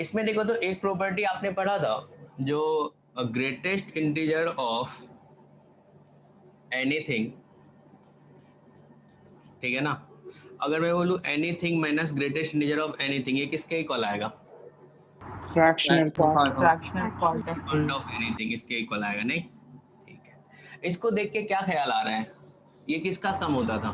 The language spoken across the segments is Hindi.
इसमें देखो तो एक प्रॉपर्टी आपने पढ़ा था जो ग्रेटेस्ट इंटीजर ऑफ एनीथिंग, ठीक है ना। अगर मैं बोलूं anything minus greatest integer of anything, ये किसके इक्वल आएगा? फ्रैक्शनल पार्ट ऑफ एनीथिंग इसके इक्वल आएगा, नहीं? ठीक है, इसको देख के क्या ख्याल आ रहा है, ये किसका सम होता था?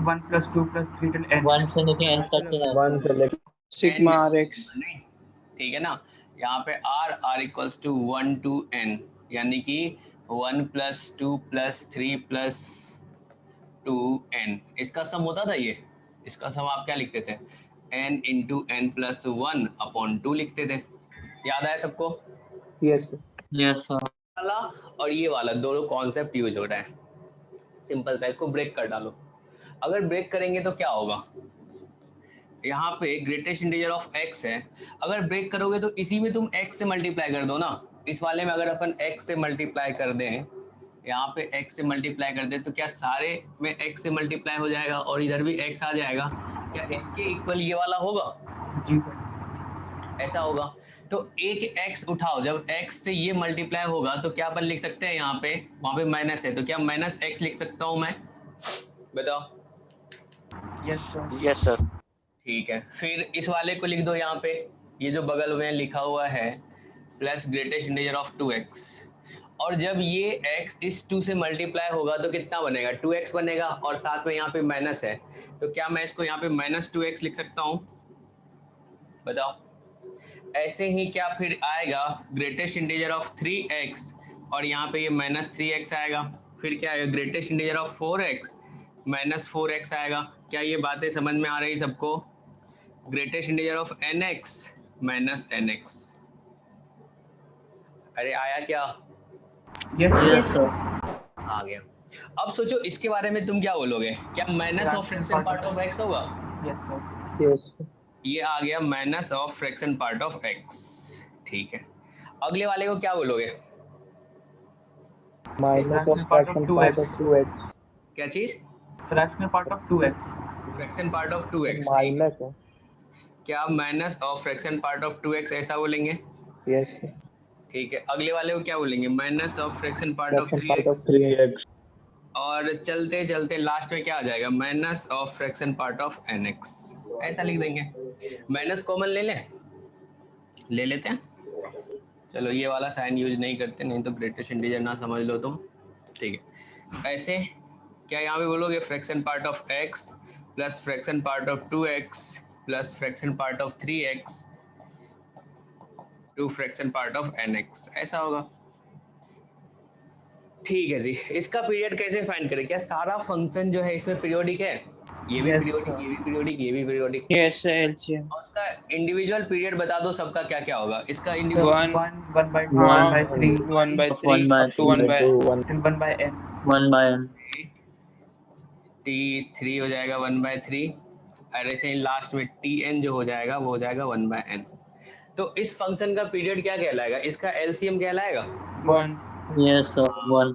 1 + 2 + 3 till n। 1 से लेके n तक के वन से लेकर सिग्मा आर एक्स, नहीं, ठीक है ना। यहाँ पे r equals to 1 to n, यानी कि 1 + 2 + 3 + 2n, इसका सम होता था ये। इसका सम आप क्या लिखते थे? n × n + 1/2 लिखते थे। याद आया सबको? Yes yes sir. वाला और ये वाला दोनों कॉन्सेप्ट यूज हो रहा है। सिंपल सा, इसको ब्रेक कर डालो। अगर ब्रेक करेंगे तो क्या होगा? यहाँ पे ग्रेटेस्ट इंटीजर ऑफ x है, अगर ब्रेक करोगे तो इसी में तुम x से मल्टीप्लाई कर दो ना। इस वाले में अगर अपन x से मल्टीप्लाई कर दें, यहाँ पे x से मल्टीप्लाई कर दें, तो क्या सारे में x से मल्टीप्लाई हो जाएगा और इधर भी x आ जाएगा? क्या इसके इक्वल ये वाला होगा? जी सर। ऐसा होगा। तो एक x उठाओ, जब x से ये मल्टीप्लाई होगा तो क्या अपन लिख सकते हैं? यहाँ पे वहां पे माइनस है, तो क्या -x लिख सकता हूँ मैं? बताओ। Yes sir. ठीक है, फिर इस वाले को लिख दो यहाँ पे, ये जो बगल में लिखा हुआ है plus greatest integer of 2x, और जब ये x इस 2 से मल्टीप्लाई होगा तो कितना बनेगा? 2x बनेगा, और साथ में यहाँ पे माइनस है, तो क्या मैं इसको यहाँ पे -2x लिख सकता हूँ? बताओ। ऐसे ही क्या फिर आएगा ग्रेटेस्ट इंटीजर ऑफ 3x, और यहाँ पे ये -3x आएगा। फिर क्या आएगा? Greatest integer of 4x -4x आएगा। क्या ये बातें समझ में आ रही सबको? Greatest integer of nx -nx। अरे आया क्या? Yes sir. आ गया। अब सोचो इसके बारे में तुम क्या बोलोगे? क्या minus of fraction part of x होगा? Yes sir. यस ये आ गया minus of fraction part of x। ठीक है, अगले वाले को क्या बोलोगे? Minus of fraction part of 2x, क्या चीज? Fractional part of 2x। Fraction part of 2x। Minus है। क्या minus of fraction part of 2x ऐसा बोलेंगे? यस ठीक है, अगले वाले को क्या बोलेंगे? Minus of fraction part of fraction part of 3x। 3x, और चलते चलते लास्ट में क्या आ जाएगा? Minus of fraction part of nx। ऐसा लिख देंगे। माइनस कॉमन ले लें, ले लेते हैं। चलो ये वाला साइन यूज नहीं करते, नहीं तो ग्रेटेस्ट इंटीजर ना समझ लो तुम। ठीक है, ऐसे क्या यहाँ पे बोलोगे? Fraction part of x plus fraction part of 2x plus fraction part of 3x to fraction part of nx, ऐसा होगा। ठीक है जी, इसका पीरियड कैसे फाइंड करें? क्या सारा फंक्शन जो है इसमें पीरियोडिक है? ये भी Yes, पीरियोडिक, ये भी पीरियोडिक, ये भी पीरियोडिक। यस एलसीएम और उसका इंडिविजुअल पीरियड बता दो सबका क्या क्या होगा। इसका 1 individual 1/2 1/3 1/3 till 1/n। 1/n। t3 हो जाएगा 1/3, और ऐसे ही लास्ट में tn जो हो जाएगा वो हो जाएगा 1/n। तो इस फंक्शन का पीरियड क्या कहलाएगा? इसका एलसीएम कहलाएगा। 1। Yes sir 1।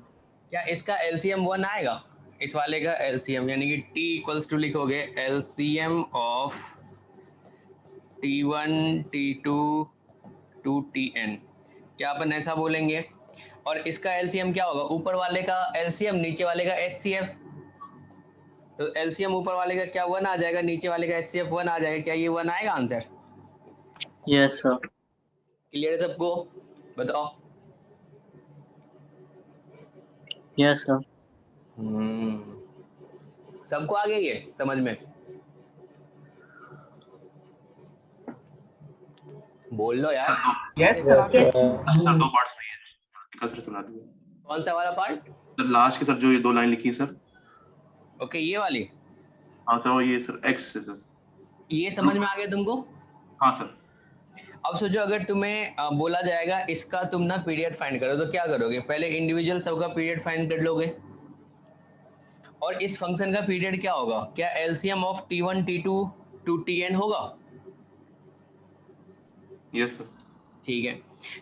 क्या इसका एलसीएम 1 आएगा? इस वाले का एलसीएम, यानी कि t इक्वल्स टू लिखोगे LCM of t1 t2 to tn। क्या अपन ऐसा बोलेंगे? और इसका एलसीएम क्या होगा? ऊपर वाले का एलसीएम, नीचे वाले का एचसीएफ। तो एलसीएम ऊपर वाले का क्या 1 आ जाएगा, नीचे वाले का एचसीएफ 1 आ जाएगा। क्या ये 1 आएगा आंसर? Yes sir. क्लियर है सबको? बताओ। Yes sir. सबको आ गया ये समझ में? बोल लो यार। Yes sir. सर 2 पार्ट्स में है, सर सुना दीजिए। कौन सा वाला पार्ट? सर लास्ट के सर जो ये 2 लाइन लिखी है सर। ओके, ये वाली। हाँ सर, और ये सर x से सर। ये समझ में आ गया तुमको? हाँ सर। अब सोचो अगर तुम्हें बोला जाएगा इसका तुम ना पीरियड फाइंड करो, तो क्या करोगे? पहले इंडिविजुअल सबका पीरियड फाइंड कर लोगे, और इस फंक्शन का पीरियड क्या होगा? क्या LCM of t1 t2 to tn होगा? Yes sir. ठीक है,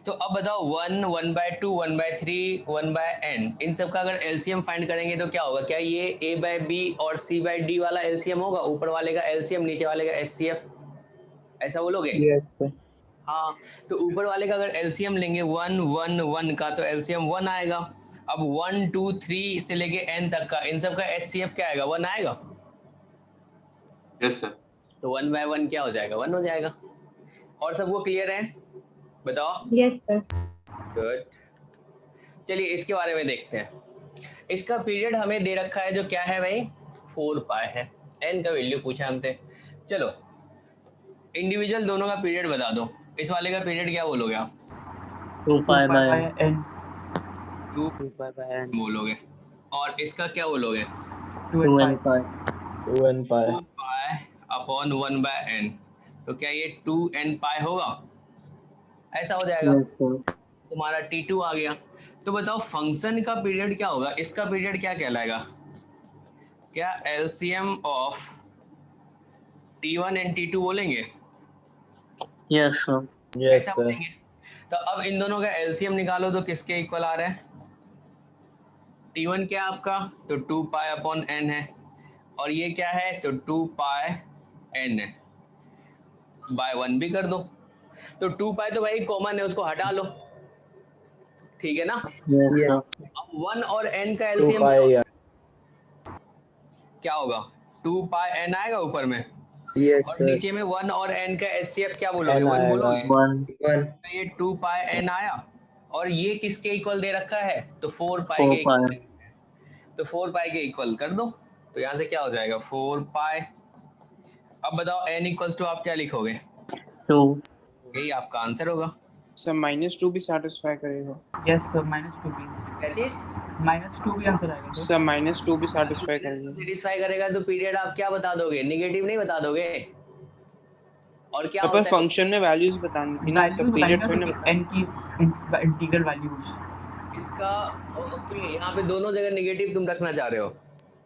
तो अब बताओ 1 1/2 1/3 1/n, इन सब का अगर एलसीएम फाइंड करेंगे तो क्या होगा? क्या ये a/b और c/d वाला एलसीएम होगा? ऊपर वाले का एलसीएम, नीचे वाले का एचसीएफ। ऐसा बोलोगे? Yes, sir. हाँ, तो ऊपर वाले का अगर एलसीएम लेंगे 1 1 1 का तो एलसीएम 1 आएगा। अब 1 2 3 से लेके n तक का इन सब का एचसीएफ क्या आएगा? 1 आएगा। Yes sir. तो 1 बाय 1 क्या हो जाएगा? 1 हो जाएगा। और सबको क्लियर है? बताओ। Yes, sir. गुड। चलिए इसके बारे में देखते हैं। इसका पीरियड हमें दे रखा है जो क्या है भाई? 4 पाई है। n का वैल्यू पूछा हमसे। चलो इंडिविजुअल दोनों का पीरियड बता दो। इस वाले का पीरियड क्या बोलोगे आप? 2 pi by n. n 2 2 pi by n. बोलोगे। और इसका क्या बोलोगे? 2n pi. 2n pi. 2 pi upon 1 by n। तो क्या ये 2n पाई होगा? ऐसा हो जाएगा। Yes, sir. तुम्हारा t2 आ गया। तो बताओ फंक्शन का पीरियड क्या होगा? इसका पीरियड क्या कहलाएगा? क्या LCM of t1 and t2 बोलेंगे? Yes, sir. Yes, ऐसा sir. बोलेंगे। तो अब इन दोनों का एलसीएम निकालो तो किसके इक्वल आ रहा है? t1 क्या है आपका? तो 2 पाई अपॉन n है। और ये क्या है? तो 2 पाई n है। बाय 1 भी कर दो। तो 2 पाई तो भाई कॉमन है, उसको हटा लो। ठीक है ना? Yes, Yes. sir. अब 1 और n का 2 एलसीएम pi. Yeah. क्या होगा? 2 पाई n आएगा ऊपर में। Yes, और sir. नीचे में 1 और n का एचसीएफ क्या बोलोगे? n 1 आएगा। बोलोगे। 1. One. तो ये 2 पाई n आया। और ये किसके इक्वल दे रखा है? तो 4 पाई 4 के इक्वल। pi. तो 4 पाई के इक्वल कर दो। तो यहाँ से क्या हो जाएगा? 4 पाई। अब बताओ n इक्वल्स टू आप क्या लिखोगे? 2. यही आपका आंसर होगा। सर -2 भी सेटिस्फाई करेगा। yes sir -2 भी क्या चीज? -2 भी आंसर आएगा sir। सर -2 भी सेटिस्फाई करेगा। सेटिस्फाई करेगा तो पीरियड आप क्या बता दोगे? निगेटिव नहीं बता दोगे। और क्या अपन होता है? फंक्शन में वैल्यूज बतानी थी ना, सब वैल्यूज पीरियड बताइए थोड़ी ना। n की इंटीग्रल वैल्यूज। इसका ओके, यहाँ पे दोनों जगह निगेटिव तुम रखना चाह रहे हो।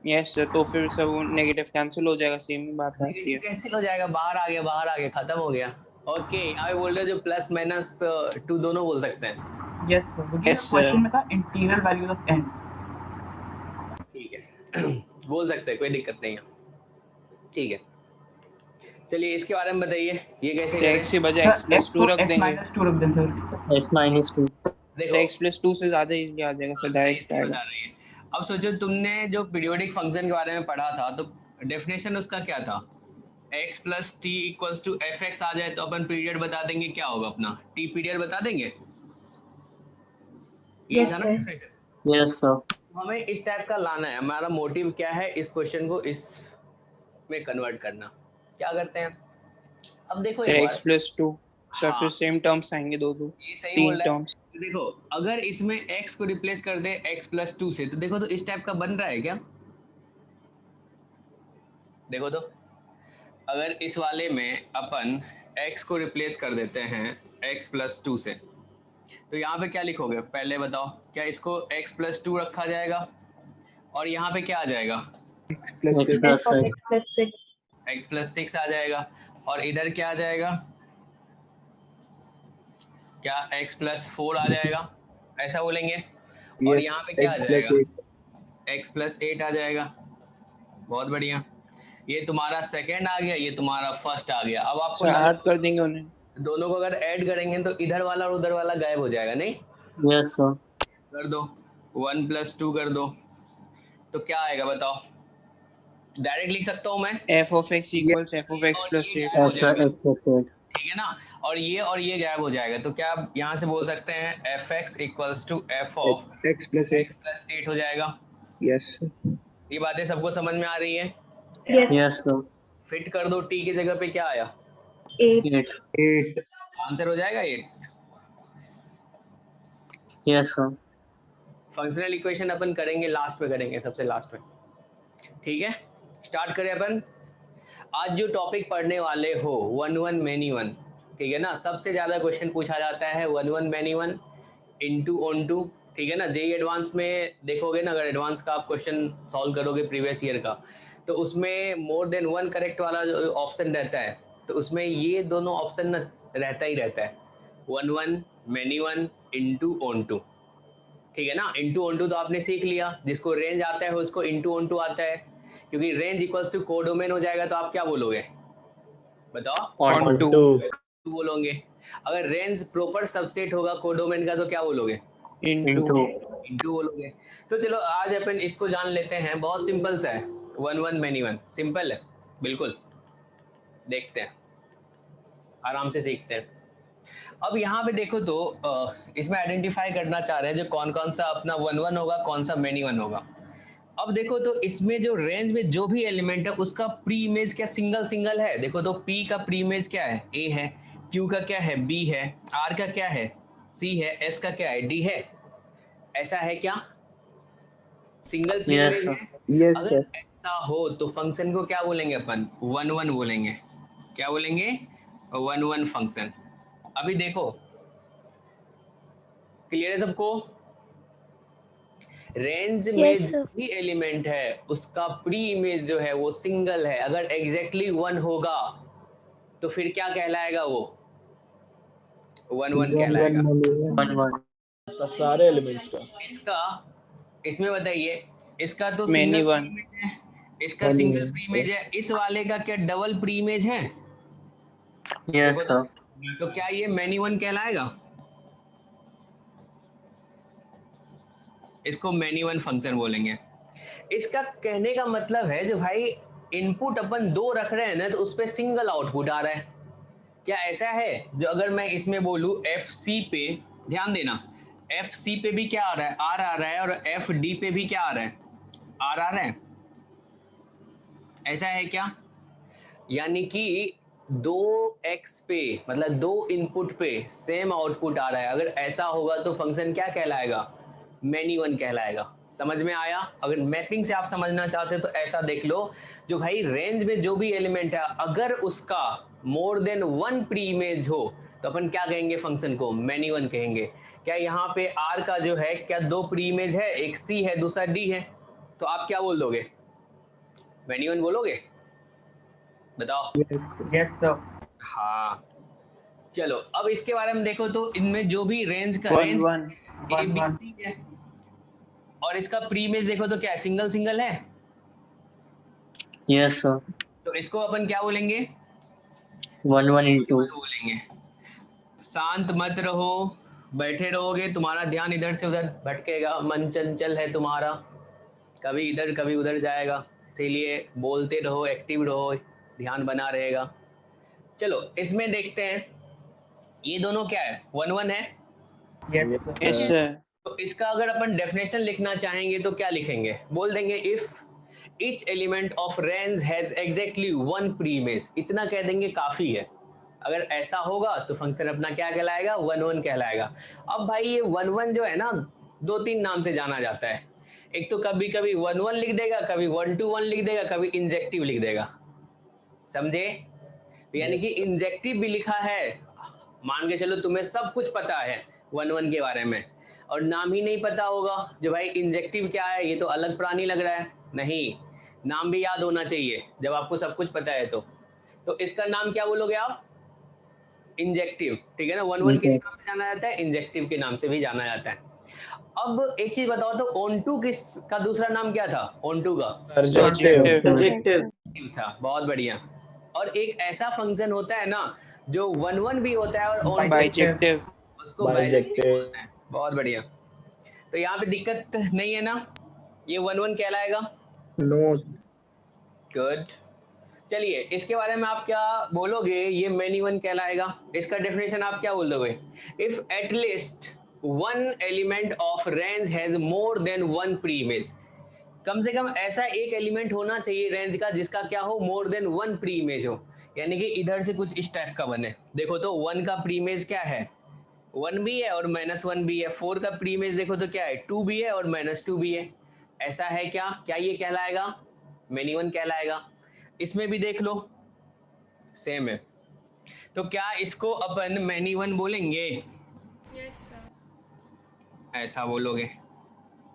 यस सर, तो फिर सब वो नेगेटिव कैंसिल हो जाएगा, सेम ही बात आती नेगेटिव है। कैंसिल हो जाएगा, बाहर आ गया, बाहर आ गया, खत्म हो गया। ओके, यहाँ पे बोल रहे हो जो प्लस माइनस 2 दोनों बोल सकते हैं। यस सर, क्योंकि Yes, sir. क्वेश्चन में था इंटीग्रल वैल्यूज ऑफ n। ठीक है बोल सकते हैं, कोई दिक्कत नहीं है। ठीक है, चलिए इसके बारे में बताइए, ये कैसे करें? x की बजाय x + 2 रख देंगे। -2 रख दें सर। X minus 2. देखो x + 2 से ज्यादा इजी आ जाएगा सर, सही डायरेक्ट सही आएगा। बता रही है। अब सोचो तुमने जो पीरियोडिक फंक्शन के बारे में पढ़ा था, तो डेफिनेशन उसका क्या था? x + t = fx आ जाए तो अपन पीरियड बता देंगे, क्या होगा अपना t पीरियड बता देंगे। ये Yes, था ना sir. definition? Yes, sir. हमें इस टाइप का लाना है। हमारा मोटिव क्या है? इस क्वेश्चन को इस में कन्वर्ट करना। क्या करते हैं? अब देखो सर एक x बार, + 2 सर, हाँ। फिर सेम टर्म्स आएंगे दो ये सही 3 बोल रहा है। टर्म्स। देखो अगर इसमें x को रिप्लेस कर दे x + 2 से, तो देखो तो इस टाइप का बन रहा है क्या? देखो तो अगर इस वाले में अपन x को रिप्लेस कर देते हैं x + 2 से, तो यहाँ पे क्या लिखोगे? पहले बताओ, क्या इसको x + 2 रखा जाएगा और यहाँ पे क्या आ जाएगा? Plus X 6. plus f of 6. x plus 6. x + 6 आ जाएगा। और इधर क्या आ जाएगा? क्या x + 4 आ जाएगा, ऐसा बोलेंगे। और Yes. यहाँ पे क्या आ X plus जाएगा? 8. x + 8 आ जाएगा। बहुत बढ़िया, ये तुम्हारा सेकंड आ गया, ये तुम्हारा फर्स्ट आ गया। अब आपको सर ऐड कर देंगे उन्हें। दोनों को अगर ऐड करेंगे तो इधर वाला और उधर वाला गायब हो जाएगा, नहीं? Yes, sir. कर दो, 1 + 2 कर दो, तो क्या आएगा बताओ? डायरेक्ट लिख सकता हूँ मैं, f of x = f of x + 8। X plus 8. ठीक है ना? और ये गायब हो जाएगा, तो क्या आप यहाँ से बोल सकते हैं fx = f of X plus 8. x + 8 हो जाएगा। Yes. sir. ये बातें सबको समझ में आ रही है? Yes. Yes, sir. फिट कर दो, t की जगह पे क्या आया? 8. 8. 8. आंसर हो जाएगा 8। Yes, sir. फंक्शनल इक्वेशन अपन करेंगे लास्ट में, करेंगे सबसे लास्ट में। ठीक है, स्टार्ट करें अपन। आज जो टॉपिक पढ़ने वाले हो 1 1 many 1, ठीक है ना? सबसे ज्यादा क्वेश्चन पूछा जाता है 1 1 many 1 into on to, ठीक है ना? जेईई एडवांस में देखोगे ना, अगर एडवांस का आप क्वेश्चन सॉल्व करोगे प्रीवियस ईयर का, तो उसमें मोर देन 1 करेक्ट वाला जो ऑप्शन रहता है, तो उसमें ये दोनों ऑप्शन ना रहता ही रहता है, 1 1 many 1 into on to, ठीक है ना? इंटू ऑन टू तो आपने सीख लिया, जिसको रेंज आता है उसको इंटू ऑन टू आता है, क्योंकि रेंज = कोडोमेन हो जाएगा तो आप क्या बोलोगे? बताओ ऑन टू टू बोलोगे। अगर रेंज प्रॉपर सबसेट होगा कोडोमेन का तो क्या बोलोगे? इनटू into इंटू बोलोगे। तो चलो आज अपन इसको जान लेते हैं, बहुत सिंपल सा है, one one many one, simple है बिल्कुल। देखते हैं, आराम से सीखते हैं। अब यहाँ पे देखो तो इसमें आइडेंटिफाई करना चाह रहे हैं जो कौन कौन सा अपना वन वन होगा, कौन सा मैनी वन होगा। अब देखो तो इसमें जो रेंज में जो भी एलिमेंट है उसका प्री इमेज क्या सिंगल सिंगल है? देखो तो P का प्री इमेज क्या है? A है। Q का क्या है? B है। R का क्या है? C है। S का क्या है? D है। ऐसा है क्या? Single pre yes image sir, है। यस अगर सर, ऐसा हो तो फंक्शन को क्या बोलेंगे अपन? वन वन बोलेंगे। क्या बोलेंगे? One one function. अभी देखो, क्लियर है सबको? रेंज में Yes, जो sir. भी एलिमेंट है उसका प्री इमेज जो है वो सिंगल है। अगर एग्जैक्टली वन होगा तो फिर क्या कहलाएगा? वो वन वन कहलाएगा। one one सारे एलिमेंट्स का इसका इसमें बताइए, इसका तो Many single one. Pre image है, इसका Many single one. Pre image है। इस वाले का क्या डबल प्री इमेज है? yes sir, तो क्या ये मैनी वन कहलाएगा? इसको मैनी वन फंक्शन बोलेंगे। इसका कहने का मतलब है जो भाई इनपुट अपन दो रख रहे हैं ना तो उस पर सिंगल आउटपुट आ रहा है। क्या ऐसा है जो अगर मैं इसमें बोलूं एफ सी पे, ध्यान देना, एफ सी पे भी क्या आ रहा है? आर आ रहा है। और एफ डी पे भी क्या आ रहा है? आर आ रहा है। ऐसा है क्या? यानी कि दो एक्स पे मतलब दो इनपुट पे सेम आउटपुट आ रहा है। अगर ऐसा होगा तो फंक्शन क्या कहलाएगा? मैनी वन कहलाएगा। समझ में आया? अगर मैपिंग से आप समझना चाहते हो तो ऐसा देख लो, जो भाई रेंज में जो भी एलिमेंट है अगर उसका मोर देन वन प्री इमेज हो तो अपन क्या कहेंगे? फंक्शन को मैनी वन कहेंगे। क्या यहाँ पे आर का जो है क्या दो प्री इमेज है? एक सी है, दूसरा डी है, तो आप क्या बोल दोगे? मैनी वन बोलोगे? बताओ। Yes, sir. हाँ, चलो अब इसके बारे में देखो तो इनमें जो भी रेंज का वन रेंज वन ए One बी one. सी है और इसका प्री इमेज देखो तो क्या है? सिंगल सिंगल है। yes sir, तो इसको अपन क्या बोलेंगे? one one into बोलेंगे। शांत मत रहो, बैठे रहोगे तुम्हारा ध्यान इधर से उधर भटकेगा, मन चंचल है तुम्हारा, कभी इधर कभी उधर जाएगा, इसीलिए बोलते रहो, एक्टिव रहो, ध्यान बना रहेगा। चलो इसमें देखते हैं, ये दोनों क्या है? वन वन है। Yes, sir. यस सर तो इसका अगर अपन डेफिनेशन लिखना चाहेंगे तो क्या लिखेंगे? बोल देंगे if each element of range has exactly one pre image, इतना कह देंगे काफी है। अगर ऐसा होगा तो फंक्शन अपना क्या कहलाएगा? वन वन कहलाएगा। अब भाई ये वन वन जो है ना दो तीन नाम से जाना जाता है। एक तो कभी कभी वन वन लिख देगा, कभी वन टू वन लिख देगा, कभी इंजेक्टिव लिख देगा। समझे? तो यानी कि इंजेक्टिव भी लिखा है। मान के चलो तुम्हें सब कुछ पता है वन वन के बारे में और नाम ही नहीं पता होगा जो भाई इंजेक्टिव क्या है, ये तो अलग प्राणी लग रहा है। नहीं, नाम भी याद होना चाहिए जब आपको सब कुछ पता है तो इसका नाम क्या बोलोगे आप? इंजेक्टिव। ठीक है ना? वन वन किस नाम से जाना जाता है? इंजेक्टिव के नाम से भी जाना जाता है। अब एक चीज बताओ तो ऑनटू किस का दूसरा नाम क्या था? ऑनटू का सब्जेक्टिव था। बहुत बढ़िया। और एक ऐसा फंक्शन होता है ना जो वन वन भी होता है और ऑन बाइजेक्टिव उसको बाइजेक्टिव बोलते हैं। बहुत बढ़िया। तो यहाँ पे दिक्कत नहीं है ना? ये वन वन कहलाएगा। No good. चलिए इसके बारे में आप क्या बोलोगे? ये मैनी वन कहलाएगा। इसका डेफिनेशन आप क्या बोल दोगे? If at least one element of range has more than one pre image, कम से कम ऐसा एक एलिमेंट होना चाहिए रेंज का जिसका क्या हो? मोर देन वन प्री इमेज हो। यानी कि इधर से कुछ इस टाइप का बने। देखो तो वन का प्री इमेज क्या है? वन भी है और माइनस वन भी है। फोर का प्री इमेज देखो तो क्या है? टू भी है और माइनस टू भी है। ऐसा है क्या? क्या ये कहलाएगा? मैनी वन कहलाएगा। इसमें भी देख लो सेम है। तो क्या इसको अपन मैनी वन बोलेंगे? ऐसा बोलोगे?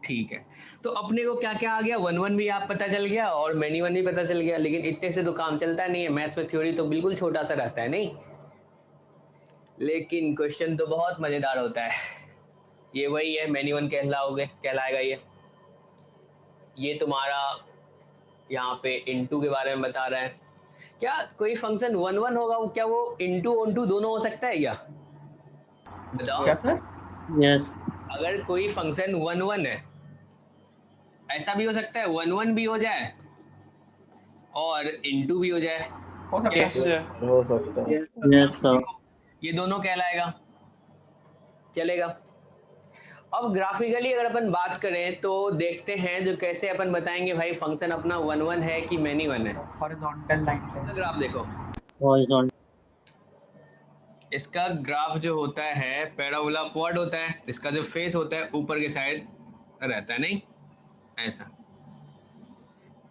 ठीक है। तो अपने को क्या क्या आ गया? वन वन भी आप पता चल गया और मैनी वन भी पता चल गया। लेकिन इतने से तो काम चलता नहीं है। मैथ्स में थ्योरी तो बिल्कुल छोटा सा रहता है, नहीं? लेकिन क्वेश्चन तो बहुत मजेदार होता है। ये वही है, मैनी वन कहलाएगा ये तुम्हारा यहाँ पे इनटू के बारे में बता रहा है। क्या कोई फंक्शन 1 1 होगा, वो क्या वो इनटू ऑनटू दोनों हो सकता है क्या? बताओ। क्या सर? Yes. अगर कोई फंक्शन 1 1 है, ऐसा भी हो सकता है 1 1 भी हो जाए और इनटू भी हो जाए। हो सकता Yes, है। sir. हो सकता है। Yes, sir. ये दोनों कहलाएगा, चलेगा। अब ग्राफिकली अगर अपन बात करें तो देखते हैं जो कैसे अपन बताएंगे भाई फंक्शन अपना 1 1 है कि मैनी 1 है। हॉरिजॉन्टल लाइन पे। ग्राफ देखो, Horizontal. इसका ग्राफ जो होता है पैराबोला फॉर्वर्ड होता है, इसका जो फेस होता है ऊपर के साइड रहता है, नहीं ऐसा,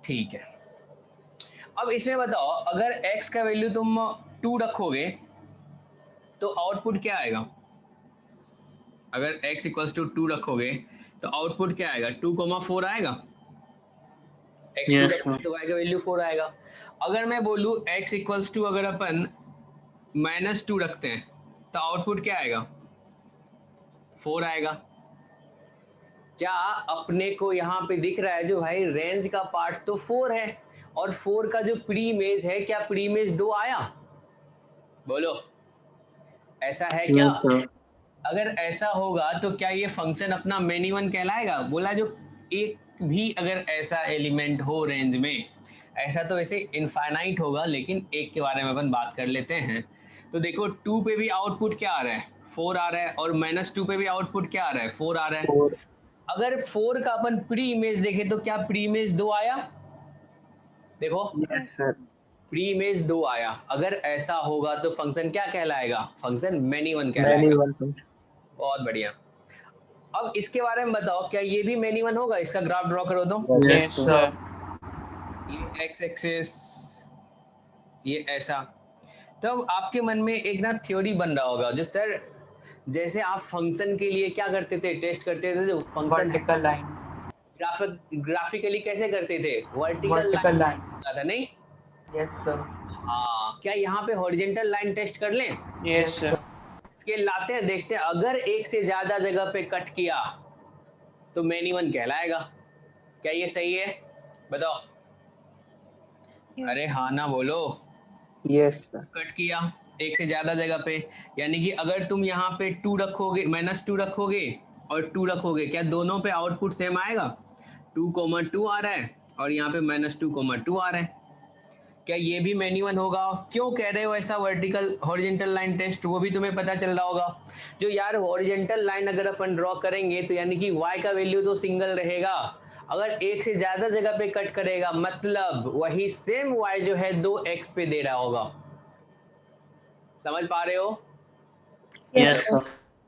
ठीक है। अब इसमें बताओ अगर x का वैल्यू तुम 2 रखोगे तो आउटपुट क्या आएगा? अगर x इक्वल्स टू 2 रखोगे तो आउटपुट क्या आएगा? 2,4 आएगा। x 2 Yes, रखोगे sir. तो y का वैल्यू 4 आएगा। अगर मैं बोलूँ x इक्वल्स टू अगर अपन -2 रखते हैं तो आउटपुट क्या आएगा? 4 आएगा। क्या अपने को यहाँ पे दिख रहा है जो भाई रेंज का पार्ट तो 4 है और 4 का जो प्री इमेज है, क्या प्री इमेज 2 आया? बोलो, ऐसा है क्या? Yes, sir. अगर ऐसा होगा तो क्या ये फंक्शन अपना मैनी 1 कहलाएगा? बोला जो एक भी अगर ऐसा एलिमेंट हो रेंज में, ऐसा तो वैसे इनफाइनाइट होगा, लेकिन एक के बारे में अपन बात कर लेते हैं। तो देखो 2 पे भी आउटपुट क्या आ रहा है? 4 आ रहा है, और -2 पे भी आउटपुट क्या आ रहा है? 4 आ रहा है। 4 अगर 4 का अपन प्री इमेज देखें तो क्या प्री इमेज 2 आया? देखो यस सर। प्री इमेज 2 आया। अगर ऐसा होगा तो फंक्शन क्या कहलाएगा? फंक्शन मैनी 1 मैनी कहलाएगा। 1 बहुत बढ़िया। अब इसके बारे में बताओ, क्या ये भी मैनी 1 होगा? इसका ग्राफ ड्रॉ करो तो। Yes, sir. ये एक्स एक्सिस, ये ऐसा। तब आपके मन में एक ना थ्योरी बन रहा होगा जो सर जैसे आप फंक्शन के लिए क्या करते थे, टेस्ट करते थे जो फंक्शन वर्टिकल लाइन। ग्राफिकली कैसे करते थे? Vertical vertical line. था नहीं? Yes sir. हाँ, क्या यहाँ पे हॉरिजॉन्टल लाइन टेस्ट कर लें? Yes, sir. स्केल लाते हैं, देखते हैं अगर एक से ज्यादा जगह पे कट किया तो मैनी 1 कहलाएगा। क्या ये सही है? बताओ। अरे हाँ ना बोलो। Yes sir. कट किया एक से ज्यादा जगह पे, यानी कि अगर तुम यहाँ पे 2 रखोगे, -2 रखोगे और 2 रखोगे, क्या दोनों पे आउटपुट सेम आएगा? 2,2 आ रहा है और यहाँ पे -2,2 आ रहा है। क्या ये भी मैनी 1 होगा? क्यों कह रहे हो ऐसा? वर्टिकल हॉरिजॉन्टल लाइन टेस्ट, वो भी तुम्हें पता चल रहा होगा जो यार हॉरिजॉन्टल लाइन अगर अपन ड्रॉ करेंगे तो यानी कि y का वैल्यू तो सिंगल रहेगा। अगर एक से ज्यादा जगह पे कट करेगा मतलब वही सेम y जो है 2x पे दे रहा होगा। समझ पा रहे हो? Yes, sir.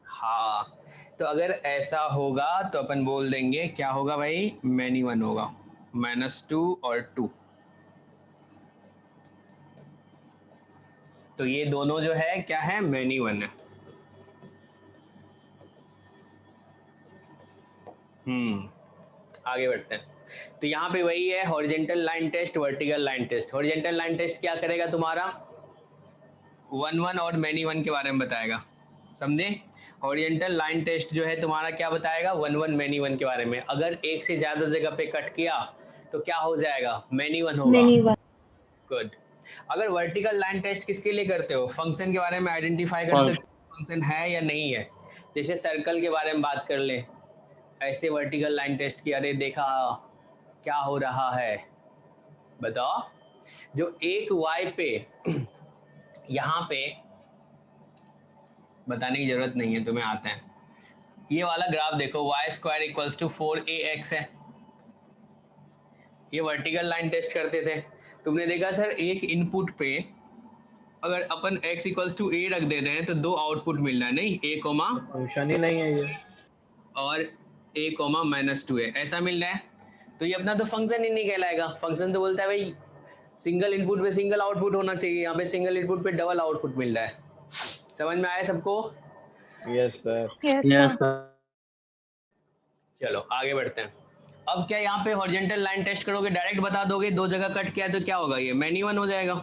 हाँ, तो अगर ऐसा होगा तो अपन बोल देंगे क्या होगा भाई? मैनी 1 होगा, -2 और 2। तो ये दोनों जो है क्या है? मैनी 1 है। आगे बढ़ते हैं। तो यहाँ पे वही है horizontal line test, vertical line test. Horizontal line test क्या करेगा तुम्हारा? 1 1 और मैनी 1 के बारे में बताएगा, समझे? हॉरिजॉन्टल लाइन टेस्ट जो है तुम्हारा क्या बताएगा? 1 1 मैनी 1 के बारे में। अगर एक से ज्यादा जगह पे कट किया तो क्या हो जाएगा? मैनी 1 होगा। गुड। अगर वर्टिकल लाइन टेस्ट किसके लिए करते हो? फंक्शन के बारे में आइडेंटिफाई करते हो फंक्शन है या नहीं है। जैसे सर्कल के बारे में बात कर ले, ऐसे वर्टिकल लाइन टेस्ट की, अरे देखा क्या हो रहा है, बताओ। जो एक y पे यहाँ पे बताने की जरूरत नहीं है तुम्हें, आता है। ये वाला ग्राफ देखो, y² = 4ax है। ये वर्टिकल लाइन टेस्ट करते थे। तुमने देखा सर एक इनपुट पे अगर अपन x = a रख देते हैं तो 2 आउटपुट मिल रहा है, नहीं? a, फंक्शन ही नहीं है ये। और a, -2 है, ऐसा मिल रहा है। तो ये अपना तो फंक्शन ही नहीं कहलाएगा। फंक्शन तो बोलता है भाई सिंगल इनपुट पे सिंगल आउटपुट होना चाहिए, यहाँ पे सिंगल इनपुट पे डबल आउटपुट मिल रहा है। समझ में आया सबको? Yes sir. Yes, sir. चलो आगे बढ़ते हैं। अब क्या यहाँ पे हॉरिजॉन्टल लाइन टेस्ट करोगे, डायरेक्ट बता दोगे 2 जगह कट किया तो क्या होगा? ये मैनी 1 हो जाएगा।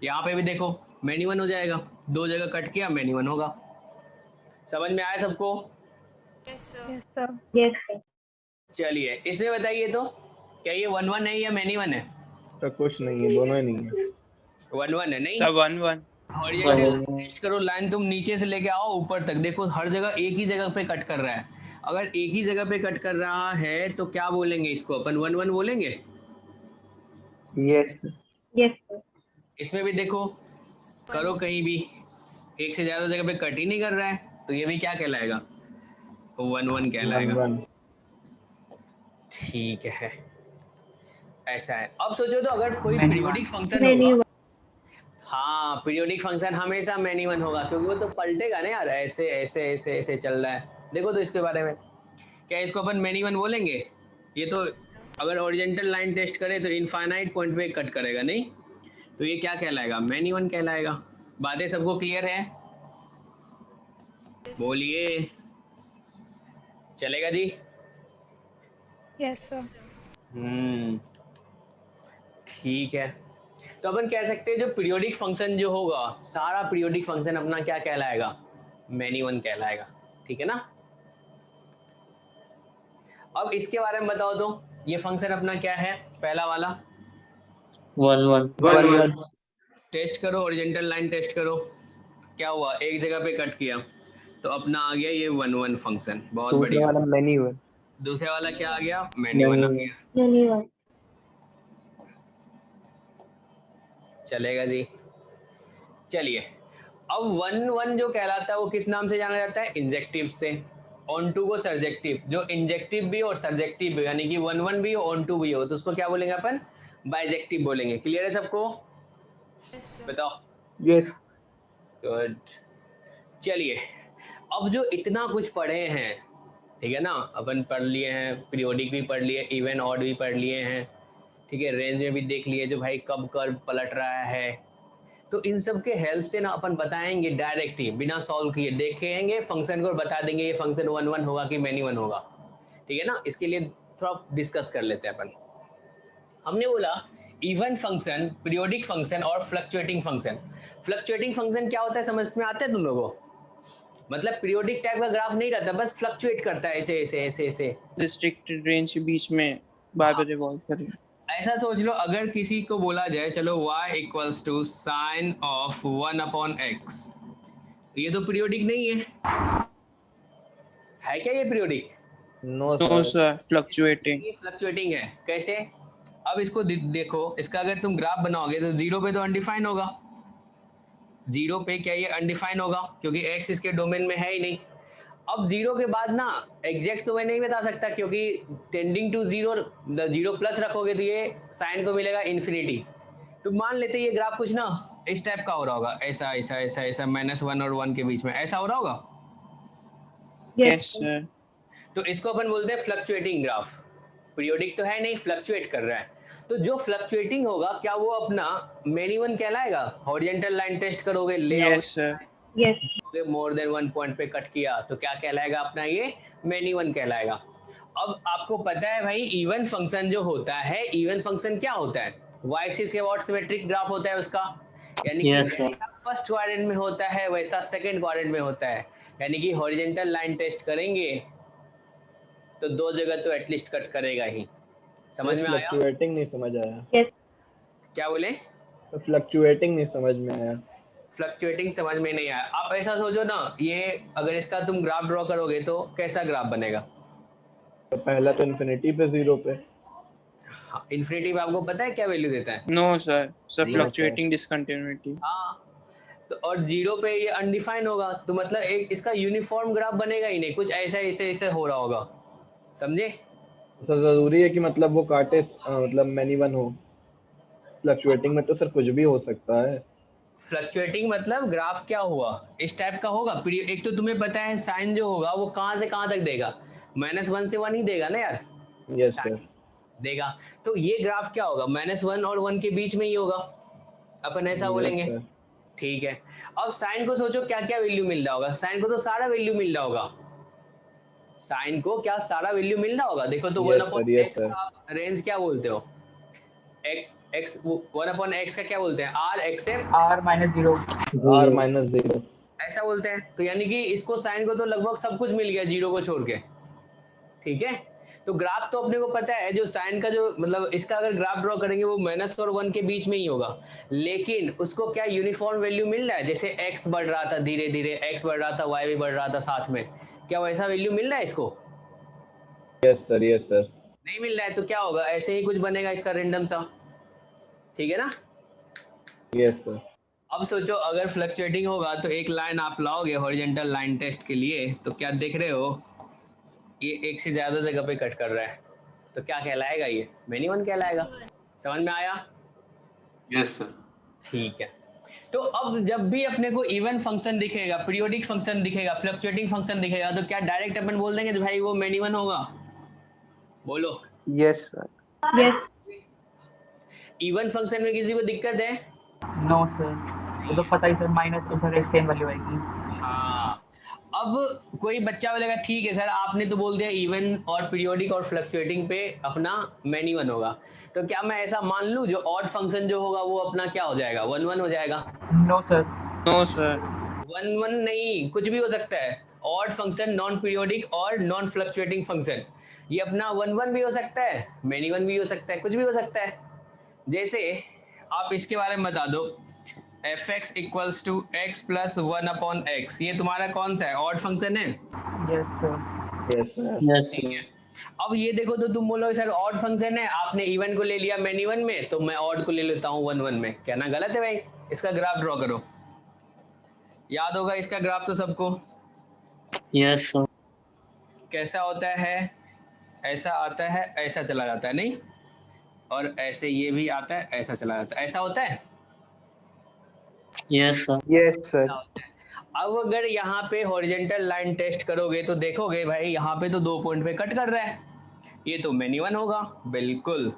यहाँ पे भी देखो मैनी 1 हो जाएगा, 2 जगह कट किया मैनी 1 होगा। समझ में आया सबको? Yes, sir. चलिए इसमें बताइए तो क्या ये 1 1 है या मैनी 1 है? तो कुछ नहीं है, दोनों ही नहीं है। 1 1 है नहीं? सर 1 1 हॉरिजॉन्टल टेस्ट करो, लाइन तुम नीचे से लेके आओ ऊपर तक, देखो हर जगह एक ही जगह पे कट कर रहा है। अगर एक ही जगह पे कट कर रहा है तो क्या बोलेंगे इसको अपन? 1 1 बोलेंगे। Yes sir. Yes, sir. इसमें भी देखो, करो कहीं भी एक से ज्यादा जगह पे कट ही नहीं कर रहा है, तो ये भी क्या कहलाएगा? 1 1 कहलाएगा। 1 ठीक है, ऐसा है। अब सोचो तो अगर कोई Many पीरियोडिक फंक्शन Many होगा, हाँ पीरियोडिक फंक्शन हमेशा मैनी वन होगा, क्योंकि वो तो पलटेगा ना यार, ऐसे ऐसे ऐसे ऐसे चल रहा है। देखो तो इसके बारे में, क्या इसको अपन मैनी वन बोलेंगे? ये तो अगर ओरिजेंटल लाइन टेस्ट करे तो इनफाइनाइट पॉइंट पे कट करेगा नहीं, तो ये क्या कहलाएगा? मैनी वन कहलाएगा। बातें सबको क्लियर है? बोलिए, चलेगा जी? Yes, sir. ठीक है। तो अपन कह सकते हैं जो पीरियोडिक फंक्शन जो होगा, सारा पीरियोडिक फंक्शन अपना क्या कहलाएगा? मैनी वन कहलाएगा। ठीक है ना? अब इसके बारे में बताओ तो, ये फंक्शन अपना क्या है? पहला वाला 1 1 1 1 टेस्ट करो, ओरिजेंटल लाइन टेस्ट करो, क्या हुआ? एक जगह पे कट किया तो अपना आ गया ये 1 1 फंक्शन। बहुत दूसरे बढ़िया। वाला मैनी वन। दूसरे वाला क्या आ गया? मैनी वन आ गया। Many one. चलेगा जी? चलिए, अब 1 1 जो कहलाता है वो किस नाम से जाना जाता है? इंजेक्टिव से। ऑन टू को सर्जेक्टिव, जो इंजेक्टिव भी और सर्जेक्टिव भी, यानी कि 1 1 भी हो ऑन टू भी हो, तो उसको क्या बोलेंगे अपन? बाइजेक्टिव बोलेंगे। क्लियर है सबको? बताओ। यस। गुड। चलिए, अब जो इतना कुछ पढ़े हैं, ठीक है ना, अपन पढ़ लिए हैं, पीरियोडिक भी पढ़ लिए, इवन ऑड भी पढ़ लिए हैं, ठीक है, रेंज में भी देख लिए जो भाई कब कर्व पलट रहा है, तो इन सब के हेल्प से ना अपन बताएंगे डायरेक्ट ही, बिना सॉल्व किए देखेंगे फंक्शन को और बता देंगे ये फंक्शन 1 1 होगा कि मैनी वन होगा। ठीक है ना? इसके लिए थोड़ा डिस्कस कर लेते हैं अपन। हमने बोला इवन फंक्शन, पीरियोडिक फंक्शन और फ्लक्चुएटिंग फंक्शन। फ्लक्चुएटिंग फंक्शन क्या होता है समझ में आता है तुम लोगों? मतलब पीरियोडिक टाइप का ग्राफ नहीं रहता, बस फ्लक्चुएट करता है ऐसे ऐसे ऐसे ऐसे, रिस्ट्रिक्टेड रेंज के बीच में बार बार रिवॉल्व करें। ऐसा सोच लो, अगर किसी को बोला जाए चलो y equals to sine of 1 upon x, ये तो पीरियोडिक नहीं है क्या? ये पीरियोडिक? नो तो सर। Sir fluctuating. ये फ्लक्चुएटिंग है। कैसे? अब इसको देखो, इसका अगर तुम ग्राफ बनाओगे तो जीरो पे तो अनडिफाइन होगा, जीरो पे क्या ये अनडिफाइन होगा, क्योंकि x इसके डोमेन में है ही नहीं। अब जीरो के बाद ना एग्जैक्ट तो मैं नहीं बता सकता, क्योंकि tending to zero, zero plus रखोगे तो ये साइन को मिलेगा इन्फिनिटी। तो मान लेते ये ग्राफ कुछ ना इस टाइप का हो रहा होगा, ऐसा ऐसा ऐसा ऐसा, -1 और 1 के बीच में ऐसा हो रहा होगा। Yes sir. तो इसको अपन बोलते हैं फ्लक्चुएटिंग ग्राफ। पीरियोडिक तो है नहीं, फ्लक्चुएट कर रहा है। तो जो फ्लक्चुएटिंग होगा क्या वो अपना मैनी वन कहलाएगा? हॉरिजॉन्टल लाइन टेस्ट करोगे, ले yes sir. Yes. More than 1 point पे कट किया तो क्या कहलाएगा अपना? ये मैनी वन कहलाएगा। अब आपको पता है भाई इवन फंक्शन जो होता है, इवन फंक्शन क्या होता है? y एक्सिस के व्हाट सिमेट्रिक ग्राफ होता है उसका, यानी कि Yes, sir. फर्स्ट क्वाड्रेंट में होता है वैसा सेकंड क्वाड्रेंट में होता है, यानी कि हॉरिजॉन्टल लाइन टेस्ट करेंगे तो दो जगह तो एटलीस्ट कट करेगा ही। समझ में आया? फ्लक्चुएटिंग नहीं समझ आया। Yes. क्या बोले? तो फ्लक्चुएटिंग नहीं समझ में आया। फ्लक्चुएटिंग समझ में नहीं आया। आप ऐसा सोचो ना, ये अगर इसका तुम ग्राफ ड्रॉ करोगे तो कैसा ग्राफ बनेगा? तो पहला तो इन्फिनिटी पे, जीरो पे। हाँ, इन्फिनिटी पे आपको पता है क्या वैल्यू देता है? No sir. Sir Zero, fluctuating discontinuity. हाँ, तो और जीरो पे ये अनडिफाइन होगा, तो मतलब एक इसका यूनिफॉर्म ग्राफ बनेगा ही नहीं, कुछ ऐसा ऐसे ऐसे हो रहा होगा। समझे? सर जरूरी है कि मतलब वो काटे, मतलब मैनी वन हो। फ्लक्चुएटिंग में तो सर कुछ भी हो सकता है। फ्लक्चुएटिंग मतलब ग्राफ क्या हुआ, इस टाइप का होगा। एक तो तुम्हें पता है साइन जो होगा वो कहाँ से कहाँ तक देगा? -1 से 1 ही देगा ना यार। Yes sir. देगा, तो ये ग्राफ क्या होगा? -1 और 1 के बीच में ही होगा, अपन ऐसा बोलेंगे। Yes, sir. ठीक है। अब साइन को सोचो क्या क्या वैल्यू मिल रहा होगा? साइन को तो सारा वैल्यू मिल रहा होगा, साइन को क्या सारा वैल्यू मिल रहा होगा? देखो तो Yes, 1 upon sir, yes, x sir. का रेंज क्या बोलते हो? x 1 अपॉन x का क्या बोलते हैं? r x f R minus 0. R minus 0। ऐसा बोलते हैं। तो यानी कि इसको साइन को तो लगभग सब कुछ मिल गया जीरो को छोड़ के। ठीक है, तो ग्राफ तो अपने को पता है, जो साइन का जो मतलब इसका अगर ग्राफ ड्रॉ करेंगे वो माइनस और 1 के बीच में ही होगा, लेकिन उसको क्या यूनिफॉर्म वैल्यू मिल रहा है? जैसे x बढ़ रहा था धीरे धीरे, x बढ़ रहा था, y भी बढ़ रहा था साथ में, क्या वैसा वैल्यू मिल रहा है इसको? Yes sir, yes sir. नहीं मिल रहा है, तो क्या होगा? ऐसे ही कुछ बनेगा इसका रेंडम सा, ठीक है ना? Yes sir. अब सोचो अगर फ्लक्चुएटिंग होगा तो एक लाइन आप लाओगे हॉरिजॉन्टल लाइन टेस्ट के लिए, तो क्या देख रहे हो ये एक से ज्यादा जगह पे कट कर रहा है, तो क्या कहलाएगा? ये मैनीवन कहलाएगा। समझ में आया? Yes sir. ठीक है। तो अब जब भी अपने को इवन फंक्शन दिखेगा, पीरियोडिक फंक्शन दिखेगा, फ्लक्चुएटिंग फंक्शन दिखेगा, तो क्या डायरेक्ट अपन बोल देंगे तो भाई वो मैनीवन होगा? बोलो। Yes, sir. Yes. Even function में किसी को दिक्कत है? No, sir. वो तो पता ही सर, माइनस इधर एक सेम वैल्यू आएगी। हाँ। अब कोई बच्चा बोलेगा ठीक है सर आपने तो बोल दिया इवन और पीरियोडिक और फ्लक्चुएटिंग पे अपना मैनीवन होगा, तो क्या मैं ऐसा मान लूं जो ऑड फंक्शन जो होगा वो अपना क्या हो जाएगा? 1 1 हो जाएगा? No, sir. No sir. 1 1 नहीं, कुछ भी हो सकता है। ऑड फंक्शन, नॉन पीरियोडिक और नॉन फ्लक्चुएटिंग फंक्शन, ये अपना 1 1 भी हो सकता है, मैनीवन भी हो सकता है, कुछ भी हो सकता है। जैसे आप इसके बारे में बता दो, fx equals to x plus 1/x, ये तुम्हारा कौन सा है? ऑड फंक्शन है? Yes, sir. Yes sir. Yes, ठीक sir. है। अब ये देखो तो तुम बोलोगे सर ऑड फंक्शन है, आपने इवन को ले लिया मैनीवन में, तो मैं ऑड को ले लेता हूँ 1 1 में। कहना गलत है भाई। इसका ग्राफ ड्रॉ करो, याद होगा इसका ग्राफ तो सबको। Yes, sir. कैसा होता है? ऐसा आता है, ऐसा चला जाता है, नहीं? और ऐसे ये भी आता है, ऐसा चला जाता है, ऐसा होता है। Yes, sir. Yes, sir. ऐसा होता है। अब अगर यहाँ पे हॉरिजॉन्टल लाइन टेस्ट करोगे तो देखोगे भाई यहाँ पे तो 2 पॉइंट पे कट कर रहा है, ये तो मैनीवन होगा। बिल्कुल।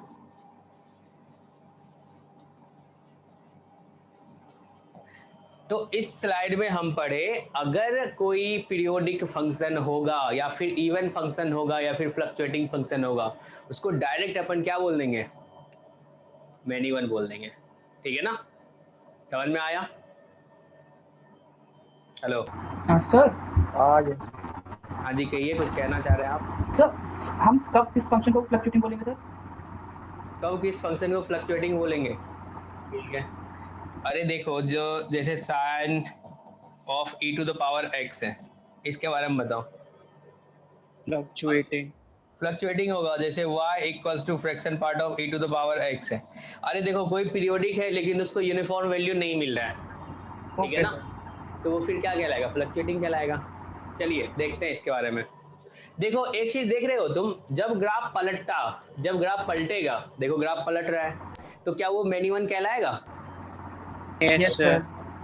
तो इस स्लाइड में हम पढ़े अगर कोई पीरियोडिक फंक्शन होगा या फिर इवन फंक्शन होगा या फिर फ्लक्चुएटिंग फंक्शन होगा, उसको डायरेक्ट अपन क्या बोल देंगे? मैनीवन बोल देंगे। ठीक है ना? समझ में आया? हेलो। सर, आज हाँ जी कहिए, कुछ कहना चाह रहे हैं आप? सर हम कब किस फंक्शन को फ्लक्चुएटिंग बोलेंगे सर? कब किस फंक्शन को फ्लक्चुएटिंग बोलेंगे? ठीक है। अरे देखो, जो जैसे sine of e to the power x है, इसके बारे में बताओ। फ्लक्चुएटिंग। फ्लक्चुएटिंग होगा जैसे y equals to fraction part of e to the power x है। अरे देखो कोई पीरियोडिक है लेकिन उसको यूनिफॉर्म वैल्यू नहीं मिल रहा है, ठीक है ना? तो वो फिर क्या कहलाएगा? फ्लक्चुएटिंग कहलाएगा। चलिए देखते हैं इसके बारे में। देखो एक चीज देख रहे हो तुम, जब ग्राफ पलटेगा, देखो ग्राफ पलट रहा है, तो क्या वो मैनीवन कहलाएगा? Yes sir.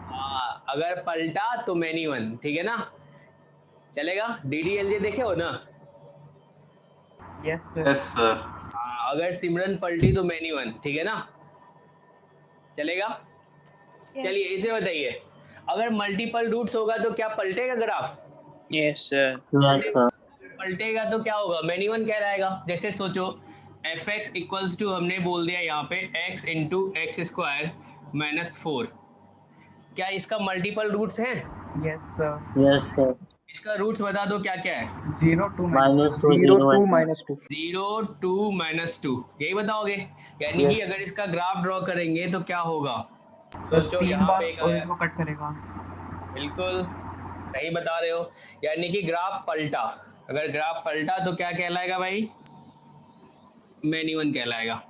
हाँ, अगर पलटा तो मैनीवन, ठीक है ना? चलेगा? DDLJ देखे हो ना? Yes sir. Yes sir. हाँ, अगर सिमरन पलटी तो मैनीवन, ठीक है ना? चलेगा? चलिए इसे बताइए, अगर मल्टीपल रूट्स होगा तो क्या पलटेगा graph? Yes sir. Yes, sir. पलटेगा तो क्या होगा? मैनीवन कहलाएगा। जैसे सोचो fx इक्वल्स टू हमने बोल दिया यहाँ पे x into x square minus 4, क्या इसका मल्टीपल रूट्स हैं? Yes sir. Yes, sir. इसका रूट्स बता दो क्या क्या है? 0 2 Minus 2, 0 0, 2 and minus 2। 0 2 माइनस 2, यही बताओगे? यानी कि अगर इसका ग्राफ ड्रॉ करेंगे तो क्या होगा? सोचो तीन यहाँ बार पे एक और आया। इसको कट करेगा। बिल्कुल सही बता रहे हो, यानी कि ग्राफ पलटा। अगर ग्राफ पलटा तो क्या कहलाएगा भाई? मैनीवन कहलाएगा।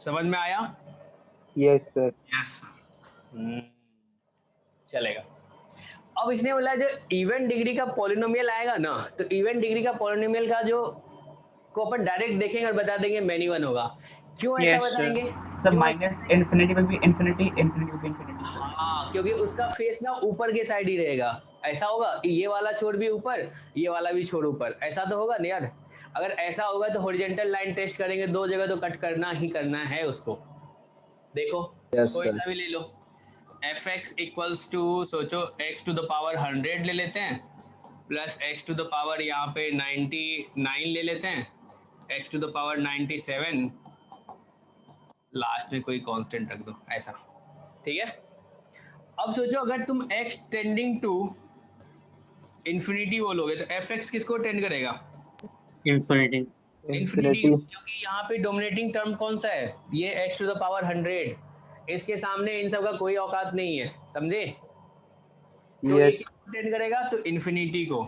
समझ में आया? Yes sir. Yes sir. चलेगा। अब इसने बोला जो इवन डिग्री का पॉलिनोमियल आएगा ना, तो इवन डिग्री का पॉलिनोमियल का जो को अपन डायरेक्ट देखेंगे और बता देंगे मैनीवन होगा। क्यों ऐसा Yes, sir. बताएंगे? सर क्यों? Minus infinity will be infinity, infinity will be infinity. हाँ, क्योंकि उसका फेस ना ऊपर के साइड ही रहेगा। ऐसा होगा ये वाला छोर भी ऊपर, ये वाला भी छोर ऊपर, ऐसा तो होगा नहीं यार? अगर ऐसा होगा तो हॉरिजॉन्टल लाइन टेस्ट करेंगे, 2 जगह तो कट करना ही करना है उसको। देखो Yes, कोई sir. सा भी ले लो, fx इक्वल्स टू सोचो x टू द पावर 100 ले लेते हैं, plus x to the power यहाँ पे 99 ले लेते हैं, x to the power 97, last में कोई कांस्टेंट रख दो, ऐसा। ठीक है? अब सोचो अगर तुम x टेंडिंग टू इंफिनिटी बोलोगे तो fx किसको टेंड करेगा? Infinity. इन्फिनिटी, क्योंकि यहाँ पे डोमिनेटिंग टर्म कौन सा है, ये x टू द पावर 100, इसके सामने इन सब का कोई औकात नहीं है, समझे? तो Yes. ये किसको टेंड करेगा, तो इन्फिनिटी को।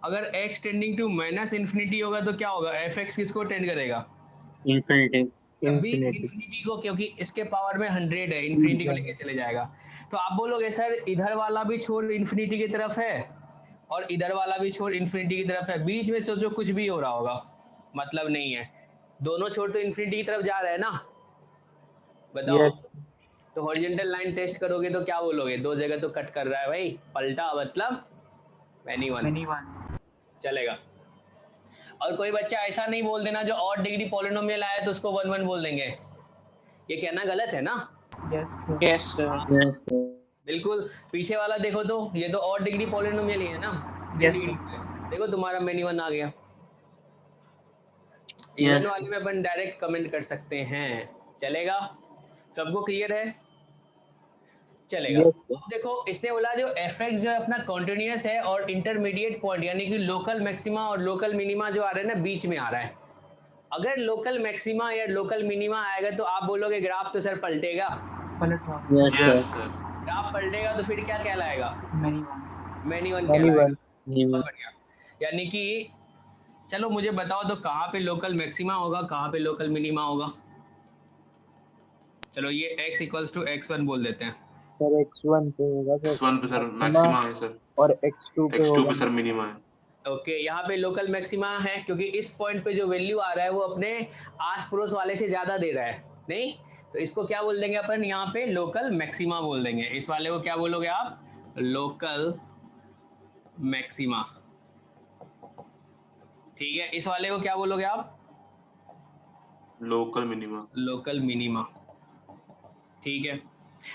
अगर x tending to minus infinity होगा तो क्या होगा, fx किसको टेंड करेगा, infinity, तभी Infinity. इन्फिनिटी को, क्योंकि इसके पावर में 100 है, इन्फिनिटी को लेके चले जाएगा। तो आप बोलोगे सर इधर वाला भी छोर इन्फिनिटी की तरफ है और इधर वाला भी छोर इन्फिनिटी की तरफ है, बीच में सोचो कुछ भी हो रहा होगा, मतलब नहीं है, दोनों छोर तो इन्फिनिटी की तरफ जा रहे हैं ना, बताओ। Yes. तो हॉरिजॉन्टल लाइन टेस्ट करोगे तो क्या बोलोगे, दो जगह तो कट कर रहा है भाई, पलटा मतलब एनीवन, anyone. चलेगा। और कोई बच्चा ऐसा नहीं बोल देना जो ऑड डिग्री पॉलिनोमियल आया तो उसको 1 1 बोल देंगे, ये कहना गलत है ना। Yes, sir. Yes, sir. yes sir, बिल्कुल, पीछे वाला देखो तो ये तो ऑड डिग्री पॉलिनोमियल ही है ना। Yes, देखो तुम्हारा मेनी 1 आ गया, Yes. इवन वाले में अपन डायरेक्ट कमेंट कर सकते हैं, चलेगा? सबको क्लियर है? चलेगा। Yes, sir. अब देखो इसने बोला जो fx जो है अपना कॉन्टिन्यूअस है और इंटरमीडिएट पॉइंट यानी कि लोकल मैक्सिमा और लोकल मिनिमा जो आ रहे हैं ना बीच में आ रहा है। अगर लोकल मैक्सिमा या लोकल मिनिमा आएगा तो आप बोलोगे ग्राफ तो सर पलटेगा, पलट रहा yes Yes, sir, sir. Graph पलटेगा तो फिर क्या कहलाएगा, anyone. Many 1 Anyone. कहलाएगा। anyone, बहुत बढ़िया, यानी कि चलो मुझे बताओ तो कहाँ पे लोकल मैक्सिमा होगा, कहाँ पे लोकल मिनिमा होगा। चलो ये x इक्वल्स टू x1 बोल देते हैं, Sir, X1 पे होगा सर, X1 पे सर मैक्सिमा है सर, और X2 पे X2 होगा। पे सर मिनिमा है। ओके यहाँ पे लोकल मैक्सिमा है क्योंकि इस पॉइंट पे जो वैल्यू आ रहा है वो अपने आस पड़ोस वाले से ज्यादा दे रहा है, नहीं तो इसको क्या बोल देंगे अपन, यहाँ पे लोकल मैक्सिमा बोल देंगे। इस वाले को क्या बोलोगे आप, लोकल मैक्सिमा, ठीक है। इस वाले को क्या बोलोगे आप, लोकल मिनिमा। लोकल मिनिमा, ठीक है।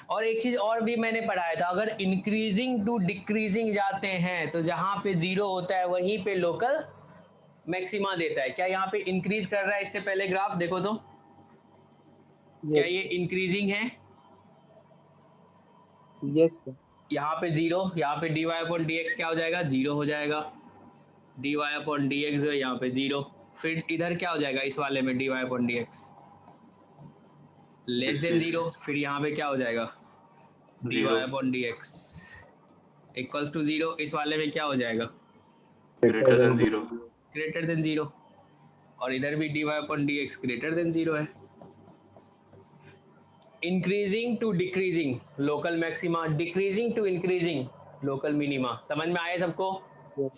और एक चीज और भी मैंने पढ़ाया था, अगर इंक्रीजिंग टू डिक्रीजिंग जाते हैं तो जहां पे 0 होता है वहीं पे लोकल मैक्सिमा देता है। क्या यहाँ पे इंक्रीज कर रहा है, इससे पहले ग्राफ देखो तो क्या ये इंक्रीजिंग है, Yes, sir. यहाँ पे 0, यहाँ पे dy अपॉन dx क्या हो जाएगा, 0 हो जाएगा, dy अपॉन dx जो है यहाँ पे 0, फिर इधर क्या हो जाएगा इस वाले में dy upon dx less than 0, फिर यहाँ पे क्या हो जाएगा dy Zero. Upon dx equals to 0, इस वाले में क्या हो जाएगा ग्रेटर देन 0। ग्रेटर देन 0, और इधर भी dy upon dx greater than 0 है। Increasing to decreasing local maxima, decreasing to increasing local minima, समझ में आया सबको?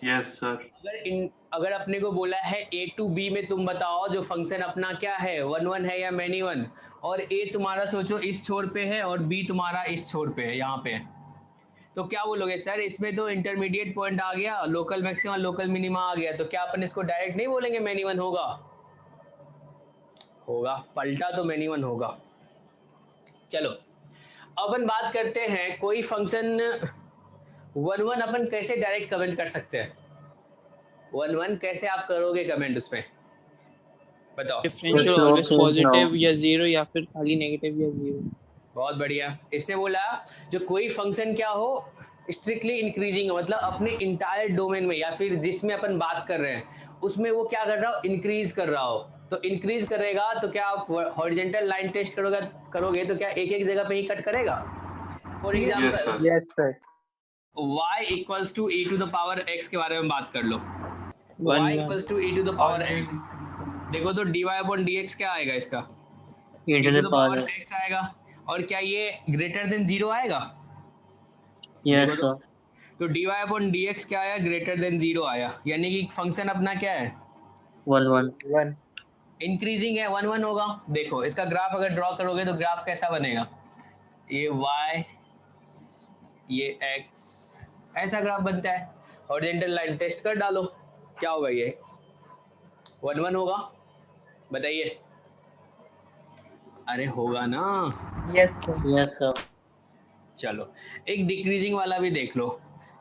Yes sir. अगर अपने को बोला है a टू b में तुम बताओ जो फंक्शन अपना क्या है, 1 1 है या मैनी 1, और a तुम्हारा सोचो इस छोर पे है और b तुम्हारा इस छोर पे है, यहाँ पे है, तो क्या बोलोगे सर इसमें तो इंटरमीडिएट पॉइंट आ गया, लोकल मैक्सिमा लोकल मिनिमा आ गया, तो क्या अपन इसको डायरेक्ट नहीं बोलेंगे मैनी 1 होगा? होगा, पलटा तो मैनी 1 होगा। चलो अब अपन बात करते हैं कोई फंक्शन 1 1 अपन कैसे डायरेक्ट कमेंट कर सकते हैं, 1 1 कैसे आप करोगे कमेंट उसमें बताओ? Differential Slope always change positive now. या 0 या फिर खाली नेगेटिव या 0। बहुत बढ़िया, इसने बोला जो कोई फंक्शन क्या हो स्ट्रिक्टली इंक्रीजिंग, मतलब अपने इंटायर डोमेन में या फिर जिसमें अपन बात कर रहे हैं उसमें वो क्या कर रहा हो, इंक्रीज कर रहा हो, तो इंक्रीज करेगा तो क्या आप हॉरिजॉन्टल लाइन टेस्ट करोगे तो क्या एक एक जगह पे ही कट करेगा? For yes example sir. Yes, sir. y equals to e to the power x के बारे में बात कर लो, y 1 equals to e to the power x, देखो तो dy अपॉन dx क्या आएगा इसका, e to the power, x आएगा, और क्या ये ग्रेटर देन 0 आएगा? yes sir, तो dy अपॉन dx क्या आया, ग्रेटर देन 0 आया, यानी कि फंक्शन अपना क्या है, 1 1, 1. इंक्रीजिंग है, 1 1 होगा। देखो इसका ग्राफ अगर ड्रॉ करोगे तो ग्राफ कैसा बनेगा, ये y ये x ऐसा ग्राफ बनता है। हॉरिजॉन्टल लाइन टेस्ट कर डालो क्या होगा, ये 1 1 होगा, बताइए? अरे होगा ना। Yes, sir. yes sir, चलो एक डिक्रीजिंग वाला भी देख लो,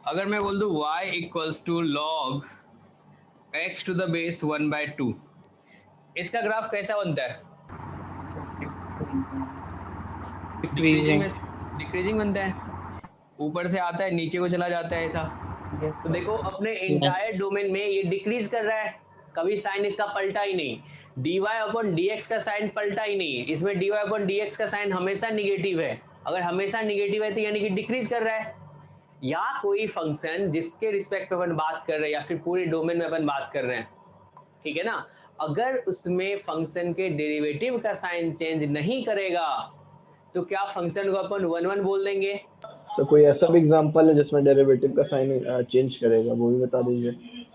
अगर मैं बोल दूं y equals to log x to the base 1/2, इसका ग्राफ कैसा बनता है? डिक्रीजिंग बनता है, ऊपर से आता है नीचे को चला जाता है ऐसा। Yes, तो देखो अपने इंटायर डोमेन में ये डिक्रीज कर रहा है, कभी साइन इसका पलटा ही नहीं, dy अपॉन dx का साइन पलटा ही नहीं, इसमें dy अपॉन dx का साइन हमेशा निगेटिव है, अगर हमेशा निगेटिव है तो यानी कि डिक्रीज कर रहा है। या कोई फंक्शन जिसके रिस्पेक्ट में अपन बात कर रहे हैं या फिर पूरे डोमेन में अपन बात कर रहे हैं, ठीक है ना, अगर उसमें फंक्शन के डेरिवेटिव का साइन चेंज नहीं करेगा तो क्या फंक्शन को अपन 1 1 बोल देंगे? तो कोई ऐसा भी एग्जांपल है जिसमें डेरिवेटिव का साइन चेंज करेगा, वो भी बता दीजिए।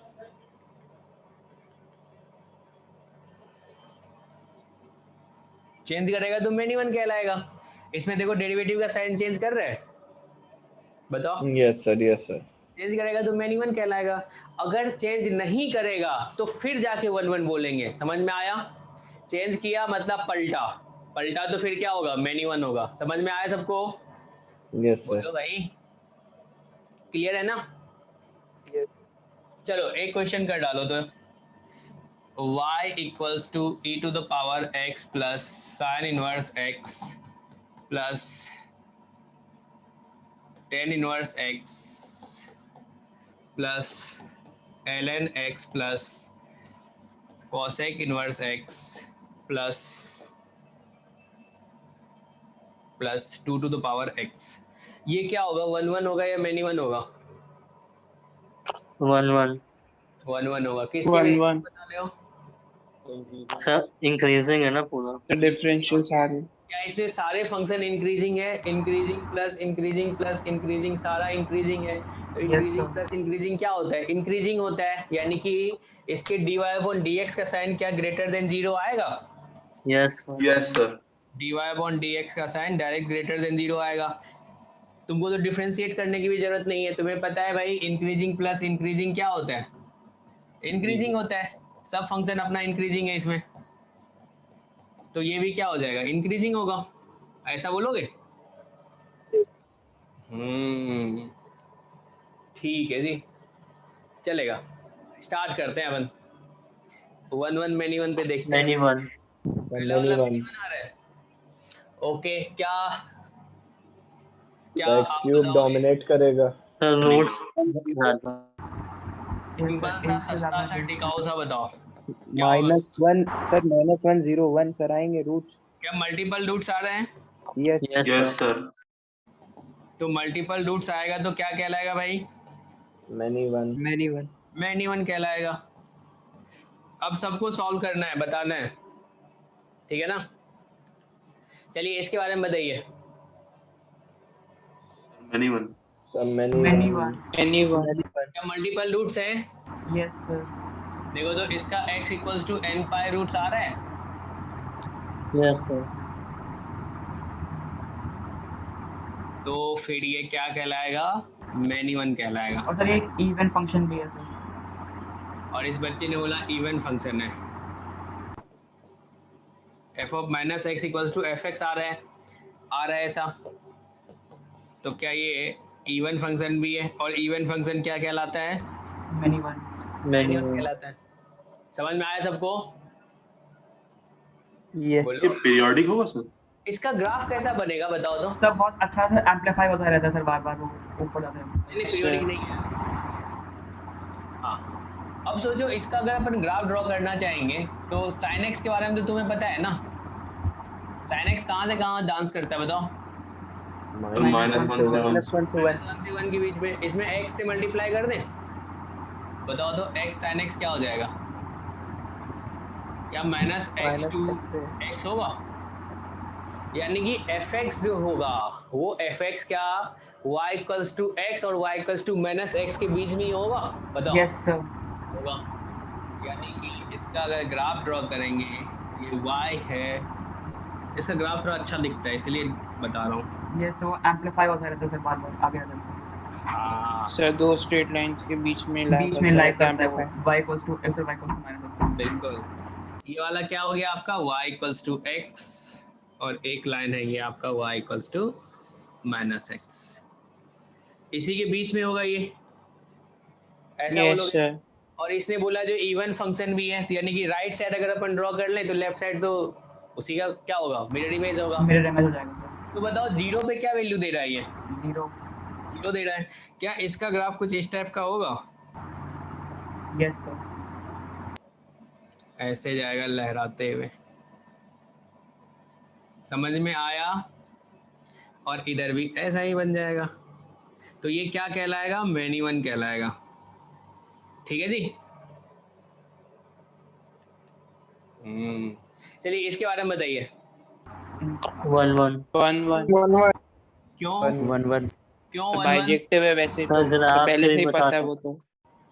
चेंज करेगा तो मेनी वन कहलाएगा। इसमें देखो डेरिवेटिव का साइन चेंज कर रहा है, बताओ। Yes sir, yes sir. Change करेगा तो मेनी वन कहलाएगा, अगर चेंज नहीं करेगा तो फिर जाके 1 1 बोलेंगे। समझ में आया? चेंज किया मतलब पलटा, पलटा तो फिर क्या होगा? मेनी वन होगा। समझ में आया सबको? Yes sir. बोलो भाई, क्लियर है ना? चलो एक क्वेश्चन कर डालो तो, y equals to e to the power x plus sine inverse x plus tan inverse x plus ln x plus cosec inverse x plus 2 to the power x, ये क्या होगा? 1 1 होगा या मेनी वन होगा? 1 1 1 1 होगा। किसके 1 बेसिस पे 1 बता रहे हो? सर इंक्रीजिंग है ना पूरा। डिफरेंशियल सारे क्या इसमें सारे फंक्शन इंक्रीजिंग है? Increasing plus increasing plus increasing, सारा इंक्रीजिंग है। तो इंक्रीजिंग sir. प्लस इंक्रीजिंग क्या होता है? इंक्रीजिंग होता है, यानी कि इसके dy अपॉन dx का साइन क्या ग्रेटर देन 0 आएगा? Yes sir. Yes sir. dy upon dx का साइन डायरेक्ट ग्रेटर देन 0 आएगा। तुमको तो डिफरेंशिएट करने की भी जरूरत नहीं है, तुम्हें पता है भाई इंक्रीजिंग प्लस इंक्रीजिंग क्या होता है? इंक्रीजिंग होता है, सब फंक्शन अपना इंक्रीजिंग है इसमें, तो ये भी क्या हो जाएगा? इंक्रीजिंग होगा। ऐसा बोलोगे? ठीक है जी, चलेगा। स्टार्ट करते हैं अपन 1 1 मेनी वन पे देखते हैं। Many one. पहला वाला मेनी वन आ रहा है। ओके, क्या क्या एक्स आप क्यूब बताओगे? डोमिनेट करेगा। सर रूट्स सिंपल सा सस्ता सा टिकाऊ सा बताओ क्या होगा? -1 सर, -1 0 1 सर आएंगे रूट्स। क्या मल्टीपल रूट्स आ रहे हैं? Yes yes yes sir. Sir. तो मल्टीपल रूट्स आएगा तो क्या कहलाएगा भाई? Many one. Many one. Many one कहलाएगा। अब सबको सॉल्व करना है, बताना है, ठीक है ना? चलिए इसके बारे में बताइए। Many one. Sir many many one. Anyone क्या मल्टीपल रूट्स हैं? Yes sir. देखो तो इसका x equals to n pi roots आ रहा है। Yes sir. तो फिर ये क्या कहलाएगा? मेनी वन कहलाएगा। और सर एक इवन फंक्शन भी है सर। और इस बच्चे ने बोला इवन फंक्शन है। f of minus x equals to f x आ रहा है ऐसा। तो क्या ये इवन फंक्शन भी है? और इवन फंक्शन क्या कहलाता है? Many one. Many one one. कहलाता है। समझ में आया सबको? यस बोलो। ये पीरियोडिक होगा सर? इसका ग्राफ कैसा बनेगा बताओ तो? सर बहुत अच्छा से एम्पलीफाई होता रहता है सर, बार बार वो ऊपर जाता है। नहीं, पीरियोडिक नहीं है। हाँ, अब सोचो इसका अगर अपन ग्राफ ड्रॉ करना चाहेंगे तो sin x के बारे में तो तुम्हें पता है ना? sin x कहाँ से कहाँ डांस करता है बताओ? -1 से 1। -1 से 1 के बीच में। इसमें x से मल्टीप्लाई कर दें, बताओ तो x sin x क्या हो जाएगा? क्या -x to x होगा? यानी कि fx जो होगा वो fx क्या y इक्वल्स टू x और y इक्वल्स टू -x के बीच में ही होगा, बताओ? Yes sir. होगा। यानी कि इसका अगर ग्राफ ड्रॉ करेंगे, ये y है, इसका ग्राफ थोड़ा अच्छा दिखता है इसलिए बता रहा हूँ। यस, वो एम्पलीफाई होता रहता है सर, बार बार आगे जाता है। हाँ सर दो स्ट्रेट लाइंस के बीच में बीच में लाइक करता है वो y इक्वल्स टू x और y इक्वल्स टू -x। बिल्कुल। ये वाला क्या हो गया आपका? y इक्वल्स टू x और एक लाइन है ये आपका y इक्वल्स टू -x। इसी के बीच में होगा ये, ऐसा यस बोलोगे? सर। और इसने बोला जो इवन फंक्शन भी है, यानी कि राइट साइड अगर अपन ड्रॉ कर ले तो लेफ्ट साइड तो उसी का क्या होगा? मिरर इमेज होगा। मिरर इमेज हो जाएगा सर। तो बताओ 0 पे क्या वैल्यू दे रहा है ये? 0। दे रहा है। क्या इसका ग्राफ कुछ इस टाइप का होगा? Yes sir. ऐसे जाएगा लहराते हुए, समझ में आया? और इधर भी ऐसा ही बन जाएगा। तो ये क्या कहलाएगा? मैनी वन कहलाएगा। ठीक है जी। चलिए इसके बारे में बताइए। 1-1 1-1 क्यों 1-1 क्यों 1-1? बाइजेक्टिव है वैसे तो, सर, ग्राफ पहले से से ही ही बता पता है वो तो।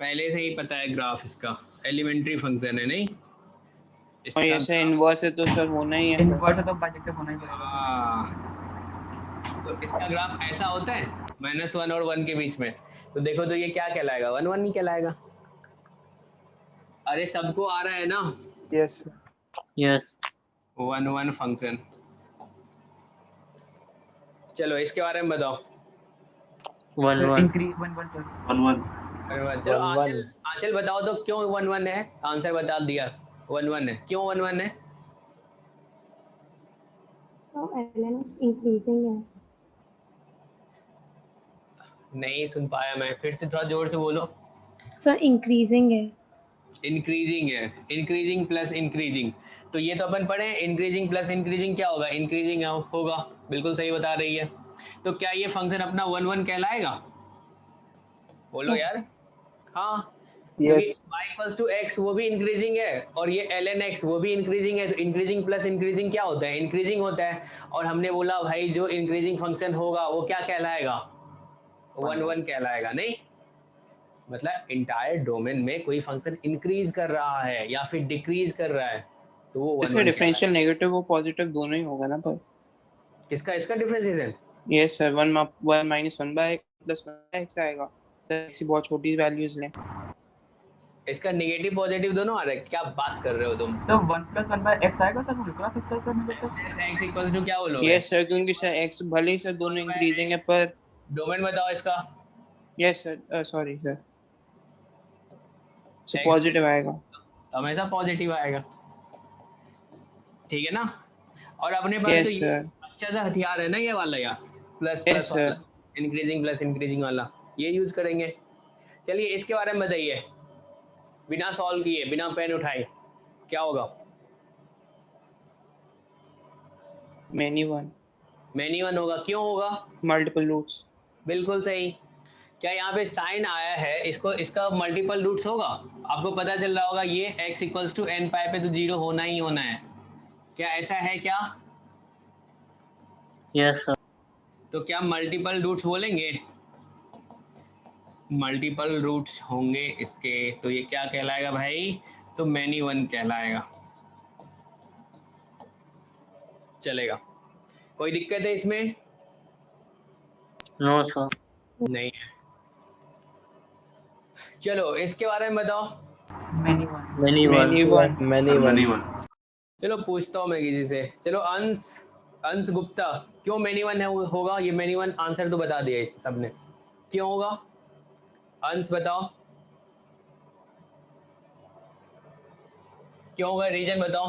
पहले से ही पता है ग्राफ इसका, एलिमेंट्री फंक्शन है नहीं और इसका। ऐसे इनवर्स है तो सर होना ही है सर। इनवर्स है तो बाइजेक्टिव होना ही पड़ेगा। तो इसका ग्राफ ऐसा होता है -1 और 1 के बीच में। तो देखो तो ये क्या कहलाएगा? 1-1 ही कहलाएगा। अरे सबको आ रहा है ना? Yes yes 1-1 function. चलो इसके बारे में बताओ। 1-1 इंक्रीज 1-1 सर। 1-1 चलो 1-1 आंचल आंचल बताओ तो क्यों 1-1 है? आंसर बता दिया 1-1 है। क्यों 1-1 है? So ln increasing है. नहीं सुन पाया मैं, फिर से थोड़ा जोर से बोलो। So increasing है. इंक्रीजिंग है, इंक्रीजिंग प्लस इंक्रीजिंग। तो ये तो अपन पढ़े, इंक्रीजिंग प्लस इंक्रीजिंग क्या होगा? इंक्रीजिंग होगा। बिल्कुल सही बता रही है। तो क्या ये फंक्शन अपना 1-1 कहलाएगा? बोलो यार। हाँ, क्योंकि y = x वो भी इंक्रीजिंग है और ये ln x वो भी इंक्रीजिंग है। तो इंक्रीजिंग प्लस इंक्रीजिंग क्या होता है? इंक्रीजिंग होता है। और हमने बोला भाई जो इंक्रीजिंग फंक्शन होगा वो क्या कहलाएगा? 1-1 कहलाएगा। नहीं मतलब इंटायर डोमेन में कोई फंक्शन इंक्रीज कर रहा है या फिर डिक्रीज कर रहा है तो वो 1-1 इसका डिफरेंशियल नेगेटिव और पॉजिटिव दोनों ही होगा ना पर। किसका इसका differentiation? Yes sir, 1 -1/x + 1x आएगा सर। किसी बहुत छोटी वैल्यूज लें। इसका नेगेटिव पॉजिटिव दोनों आ रहा है। क्या बात कर रहे हो तुम? तो 1 + 1/x आएगा सर, बोल रहा सकता है सर मुझे तो। x = क्या बोलोगे? यस सर, क्योंकि सर x भले ही सर दोनों इंक्रीजिंग है पर। डोमेन बताओ इसका। Yes sir, sorry sir, X positive आएगा। हमेशा पॉजिटिव आएगा। ठीक है ना? और अपने पास Yes, तो ये sir. अच्छा सा हथियार है ना ये वाला, या प्लस Yes, प्लस sir. वाला, इंक्रीजिंग प्लस इंक्रीजिंग वाला, ये यूज करेंगे। चलिए इसके बारे में बताइए, बिना सॉल्व किए, बिना पेन उठाए क्या होगा? Many one. मैनी वन होगा। क्यों होगा? Multiple roots. बिल्कुल सही। क्या यहाँ पे साइन आया है, इसको इसका मल्टीपल रूट्स होगा? आपको पता चल रहा होगा ये x = n π पे तो 0 होना ही होना है। क्या ऐसा है क्या? यस सर तो क्या मल्टीपल रूट्स बोलेंगे? मल्टीपल रूट्स होंगे इसके। तो ये क्या कहलाएगा भाई? तो मैनी वन कहलाएगा। चलेगा? कोई दिक्कत है इसमें? नो सर नहीं है। चलो इसके बारे में बताओ। Many one. many one Many one. Many one 1-1 चलो पूछता हूँ मैं किसी से। चलो अंश गुप्ता, क्यों मैनी वन होगा? ये मैनी वन आंसर तो बता दिया इस सबने। क्यों होगा? अंश बताओ क्यों होगा? रीजन बताओ।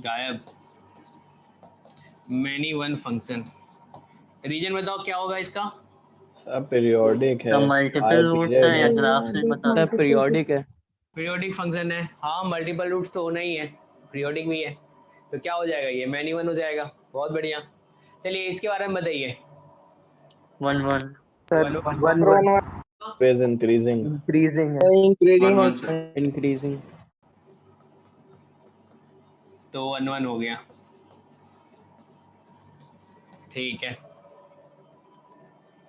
गायब। मैनी वन फंक्शन, रीजन बताओ क्या होगा इसका? सब पीरियोडिक है। तो मल्टीपल रूट्स है या ग्राफ से बता सब पीरियोडिक है। पीरियोडिक फंक्शन है। हाँ मल्टीपल रूट्स तो होना ही है, पीरियोडिक भी है। तो क्या हो जाएगा? ये मैनी वन हो जाएगा। बहुत बढ़िया। चलिए इसके बारे में बताइए। 1-1 फेज इंक्रीजिंग है। 1-1 sir. इंक्रीजिंग तो 1-1 हो गया। ठीक है,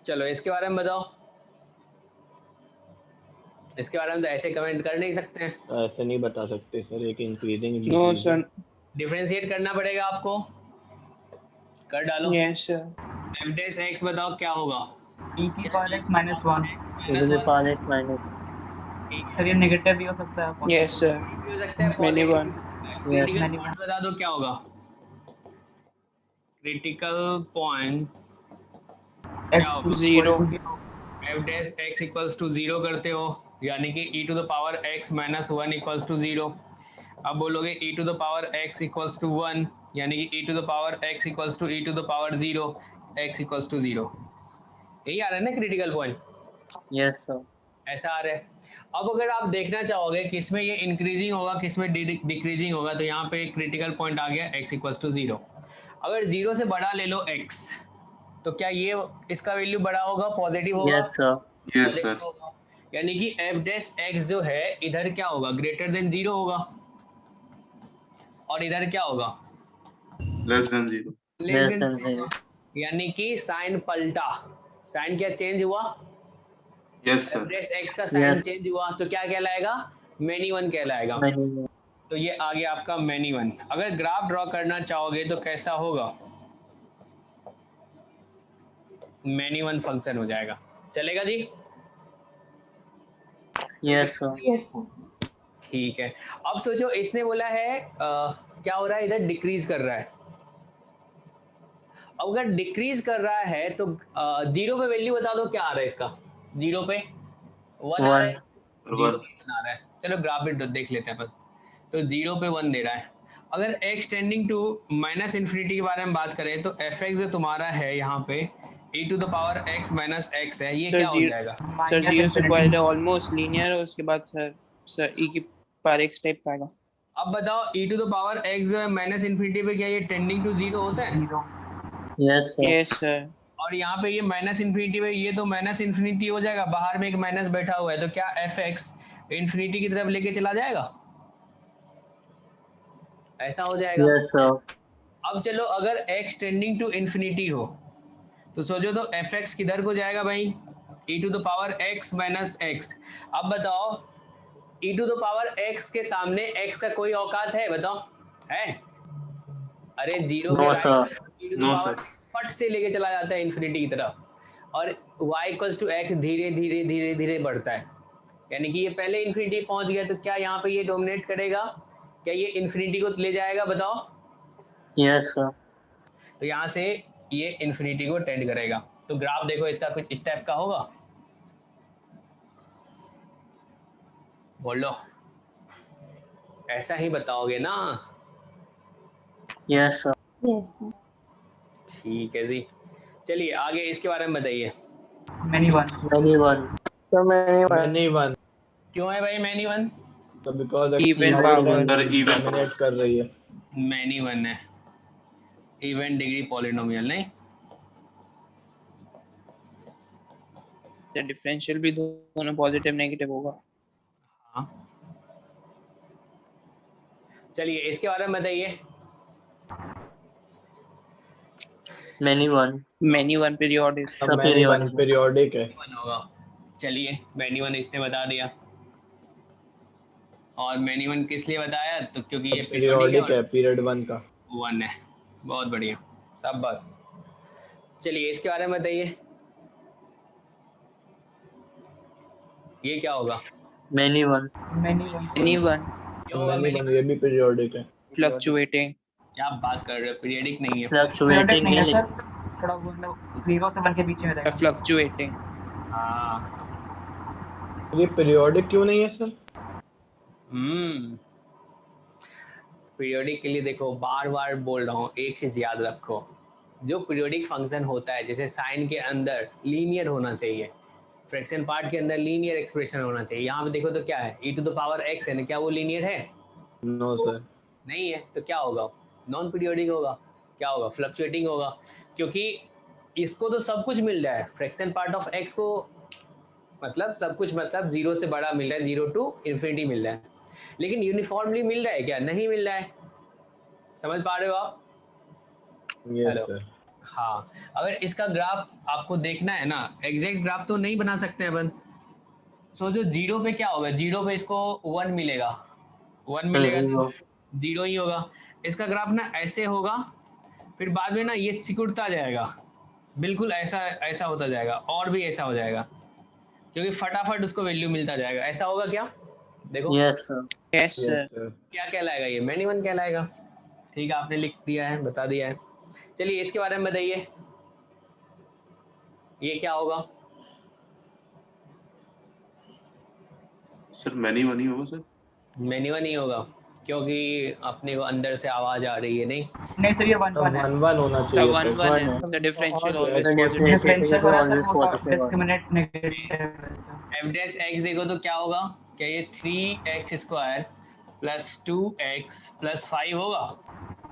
चलो इसके बारे में बताओ। इसके बारे में तो ऐसे कमेंट कर नहीं सकते हैं। ऐसे नहीं बता सकते सर, एक इंक्रीजिंग No sir. डिफरेंशिएट करना पड़ेगा आपको। कर डालो। Yes sir. f(x) बताओ क्या होगा? e की पावर x - 1। इधर से पावर x माइनस सर ये नेगेटिव भी हो सकता है। Yes sir. भी हो सकता है। Many one. Critical Many point बता दो क्या होगा? क्रिटिकल पॉइंट क्या होगा? 0. f(x) = 0 करते हो, यानी कि e⁻x - 1 = 0। अब बोलोगे e⁻x = 1, यानी कि e⁻x = e⁻0, x = 0। यही आ रहा है ना क्रिटिकल पॉइंट? यस सर ऐसा आ रहा है। अब अगर आप देखना चाहोगे किसमें ये इंक्रीजिंग होगा किसमें डिक्रीजिंग होगा, तो यहाँ पे क्रिटिकल पॉइंट आ गया x इक्वल्स टू 0। अगर 0 से बड़ा ले लो x, तो क्या ये इसका वैल्यू बड़ा होगा, पॉजिटिव होगा? Yes, sir. Yes Positive sir. होगा। यानी कि f डैश x जो है इधर क्या होगा, ग्रेटर देन 0 होगा, और इधर क्या होगा, less than 0। Less Less than than 0. यानी कि साइन पलटा, साइन क्या चेंज हुआ, yes f sir. Dash x का साइन Yes. चेंज हुआ, तो क्या कहलाएगा, मैनी वन कहलाएगा। Many. तो ये आ गया आपका मैनी वन। अगर ग्राफ ड्रॉ करना चाहोगे तो कैसा होगा, मैनी वन फंक्शन हो जाएगा, चलेगा जी? Yes, sir. Yes sir. ठीक है। अब सोचो इसने बोला है क्या हो रहा है, इधर डिक्रीज कर रहा है। अब अगर डिक्रीज कर रहा है तो 0 पे वैल्यू बता दो क्या आ रहा है इसका, 0 पे 1 आ रहा है, 0 पे 1 आ रहा है। चलो ग्राफ भी देख लेते हैं अपन। तो 0 पे 1 दे रहा है। अगर x tending to minus infinity के बारे में बात करें तो fx जो तुम्हारा है यहाँ पे e to the power x minus x है, ये Sir, क्या हो zero- जाएगा? सर 0 से पहले ऑलमोस्ट लीनियर है, उसके बाद सर e की पावर x टाइप का आएगा। अब बताओ e to the power x जो है माइनस इन्फिनिटी पे क्या ये टेंडिंग टू 0 होता है? 0 Yes, sir. Yes sir. और यहाँ पे ये माइनस इन्फिनिटी पे ये तो माइनस इन्फिनिटी हो जाएगा, बाहर में एक माइनस बैठा हुआ है, तो क्या fx इन्फिनिटी की तरफ लेके चला जाएगा, ऐसा हो जाएगा। Yes, sir. अब चलो अगर x टेंडिंग टू इन्फिनिटी हो तो सोचो तो fx किधर को जाएगा भाई, e to the power x minus x। अब बताओ e to the power x के सामने x का कोई औकात है, बताओ है? अरे 0 No, sir. e to the No, power sir. फट से लेके चला जाता है इन्फिनिटी की तरफ, और y इक्वल्स टू x धीरे धीरे धीरे धीरे बढ़ता है। यानी कि ये पहले इन्फिनिटी पहुंच गया, तो क्या यहाँ पे ये डोमिनेट करेगा, क्या ये इन्फिनिटी को ले जाएगा, बताओ? Yes, sir. तो यहाँ से ये इन्फिनिटी को टेंड करेगा। तो ग्राफ देखो इसका कुछ इस टाइप का होगा, बोलो ऐसा ही बताओगे ना? Yes, sir. Yes sir. ठीक है जी, चलिए आगे इसके बारे में बताइए। Many one Many one. Many one. क्यों है भाई मैनी वन? तो because Even power. Sir even dominate कर रही है। मैनी वन है, इवन डिग्री पॉलिनोमियल नहीं। डिफरेंशियल भी दोनों पॉजिटिव नेगेटिव होगा। हाँ चलिए इसके बारे में बताइए। Many one. Many one periodic. सब मैनी वन periodic. पीरियोडिक है। वन होगा, चलिए मैनी वन इसने बता दिया। और मैनी वन किस लिए बताया, तो क्योंकि ये पीरियोडिक है, पीरियड 1 का। 1 है। बहुत बढ़िया, सब बस। चलिए इसके बारे में बताइए, ये क्या होगा? Many one. Many one many one क्यों होगा मैनी many वन ये भी पीरियोडिक है। फ्लक्चुएटिंग। क्या आप बात कर रहे हो, पीरियडिक नहीं है। Fluctuating नहीं है नहीं सर, थोड़ा मतलब 0 से 1 के बीच में रहेगा। फ्लक्चुएटिंग। हाँ ये पीरियोडिक क्यों नहीं है सर? पीरियोडिक के लिए देखो बार बार बोल रहा हूँ, एक चीज याद रखो, जो पीरियोडिक फंक्शन होता है जैसे साइन के अंदर लीनियर होना चाहिए, फ्रैक्शन पार्ट के अंदर लीनियर एक्सप्रेशन होना चाहिए। यहाँ पे देखो तो क्या है, e to the power x है ना, क्या वो लीनियर है? No sir. नहीं है, तो क्या होगा, नॉन पीरियोडिक होगा। क्या होगा, फ्लक्चुएटिंग होगा, क्योंकि इसको तो सब कुछ मिल रहा है, फ्रैक्शन पार्ट ऑफ x को मतलब सब कुछ, मतलब 0 से बड़ा मिल रहा है, 0 टू इन्फिनिटी मिल रहा है, लेकिन यूनिफॉर्मली मिल रहा है क्या, नहीं मिल रहा है। समझ पा रहे हो आप? Yes hello. सर। हाँ, अगर इसका ग्राफ आपको देखना है ना, एग्जैक्ट ग्राफ तो नहीं बना सकते अपन। सोचो 0 पे क्या होगा, 0 पे इसको 1 मिलेगा, 1 मिलेगा तो 0 ही होगा। इसका ग्राफ ना ऐसे होगा, फिर बाद में ना ये सिकुड़ता जाएगा, बिल्कुल ऐसा ऐसा होता जाएगा, और भी ऐसा हो जाएगा, क्योंकि फटाफट उसको वैल्यू मिलता जाएगा। ऐसा होगा क्या, देखो Yes, sir. Yes sir. Yes sir. क्या कहलाएगा, ये मैनी वन कहलाएगा। ठीक है, आपने लिख दिया है, बता दिया है। चलिए इसके बारे में बताइए, ये क्या होगा? सर मैनी वन ही होगा सर। मैनी वन ही होगा, क्योंकि अपने को अंदर से आवाज आ रही है। नहीं, नहीं सर, ये 1 तो 1 है। 1 होना द चाहिए वन सर। वन One है, है। द डिफरेंशियल और always the positive. difference- differential always positive. Discriminate negative है। f डैश x देखो तो क्या होगा, क्या ये 3x² प्लस 2x प्लस 5 होगा?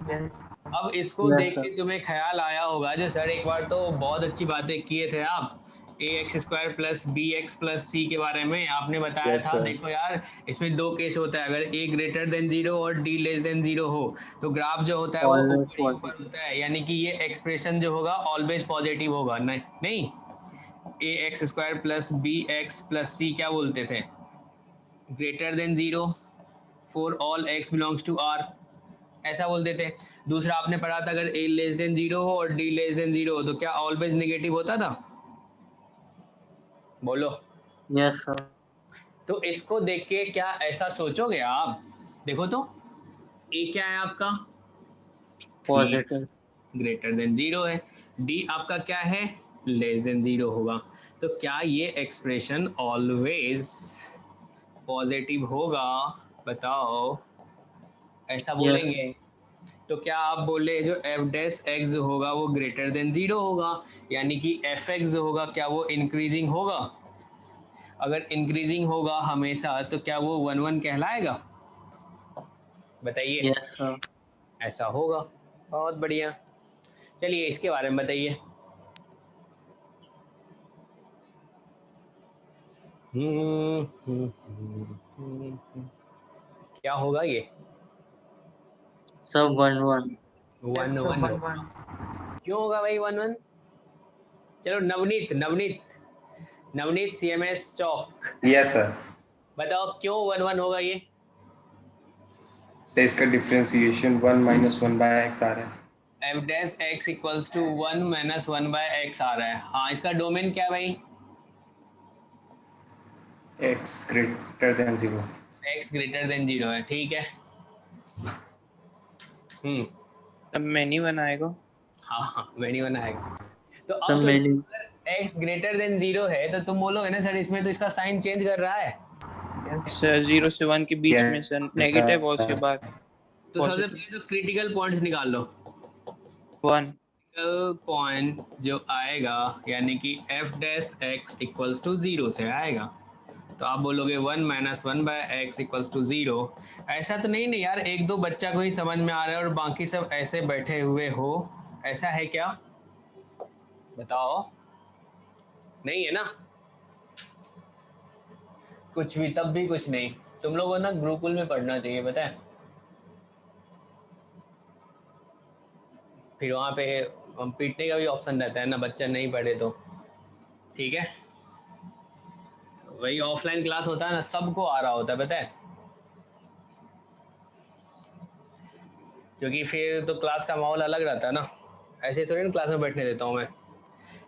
yes, अब इसको Yes, देख sir. के तुम्हें ख्याल आया होगा जो सर एक बार तो बहुत अच्छी बातें किए थे आप ax² plus bx plus c के बारे में आपने बताया Yes, था। sir. देखो यार इसमें दो केस होता है, अगर a ग्रेटर देन 0 और d लेस देन 0 हो तो ग्राफ जो होता है वो Always ऊपर ही ऊपर positive. होता है, यानी कि ये एक्सप्रेशन जो होगा ऑलवेज पॉजिटिव होगा। नहीं नहीं, ax² plus bx plus c क्या बोलते थे? Greater than 0 for all x belongs to r, ऐसा बोलते थे। दूसरा आपने पढ़ा था अगर a लेस देन 0 हो और d लेस देन 0 हो तो क्या ऑलवेज नेगेटिव होता था? बोलो। Yes, sir. तो इसको देख के क्या ऐसा सोचोगे आप? देखो तो a क्या है आपका? Positive. ग्रेटर देन 0 है, d आपका क्या है? लेस देन 0 होगा। तो क्या ये एक्सप्रेशन ऑलवेज पॉजिटिव होगा? बताओ, ऐसा Yes. बोलेंगे तो क्या आप बोले जो एफ डैश एक्स जो होगा वो ग्रेटर देन 0 होगा, यानी कि एफ एक्स जो होगा क्या वो इंक्रीजिंग होगा? अगर इंक्रीजिंग होगा हमेशा तो क्या वो 1 1 कहलाएगा? बताइए। Yes, sir. ऐसा होगा। बहुत बढ़िया। चलिए इसके बारे में बताइए। क्या होगा ये? Sir, 1 1. 1 so 1 1 1 क्यों होगा भाई 1 1? चलो नवनीत नवनीत नवनीत CMS चौक, यस सर। बताओ क्यों 1 1 होगा ये? तो इसका डिफरेंशिएशन 1 - 1 बाय एक्स आ रहा है। F dash x equals to 1 - 1 by x आ रहा है। हाँ, इसका डोमेन क्या है भाई? X greater than 0। X greater than 0 है, ठीक है। तब मैनी वन आएगा। हाँ हाँ, मैंने बना है। तो अब Sir, सोचो many. अगर एक्स ग्रेटर देन 0 है तो तुम बोलोगे ना सर इसमें तो इसका साइन चेंज कर रहा है। सर 0 से 1 के बीच में सर नेगेटिव और उसके बाद तो सबसे पहले तो क्रिटिकल पॉइंट्स निकाल लो। 1 क्रिटिकल पॉइंट जो आएगा यानी कि F dash x equals to 0 से आएगा, तो आप बोलोगे 1 - 1 बाय एक्स इक्वल्स टू 0। ऐसा तो नहीं यार, एक दो बच्चा को ही समझ में आ रहा है और बाकी सब ऐसे बैठे हुए हो, ऐसा है क्या? बताओ। नहीं है ना? कुछ भी, तब भी कुछ नहीं। तुम लोगों ना गुरुकुल में पढ़ना चाहिए, पता है? फिर वहाँ पे पीटने का भी ऑप्शन रहता है ना, बच्चा नहीं पढ़े तो। ठीक है, वही ऑफलाइन क्लास होता है ना, सबको आ रहा होता है, पता है? क्योंकि फिर तो क्लास का माहौल अलग रहता है ना, ऐसे थोड़ी ना क्लास में बैठने देता हूँ मैं।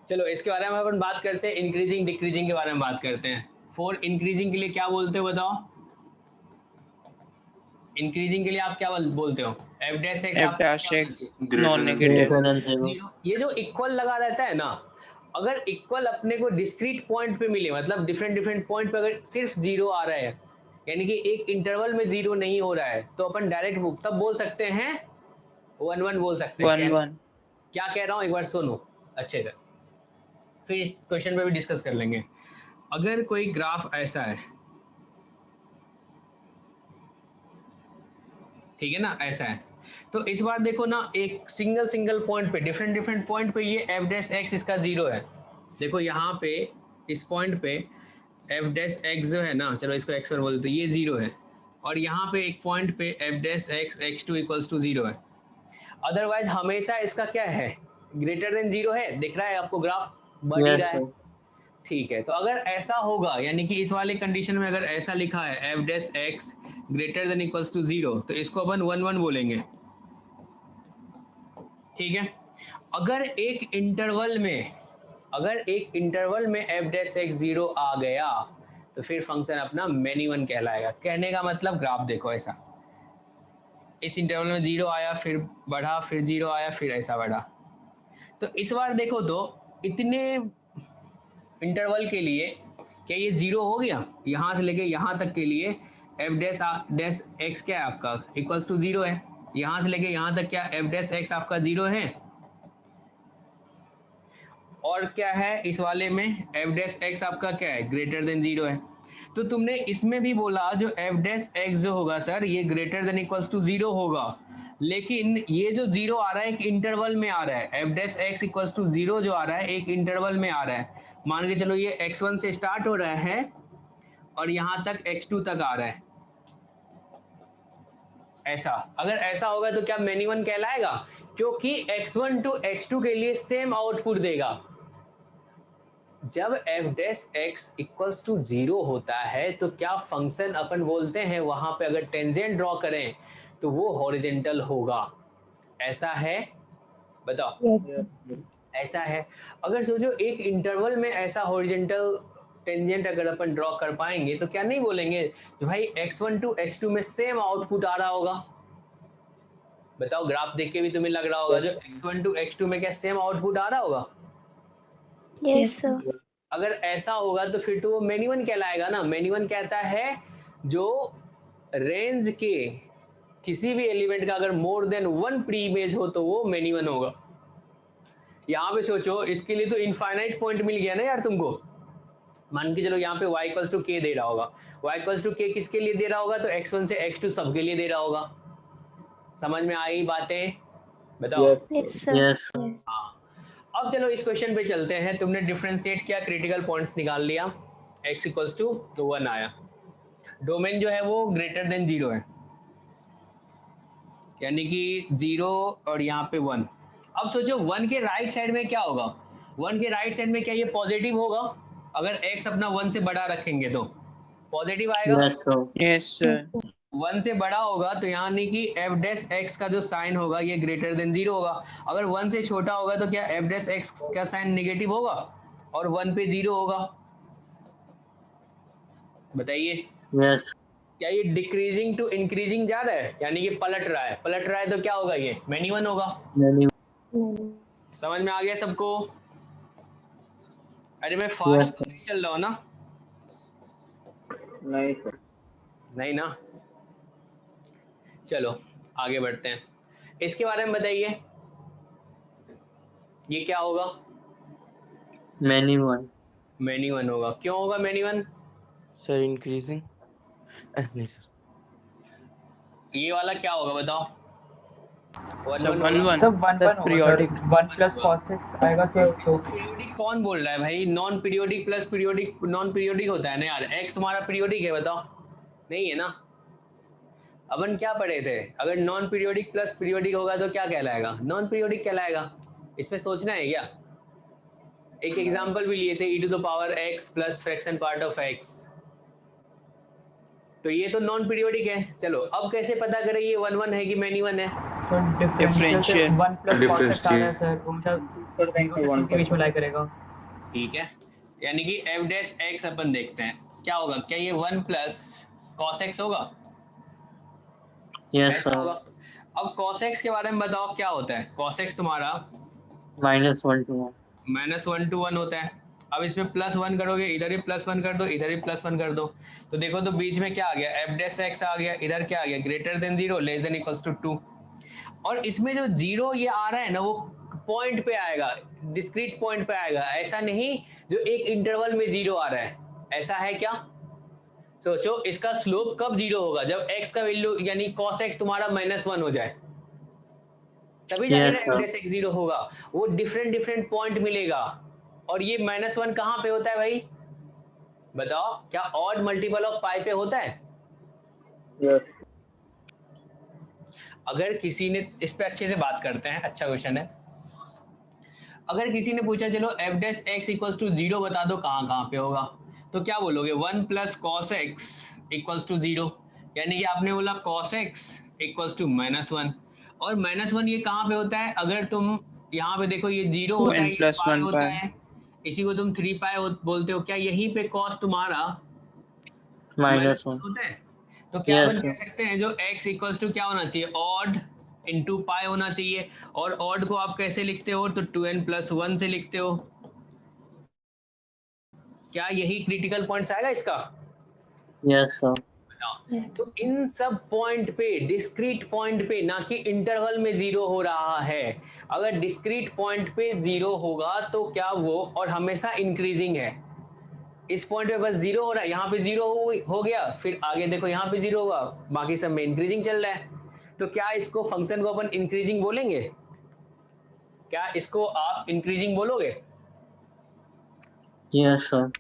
चलो इसके बारे में अपन बात करते हैं, इंक्रीजिंग डिक्रीजिंग के बारे में बात करते हैं। फॉर इंक्रीजिंग के लिए क्या बोलते हो बताओ? इंक्रीजिंग के लिए आप क्या बोलते हो? F dash x F dash x non Greater negative. Greater than 0. ये जो इक्वल लगा रहता है ना, अगर इक्वल अपने को डिस्क्रीट पॉइंट पे मिले, मतलब डिफरेंट डिफरेंट पॉइंट पे अगर सिर्फ 0 आ रहा है, यानी कि एक इंटरवल में 0 नहीं हो रहा है, तो अपन डायरेक्ट तब बोल सकते हैं 1 1 बोल सकते हैं। 1 1 क्या कह रहा हूँ एक बार सुनो अच्छे से, फिर इस क्वेश्चन पे भी डिस्कस कर लेंगे। अगर कोई ग्राफ ऐसा है, ठीक है ना, ऐसा है, तो इस बार देखो ना एक सिंगल पॉइंट पे डिफरेंट डिफरेंट पॉइंट पे ये एफ डैश एक्स इसका 0 है। देखो यहाँ पे इस पॉइंट पे एफ डैश एक्स जो है ना, चलो इसको x1 बोल देते, ये 0 है, और यहाँ पे एक पॉइंट पे F dash X x2 equals to 0 है। अदरवाइज हमेशा इसका क्या है? ग्रेटर देन 0 है। दिख रहा है आपको ग्राफ बढ़ ही Yes, रहा है? sir. ठीक है, तो अगर ऐसा होगा यानी कि इस वाले कंडीशन में अगर ऐसा लिखा है F dash X greater than equals to 0, तो इसको अपन 1 1 बोलेंगे। ठीक है, अगर एक इंटरवल में एफ डैश एक्स 0 आ गया तो फिर फंक्शन अपना मैनी वन कहलाएगा। कहने का मतलब ग्राफ देखो ऐसा, इस इंटरवल में 0 आया, फिर बढ़ा, फिर 0 आया, फिर ऐसा बढ़ा। तो इस बार देखो तो इतने इंटरवल के लिए क्या ये 0 हो गया? यहाँ से लेके यहाँ तक के लिए एफ डैश एक्स क्या है आपका? इक्वल्स टू 0 है। यहाँ से लेके यहाँ तक क्या एफ डैश एक्स आपका 0 है, और क्या है इस वाले में एफ डैश एक्स आपका क्या है? ग्रेटर देन 0 है। तो तुमने इसमें भी बोला जो एफ डैश एक्स जो होगा सर ये ग्रेटर देन इक्वल्स टू 0 होगा, लेकिन ये जो 0 आ रहा है एक इंटरवल में आ रहा है, F dash x equals to 0 जो आ रहा है एक इंटरवल में आ रहा है। मान के चलो ये x1 से स्टार्ट हो रहा है और यहाँ तक x2 तक आ रहा है, ऐसा। अगर ऐसा होगा तो क्या मैनी वन कहलाएगा? क्योंकि x1 टू x2 के लिए सेम आउटपुट देगा। जब F dash x equals to 0 होता है तो क्या फंक्शन अपन बोलते हैं वहां पे अगर टेंजेंट ड्रॉ करें तो वो हॉरिजेंटल होगा, ऐसा है? बताओ। Yes sir. ऐसा है। अगर सोचो एक इंटरवल में ऐसा हॉरिजेंटल टेंजेंट अगर अपन ड्रॉ कर पाएंगे तो क्या नहीं बोलेंगे कि भाई x1 टू x2 में सेम आउटपुट आ रहा होगा? बताओ, ग्राफ देख के भी तुम्हें लग रहा होगा जो x1 टू x2 में क्या सेम आउटपुट आ रहा होगा? Yes sir. अगर ऐसा होगा तो फिर तो वो मैनी वन कहलाएगा ना। मैनी वन कहता है जो रेंज के किसी भी एलिमेंट का अगर मोर देन 1 प्री इमेज हो तो वो मैनी वन होगा। यहाँ पे सोचो, इसके लिए तो इनफाइनाइट पॉइंट मिल गया ना यार तुमको। मान के चलो यहाँ पे y इक्वल्स टू k दे रहा होगा, y इक्वल्स टू k किसके लिए दे रहा होगा? तो x1 से x2 सबके लिए दे रहा होगा। समझ में आई बातें? बताओ। Yes sir. यस हाँ, अब चलो इस क्वेश्चन पे चलते हैं। तुमने डिफरेंशिएट किया, क्रिटिकल पॉइंट्स निकाल लिया, x इक्वल्स टू 1 आया, डोमेन जो है वो ग्रेटर देन 0 है, यानी कि 0 और यहाँ पे 1। अब सोचो 1 के राइट साइड में क्या होगा? 1 के राइट साइड में क्या ये पॉजिटिव होगा? अगर x अपना 1 से बड़ा रखेंगे तो पॉजिटिव आएगा। Yes yes sir. 1 से बड़ा होगा तो यहाँ नहीं कि एफ डैश एक्स का जो साइन होगा ये ग्रेटर देन 0 होगा। अगर 1 से छोटा होगा तो क्या एफ डैश एक्स का साइन नेगेटिव होगा और 1 पे 0 होगा? बताइए। यस क्या ये डिक्रीजिंग टू इंक्रीजिंग जा रहा है, यानी कि पलट रहा है? पलट रहा है तो क्या होगा? ये मैनी वन होगा। मैनी समझ में आ गया सबको? अरे मैं फास्ट नहीं चल रहा हूँ ना? नहीं सर। नहीं ना? चलो आगे बढ़ते हैं। इसके बारे में बताइए, ये क्या होगा? मैनी वन मैनी वन होगा। क्यों होगा मैनी वन? सर इंक्रीजिंग नहीं सर। ये वाला क्या होगा बताओ? सब 1 1 सब 1 1 पीरियोडिक 1 प्लस cos x आएगा सर। तो पीरियोडिक कौन बोल रहा है भाई? Non periodic plus periodic non periodic होता है ना यार। एक्स तुम्हारा पीरियोडिक है? बताओ, नहीं है ना? अपन क्या पढ़े थे? अगर नॉन पीरियोडिक प्लस पीरियोडिक होगा तो क्या कहलाएगा? नॉन पीरियोडिक कहलाएगा। इसमें सोचना है क्या? एक एग्जांपल भी लिए थे, e to the power x plus fraction part of x, तो ये तो नॉन पीरियोडिक है। चलो अब कैसे पता करें ये 1 1 है कि मैनी वन है? डिफरेंशियल 1 प्लस cos x आ रहा है सर, हमेशा के बीच में लाई करेगा। ठीक है, यानी कि f डैश x अपन देखते हैं क्या होगा। क्या ये 1 प्लस cos x होगा? यस ऐसा सर। होगा। अब cos x के बारे में बताओ क्या होता है? cos x तुम्हारा -1 to 1 -1 to 1 होता है। अब इसमें +1 करोगे, इधर भी +1 कर दो, इधर भी +1 कर दो, तो देखो तो बीच में क्या आ गया? f डैश x आ गया। इधर क्या आ गया? Greater than 0 less than equals to 2। और इसमें जो 0 ये आ रहा है ना वो पॉइंट पे आएगा, डिस्क्रीट पॉइंट पे आएगा, ऐसा नहीं जो एक इंटरवल में 0 आ रहा है। ऐसा है क्या? सोचो इसका स्लोप कब 0 होगा? जब x का वैल्यू यानी cos x तुम्हारा -1 हो जाए, तभी जाके Yes, f डैश x 0 होगा। वो डिफरेंट पॉइंट मिलेगा। और ये -1 कहाँ पे होता है भाई? बताओ, क्या ऑड मल्टीपल ऑफ पाई पे होता है? यस। अगर किसी ने इस पे अच्छे से बात करते हैं, अच्छा क्वेश्चन है। अगर किसी ने पूछा चलो f dash x equals to 0 बता दो कहाँ पे होगा, तो क्या बोलोगे? 1 plus cos x equals to 0, यानी कि आपने बोला cos x इक्वल्स टू -1। और -1 ये कहाँ पे होता है? अगर तुम यहाँ पे देखो ये 0 होता है, ये पाई होता है, इसी को तुम 3 पाई बोलते हो। क्या यहीं पे cos तुम्हारा -1 होता है? तो क्या अपन Yes, कह सकते हैं जो x इक्वल्स टू क्या होना चाहिए? ऑड इंटू पाई होना चाहिए। और ऑड को आप कैसे लिखते हो? तो 2n + 1 से लिखते हो। क्या यही क्रिटिकल पॉइंट्स आएगा इसका? Yes sir. तो इन सब पॉइंट पे, डिस्क्रीट पॉइंट पे, ना कि इंटरवल में 0 हो रहा है। अगर डिस्क्रीट पॉइंट पे 0 होगा तो क्या वो, और हमेशा इंक्रीजिंग है, इस पॉइंट पे बस जीरो हो रहा है, यहाँ पे जीरो हो गया, फिर आगे देखो यहाँ पे जीरो हुआ, बाकी सब में इंक्रीजिंग चल रहा है। तो क्या इसको फंक्शन को अपन इंक्रीजिंग बोलेंगे? क्या इसको आप इंक्रीजिंग बोलोगे? Yes sir.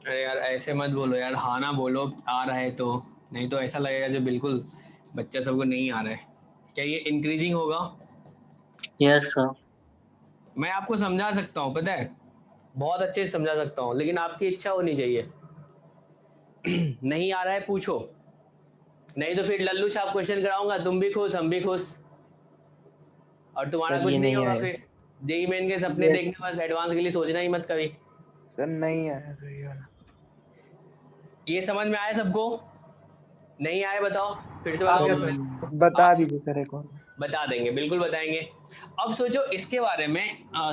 अरे यार ऐसे मत बोलो यार, हाँ ना बोलो आ रहा है तो, नहीं तो ऐसा लगेगा जो बिल्कुल बच्चा सबको नहीं आ रहा है। क्या ये इंक्रीजिंग होगा? Yes sir. मैं आपको समझा सकता हूँ, पता है, बहुत अच्छे से समझा सकता हूँ, लेकिन आपकी इच्छा होनी चाहिए। नहीं आ रहा है पूछो, नहीं तो फिर लल्लू छाप क्वेश्चन कराऊंगा, तुम भी खुश हम भी खुश, और तुम्हारा कुछ नहीं होगा। फिर जेई मेन के सपने देखने, बस एडवांस के लिए सोचना ही मत कभी। सर नहीं आया सर ये वाला। ये समझ में आया सबको? नहीं आया बताओ, फिर से बताओ। बता दीजिए सर एक और। बता देंगे, बिल्कुल बताएंगे। अब सोचो इसके बारे में,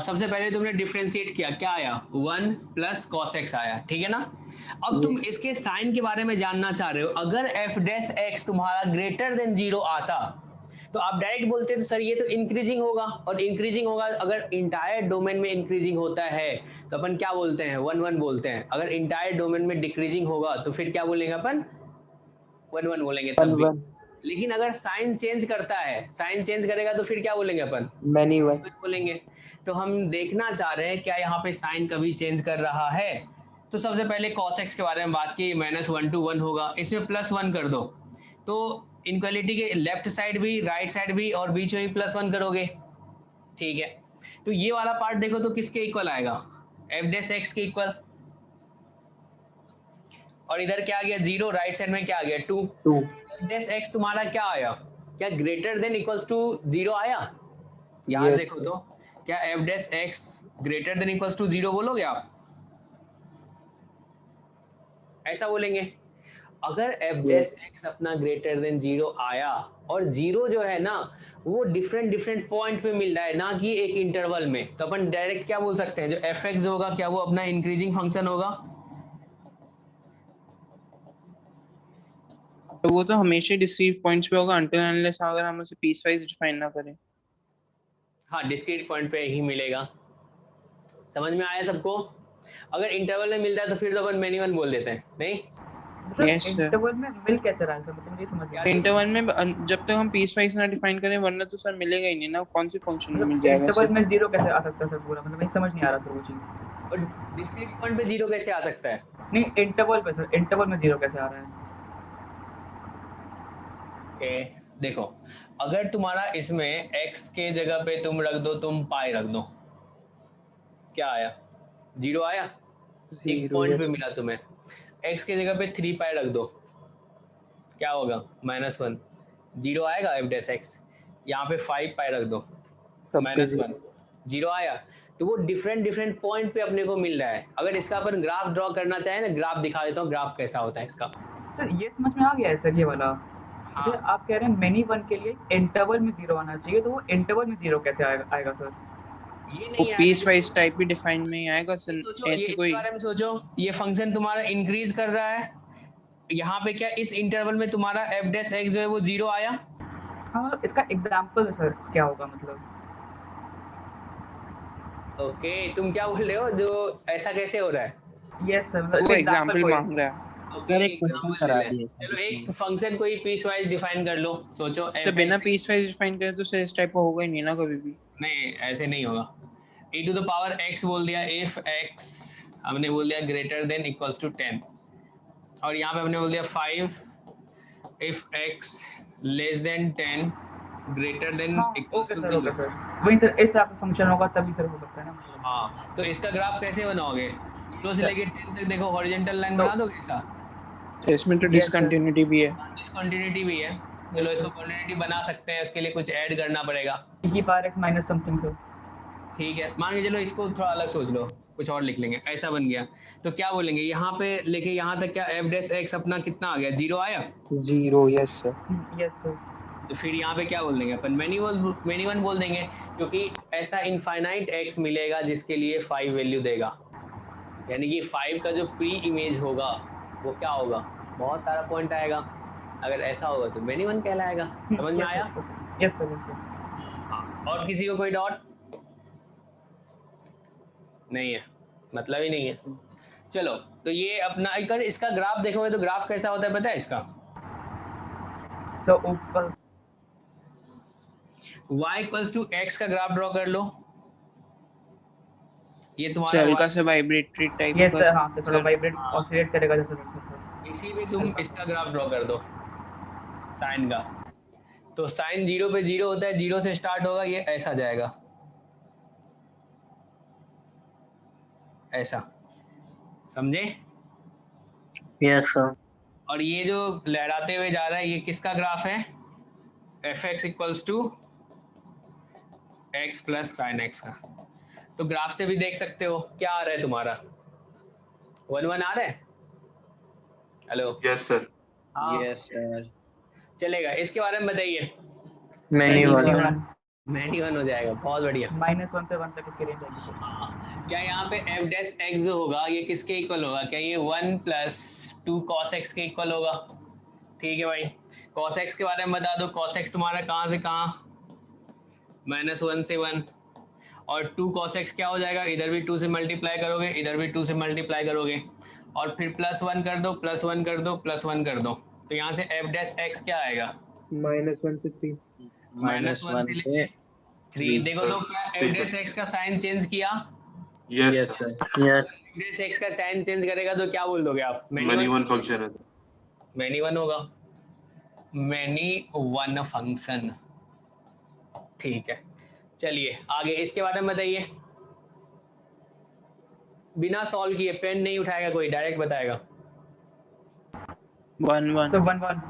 सबसे पहले तुमने डिफरेंशिएट किया, क्या आया? 1 प्लस cos x आया, ठीक है ना। अब तुम इसके साइन के बारे में जानना चाह रहे हो। अगर f डैश x तुम्हारा ग्रेटर देन 0 आता तो आप डायरेक्ट बोलते तो सर ये तो इंक्रीजिंग होगा, और इंक्रीजिंग होगा अगर इंटायर डोमेन में इंक्रीजिंग होता है तो अपन क्या बोलते हैं? 1 1 बोलते हैं। अगर इंटायर डोमेन में डिक्रीजिंग होगा तो फिर क्या बोलेंगे अपन? 1 1 बोलेंगे तब भी। लेकिन अगर साइन चेंज करता है, साइन चेंज करेगा तो फिर क्या बोलेंगे अपन? मैनी वन बोलेंगे। तो हम देखना चाह रहे हैं क्या यहाँ पे साइन कभी चेंज कर रहा है। तो सबसे पहले cos x के बारे में बात की, -1 to 1 होगा, इसमें +1 कर दो, तो इनक्वालिटी के लेफ्ट साइड भी राइट साइड भी और बीच में भी +1 करोगे, ठीक है। तो ये वाला पार्ट देखो तो किसके इक्वल आएगा? f डैश x के इक्वल। और इधर क्या आ गया? 0, राइट साइड में क्या आ गया? 2। f डैश x तुम्हारा क्या आया? क्या ग्रेटर देन इक्वल्स टू 0 आया? यहां से देखो तो क्या f dash x greater than equals to 0 बोलोगे आप? ऐसा बोलेंगे। अगर f डैश x अपना ग्रेटर देन 0 आया, और 0 जो है ना वो डिफरेंट पॉइंट पे मिल रहा है, ना कि एक इंटरवल में, तो अपन डायरेक्ट क्या बोल सकते हैं? जो f(x) होगा क्या वो अपना इंक्रीजिंग फंक्शन होगा? तो वो तो हमेशा डिस्क्रीट पॉइंट्स पे होगा अनटिल अनलेस अगर हम उसे पीस वाइज डिफाइन ना करें। हाँ, डिस्क्रीट पॉइंट पे ही मिलेगा। समझ में आया सबको? अगर इंटरवल में मिलता है तो फिर तो अपन मेनी वन बोल देते हैं, नहीं? Yes sir. इंटरवल में मिल कैसे रहा है सर, मतलब ये समझ नहीं आ रहा। इंटरवल में जब तक हम पीस वाइज ना डिफाइन करें वरना तो सर मिलेगा ही नहीं ना, कौन सी फंक्शन में मिल जाएगा इंटरवल सर? में 0 कैसे आ सकता है सर पूरा, मतलब ये समझ नहीं आ रहा सर वो चीज। और डिस्क्रीट पॉइंट पे 0 कैसे आ सकता है? नहीं इंटरवल पे सर, इंटरवल में 0 कैसे आ रहा है? देखो, अगर तुम्हारा इसमें x के जगह पे तुम रख दो, तुम पाई रख दो, क्या आया? 0 आया, एक पॉइंट पे मिला तुम्हें। x के जगह पे 3 पाई रख दो, क्या होगा? -1, 0 आएगा f डैश x। यहाँ पे 5 पाई रख दो, -1, 0 आया। तो वो डिफरेंट पॉइंट पे अपने को मिल रहा है। अगर इसका अपन ग्राफ ड्रॉ करना चाहे ना, ग्राफ दिखा देता हूँ, ग्राफ कैसा होता है इसका। सर ये समझ में आ गया है सर ये वाला। हाँ। आप कह रहे हैं मेनी वन के लिए इंटरवल में 0 आना चाहिए, तो वो इंटरवल में 0 कैसे आएगा सर? ये वो नहीं पीस वाइज टाइप भी डिफाइन में ही आएगा सर। सोचो, ये ऐसे इसके कोई बारे में सोचो, ये फंक्शन तुम्हारा इंक्रीज कर रहा है, यहाँ पे क्या इस इंटरवल में तुम्हारा f डैश x जो है वो 0 आया। हाँ, इसका एग्जांपल सर क्या होगा मतलब? ओके, तुम क्या बोल रहे हो, जो ऐसा कैसे हो रहा है? यस सर, वो एग्जांपल मांग रहा है। अगर एक क्वेश्चन करा दिए, चलो एक फंक्शन कोई पीस वाइज डिफाइन कर लो। सोचो सर बिना पीस वाइज डिफाइन करे तो सर इस टाइप का होगा ही नहीं ना कभी भी। नहीं, ऐसे नहीं होगा। e to the power x बोल दिया, इफ x हमने बोल दिया ग्रेटर देन इक्वल्स टू 10, और यहाँ पे हमने बोल दिया 5 if x less than 10 greater than equals to 0। वही सर इस तरह का फंक्शन होगा तभी सर हो सकता है ना। हाँ, तो इसका ग्राफ कैसे बनाओगे? 0 से लेके 10 तक देखो, हॉरिजॉन्टल लाइन बना दोगे ऐसा? इसमें तो डिसकंटिन्यूटी भी है। डिसकंटिन्यूटी भी है, चलो इसको कंटिन्यूटी बना सकते हैं, इसके लिए कुछ ऐड करना पड़ेगा। e power x minus something sir. ठीक है, मान के चलो इसको थोड़ा अलग सोच लो, कुछ और लिख लेंगे, ऐसा बन गया। तो क्या बोलेंगे यहाँ पे लेके यहाँ तक, क्या f डैश x अपना कितना आ गया? 0 आया। 0 यस सर। Yes sir. तो फिर यहाँ पे क्या बोल देंगे अपन? मेनी वन बोल देंगे, क्योंकि ऐसा इनफाइनाइट x मिलेगा जिसके लिए 5 वैल्यू देगा, यानी कि 5 का जो प्री इमेज होगा वो क्या होगा? बहुत सारा पॉइंट आएगा। अगर ऐसा होगा तो मेनी वन कहलाएगा। समझ में आया? Yes sir. और किसी को कोई डाउट नहीं है? मतलब ही नहीं है। चलो तो ये अपना अगर इसका ग्राफ देखोगे तो ग्राफ कैसा होता है पता है इसका? तो ऊपर y इक्वल्स टू x का ग्राफ ड्रॉ कर लो। ये तुम्हारा हल्का से वाइब्रेटरी टाइप ये सर हाँ तो थोड़ा वाइब्रेट ऑसिलेट करेगा जैसे इसी में तुम इसका ग्राफ ड्रॉ कर दो साइन का। तो साइन 0 पे 0 होता है, 0 से स्टार्ट होगा, ये ऐसा जाएगा, ऐसा, समझे? Yes sir. और ये जो लहराते हुए जा रहा है ये किसका ग्राफ है? fx equals to x plus sine x का। तो ग्राफ से भी देख सकते हो क्या आ रहा है तुम्हारा, 1 1 आ रहा है। Hello yes sir. Yes sir. चलेगा, इसके बारे में बताइए। Many one. मैनी वन हो जाएगा, बहुत बढ़िया। -1 से 1 तक इसकी रेंज आएगी। क्या यहाँ पे f डैश x जो होगा ये किसके इक्वल होगा? क्या ये 1 प्लस 2 cos x के इक्वल होगा? ठीक है भाई, cos x के बारे में बता दो। cos x तुम्हारा कहाँ से कहाँ? -1 से 1। और 2 cos x क्या हो जाएगा? इधर भी 2 से मल्टीप्लाई करोगे, इधर भी 2 से मल्टीप्लाई करोगे, और फिर +1 कर दो, +1 कर दो, +1 कर दो। तो यहाँ से f डैश x क्या आएगा? -1 से 3। -1 से 3। देखो तो क्या f डैश x का साइन चेंज किया? Yes sir. Yes. f dash x का साइन चेंज करेगा तो क्या बोल दोगे आप? मैनी वन फंक्शन है। मैनी वन होगा, मैनी वन फंक्शन। ठीक है, चलिए आगे इसके बारे में बताइए। बिना सॉल्व किए, पेन नहीं उठाएगा कोई, डायरेक्ट बताएगा। 1 1 तो 1 1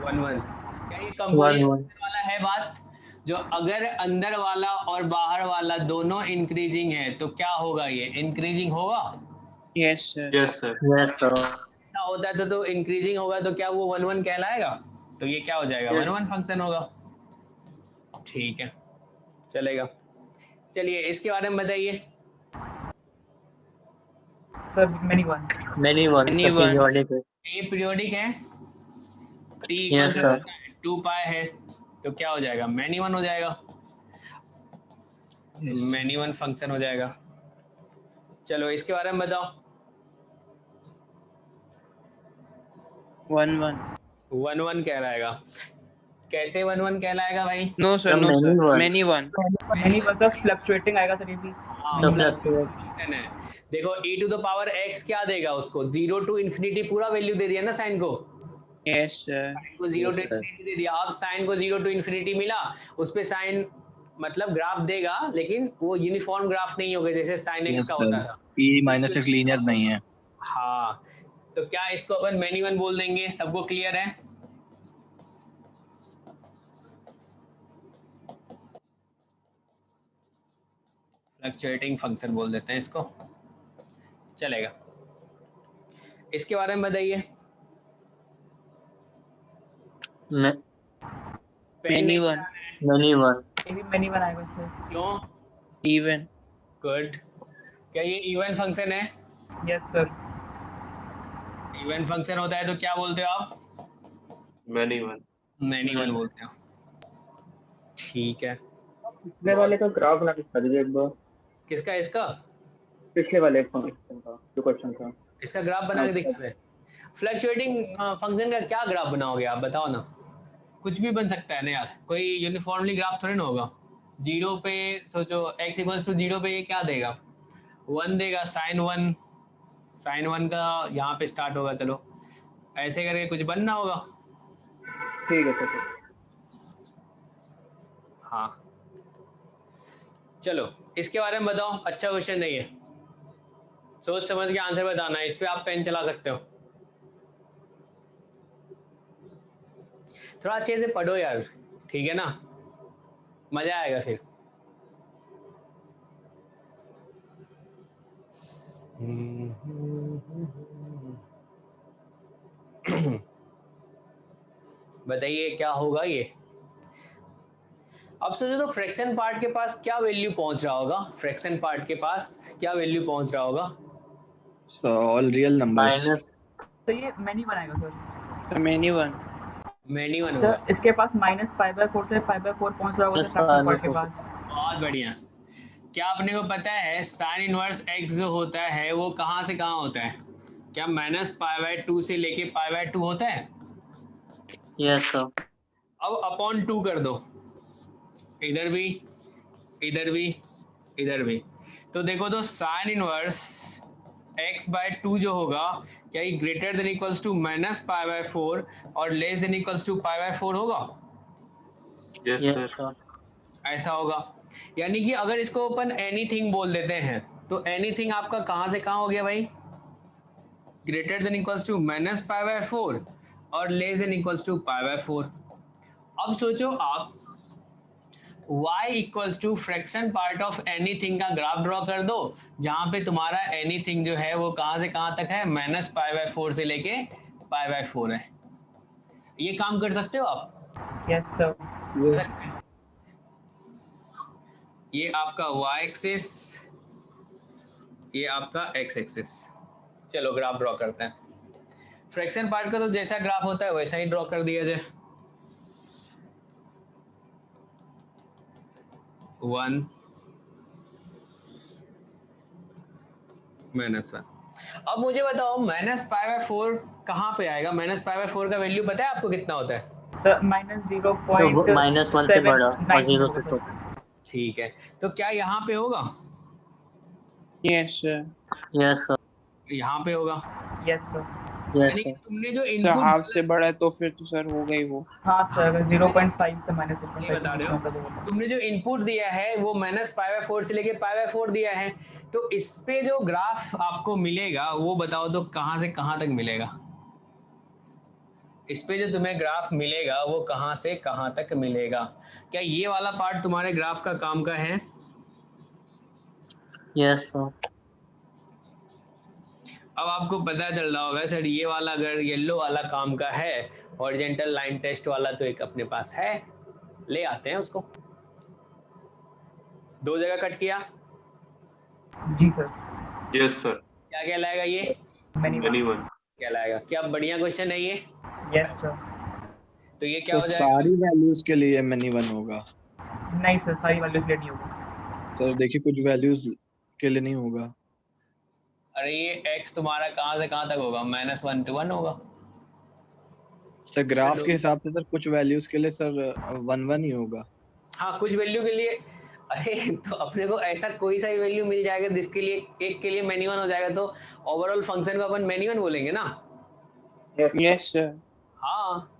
1 1। क्या ये कंपोजिशन वाला है बात? जो अगर अंदर वाला और बाहर वाला दोनों इंक्रीजिंग है तो क्या होगा? ये इंक्रीजिंग होगा। Yes sir. Yes sir. Yes sir. ऐसा होता है तो इंक्रीजिंग होगा तो क्या वो 1 1 कहलाएगा? तो ये क्या हो जाएगा? 1 1 फंक्शन होगा। ठीक है, चलेगा। चलिए इसके बारे में बताइए। Sir many one. Many one periodic है। ये पीरियोडिक है, t Yes, sir. 2 पाई है, तो क्या हो जाएगा? मैनी वन हो जाएगा। मैनी वन फंक्शन हो जाएगा। चलो इसके बारे में बताओ। 1 1 1 1 कहलाएगा। कैसे 1 1 कहलाएगा भाई? No sir, no sir, many one. Many one तो फ्लक्चुएटिंग आएगा सर। ये भी फंक्शन है। देखो e to the power x क्या देगा उसको? 0 टू इन्फिनिटी पूरा वैल्यू दे दिया ना साइन को। Yes sir. को 0 टू इन्फिनिटी दे दिया। अब साइन को 0 टू इन्फिनिटी मिला, उस पे साइन मतलब ग्राफ देगा, लेकिन वो यूनिफॉर्म ग्राफ नहीं होगा जैसे साइन x का होता था। p-x लीनियर नहीं है। हाँ, तो क्या इसको अपन मैनी वन बोल देंगे? सबको क्लियर है? फ्लक्चुएटिंग फंक्शन बोल देते हैं इसको, चलेगा। इसके बारे में बताइए। Many one. Many one. ये भी मैनी वन आएगा सर। क्यों? इवन। गुड। क्या ये इवन फंक्शन है? Yes sir. इवन फंक्शन होता है तो क्या बोलते हो आप? Many one. मैनी वन बोलते हो। ठीक है। पिछले वाले का ग्राफ बना के दिखा दीजिए एक बार। किसका? इसका? पिछले वाले फंक्शन का जो क्वेश्चन था। इसका ग्राफ बना के दिखा दे। फ्लक्चुएटिंग फंक्शन का क्या ग्राफ बनाओगे आप बताओ ना? कुछ भी बन सकता है ना यार, कोई यूनिफॉर्मली ग्राफ थोड़ी ना होगा। 0 पे सोचो, x इक्वल्स टू 0 पे ये क्या देगा? 1 देगा, साइन 1। साइन 1 का यहाँ पे स्टार्ट होगा। चलो ऐसे करके कुछ बनना होगा। ठीक है सर। हाँ, चलो इसके बारे में बताओ। अच्छा क्वेश्चन नहीं है, सोच समझ के आंसर बताना है। इस पे आप पेन चला सकते हो। थोड़ा अच्छे से पढ़ो यार, ठीक है ना? मजा आएगा फिर। बताइए क्या होगा ये? अब सोचो तो फ्रैक्शन पार्ट के पास क्या वैल्यू पहुंच रहा होगा? फ्रैक्शन पार्ट के पास क्या वैल्यू पहुंच रहा होगा? So all real numbers. तो ये मैनी वन आएगा sir. Many one. Many one होगा। सर इसके पास -π/4 से π/4 पहुंच रहा होगा सर फ्रैक्शन पार्ट के पास। बहुत बढ़िया। क्या अपने को पता है साइन इनवर्स x जो होता है वो कहाँ से कहाँ होता है? क्या -π/2 से लेके π/2 होता है? Yes sir. अब अपॉन 2 कर दो, इधर भी इधर भी इधर भी। तो देखो तो साइन इनवर्स x/2 जो होगा क्या ये ग्रेटर देन इक्वल्स टू -π/4 और लेस देन इक्वल्स टू π/4 होगा? Yes yes sir. सर। ऐसा होगा। यानी कि अगर इसको अपन एनीथिंग बोल देते हैं तो एनीथिंग आपका कहाँ से कहाँ हो गया भाई? ग्रेटर देन इक्वल्स टू -π/4 और लेस देन इक्वल्स टू π/4। अब सोचो आप y equals to fraction part of anything का ग्राफ ड्रॉ कर दो, जहां पे तुम्हारा एनीथिंग जो है वो कहां से कहां तक है? -π/4 से लेके π/4 है। ये काम कर सकते हो आप? Yes sir. ये आपका y एक्सिस, ये आपका x एक्सिस। चलो ग्राफ ड्रॉ करते हैं। फ्रैक्शन पार्ट का तो जैसा ग्राफ होता है वैसा ही ड्रॉ कर दिया जाए। 1 -1। अब मुझे बताओ -π/4 कहाँ पे आएगा? -π/4 का वैल्यू पता है आपको कितना होता है? सर -0.7 -1 से बड़ा और 0 से छोटा। ठीक है, तो क्या यहाँ पे होगा? Yes sir. Yes sir. यहाँ पे होगा। Yes sir. यस यानी कि सर। तुमने जो सर इनपुट हाफ से बड़ा है तो फिर तो सर हो गई वो। हाँ सर, अगर 0.5 से -1.5 बता रहे हो, तुमने जो इनपुट दिया है वो -π/4 से लेके π/4 दिया है, तो इस पे जो ग्राफ आपको मिलेगा वो बताओ तो कहाँ से कहाँ तक मिलेगा? इस पे जो तुम्हें ग्राफ मिलेगा वो कहाँ से कहाँ तक मिलेगा? क्या ये वाला पार्ट तुम्हारे ग्राफ का काम का है? Yes sir. अब आपको पता चल रहा होगा सर ये वाला अगर येलो वाला काम का है, हॉरिजॉन्टल लाइन टेस्ट वाला तो एक अपने पास है, ले आते हैं उसको। 2 जगह कट किया। जी सर। Yes sir. क्या कहलाएगा ये? एनीवन कहलाएगा। क्या बढ़िया क्वेश्चन है ये? Yes sir. तो ये क्या हो जाएगा? सारी वैल्यूज के लिए -1 होगा। नहीं सर, सारी वैल्यूज के लिए नहीं होगा। सर देखिए कुछ वैल्यूज के लिए नहीं होगा। अरे ये x तुम्हारा कहाँ से कहाँ तक होगा? -1 to 1 होगा। सर ग्राफ के हिसाब से सर कुछ वैल्यूज के लिए सर 1 ही होगा। हाँ, कुछ वैल्यू के लिए। अरे तो अपने को ऐसा कोई सा ही वैल्यू मिल जाएगा जिसके लिए एक के लिए -1 हो जाएगा, तो ओवरऑल फंक्शन को अपन -1 बोलेंगे ना? Yes sir. हाँ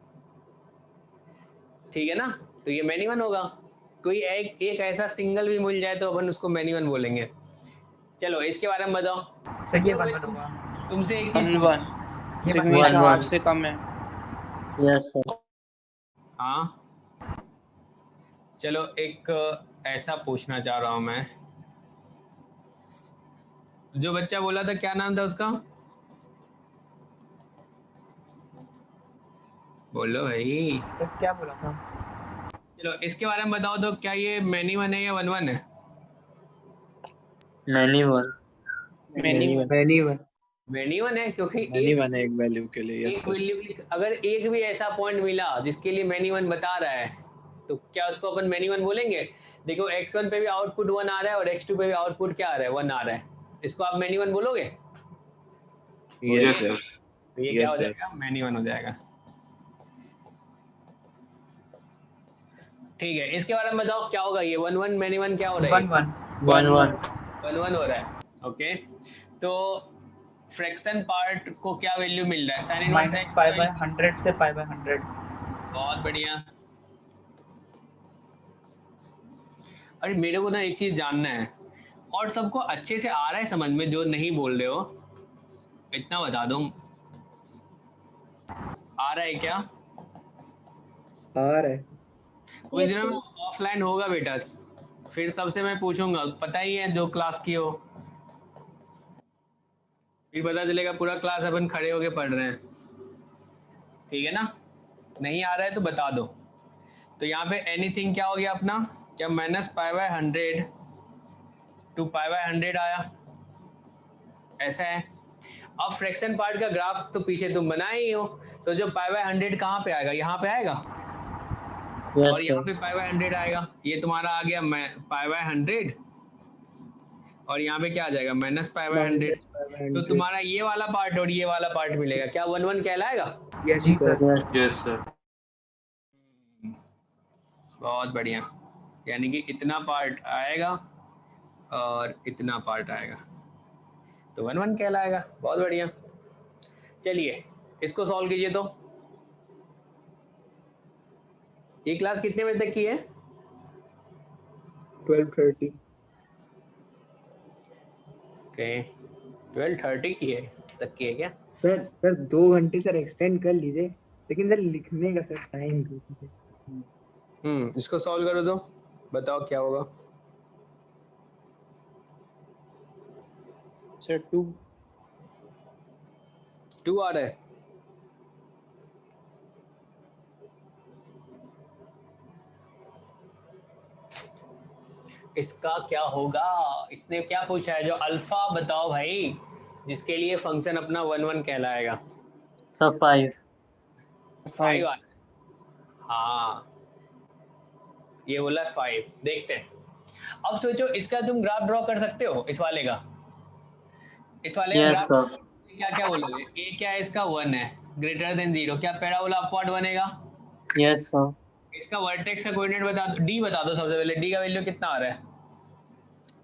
ठीक है ना, तो ये -1 होगा। कोई एक ऐसा सिंगल भी मिल जाए तो अपन उसको -1 बोलेंगे। चलो इसके बारे में बताओ। सर ये 1 होगा। तुमसे एक चीज 1 ये सिग्नेचर हाफ से कम है। Yes sir. हाँ चलो एक ऐसा पूछना चाह रहा हूं मैं। जो बच्चा बोला था क्या नाम था उसका? बोलो भाई। सर क्या बोला था? चलो इसके बारे में बताओ तो क्या ये -1 है या 1 है? -1। -1 है, क्योंकि -1 है एक वैल्यू के लिए। यस एक सर। वैल्यू अगर एक भी ऐसा पॉइंट मिला जिसके लिए -1 बता रहा है तो क्या उसको अपन -1 बोलेंगे? देखो x1 पे भी आउटपुट 1 आ रहा है और x2 पे भी आउटपुट क्या आ रहा है? 1 आ रहा है। इसको आप -1 बोलोगे? Yes sir. तो ये क्या हो जाएगा? -1 हो जाएगा। ठीक है, इसके बारे में बताओ क्या होगा? ये 1 -1 क्या हो रहा है? 1 हो रहा है। ओके, तो फ्रैक्शन पार्ट को क्या वैल्यू मिल रहा है? साइन इनवर्स x -π/100 से π/100। बहुत बढ़िया। अरे मेरे को ना एक चीज जानना है, और सबको अच्छे से आ रहा है समझ में, जो नहीं बोल रहे हो इतना बता दो। आ रहा है क्या? आ रहा है। कुछ दिनों में ऑफलाइन होगा बेटा, फिर सबसे मैं पूछूंगा, पता ही है जो क्लास की हो, फिर पता चलेगा पूरा क्लास अपन खड़े होके पढ़ रहे हैं। ठीक है ना? नहीं आ रहा है तो बता दो। तो यहाँ पे एनीथिंग क्या हो गया अपना? क्या -π/100 to π/100 आया? ऐसा है। अब फ्रैक्शन पार्ट का ग्राफ तो पीछे तुम बनाए ही हो, तो जो π/100 कहाँ पे आएगा? यहाँ पे आएगा। और यहाँ पे π/100 आएगा। ये तुम्हारा आ गया π/100 और यहाँ पे क्या आ जाएगा -π/100। तो तुम्हारा ये वाला पार्ट और ये वाला पार्ट मिलेगा, क्या 1 1 कहलाएगा? Yes, sir. Yes, sir. बहुत बढ़िया, यानी कि इतना पार्ट आएगा और इतना पार्ट आएगा, तो 1 1 कहलाएगा। बहुत बढ़िया। चलिए इसको सॉल्व कीजिए। तो ये क्लास कितने बजे तक की है? 12:30। ओके 12:30 की है तक की है क्या? सर 2 घंटे सर एक्सटेंड कर लीजिए, लेकिन सर लिखने का सर टाइम दीजिए। इसको सॉल्व करो तो बताओ क्या होगा। सर 2 आ रहा है। इसका क्या होगा? इसने क्या पूछा है? जो अल्फा बताओ भाई, जिसके लिए फंक्शन अपना 1 1 कहलाएगा। सर 5 हाँ ये बोला 5। देखते हैं। अब सोचो इसका तुम ग्राफ ड्रॉ कर सकते हो, इस वाले का। इस वाले का यस ग्राफ सर क्या क्या बोलोगे? ए क्या है इसका? 1 है, ग्रेटर देन 0। क्या पैराबोला अपवर्ड बनेगा? यस सर इसका वर्टेक्स का कोऑर्डिनेट बता दो, डी बता दो सबसे पहले। डी का वैल्यू कितना आ रहा है?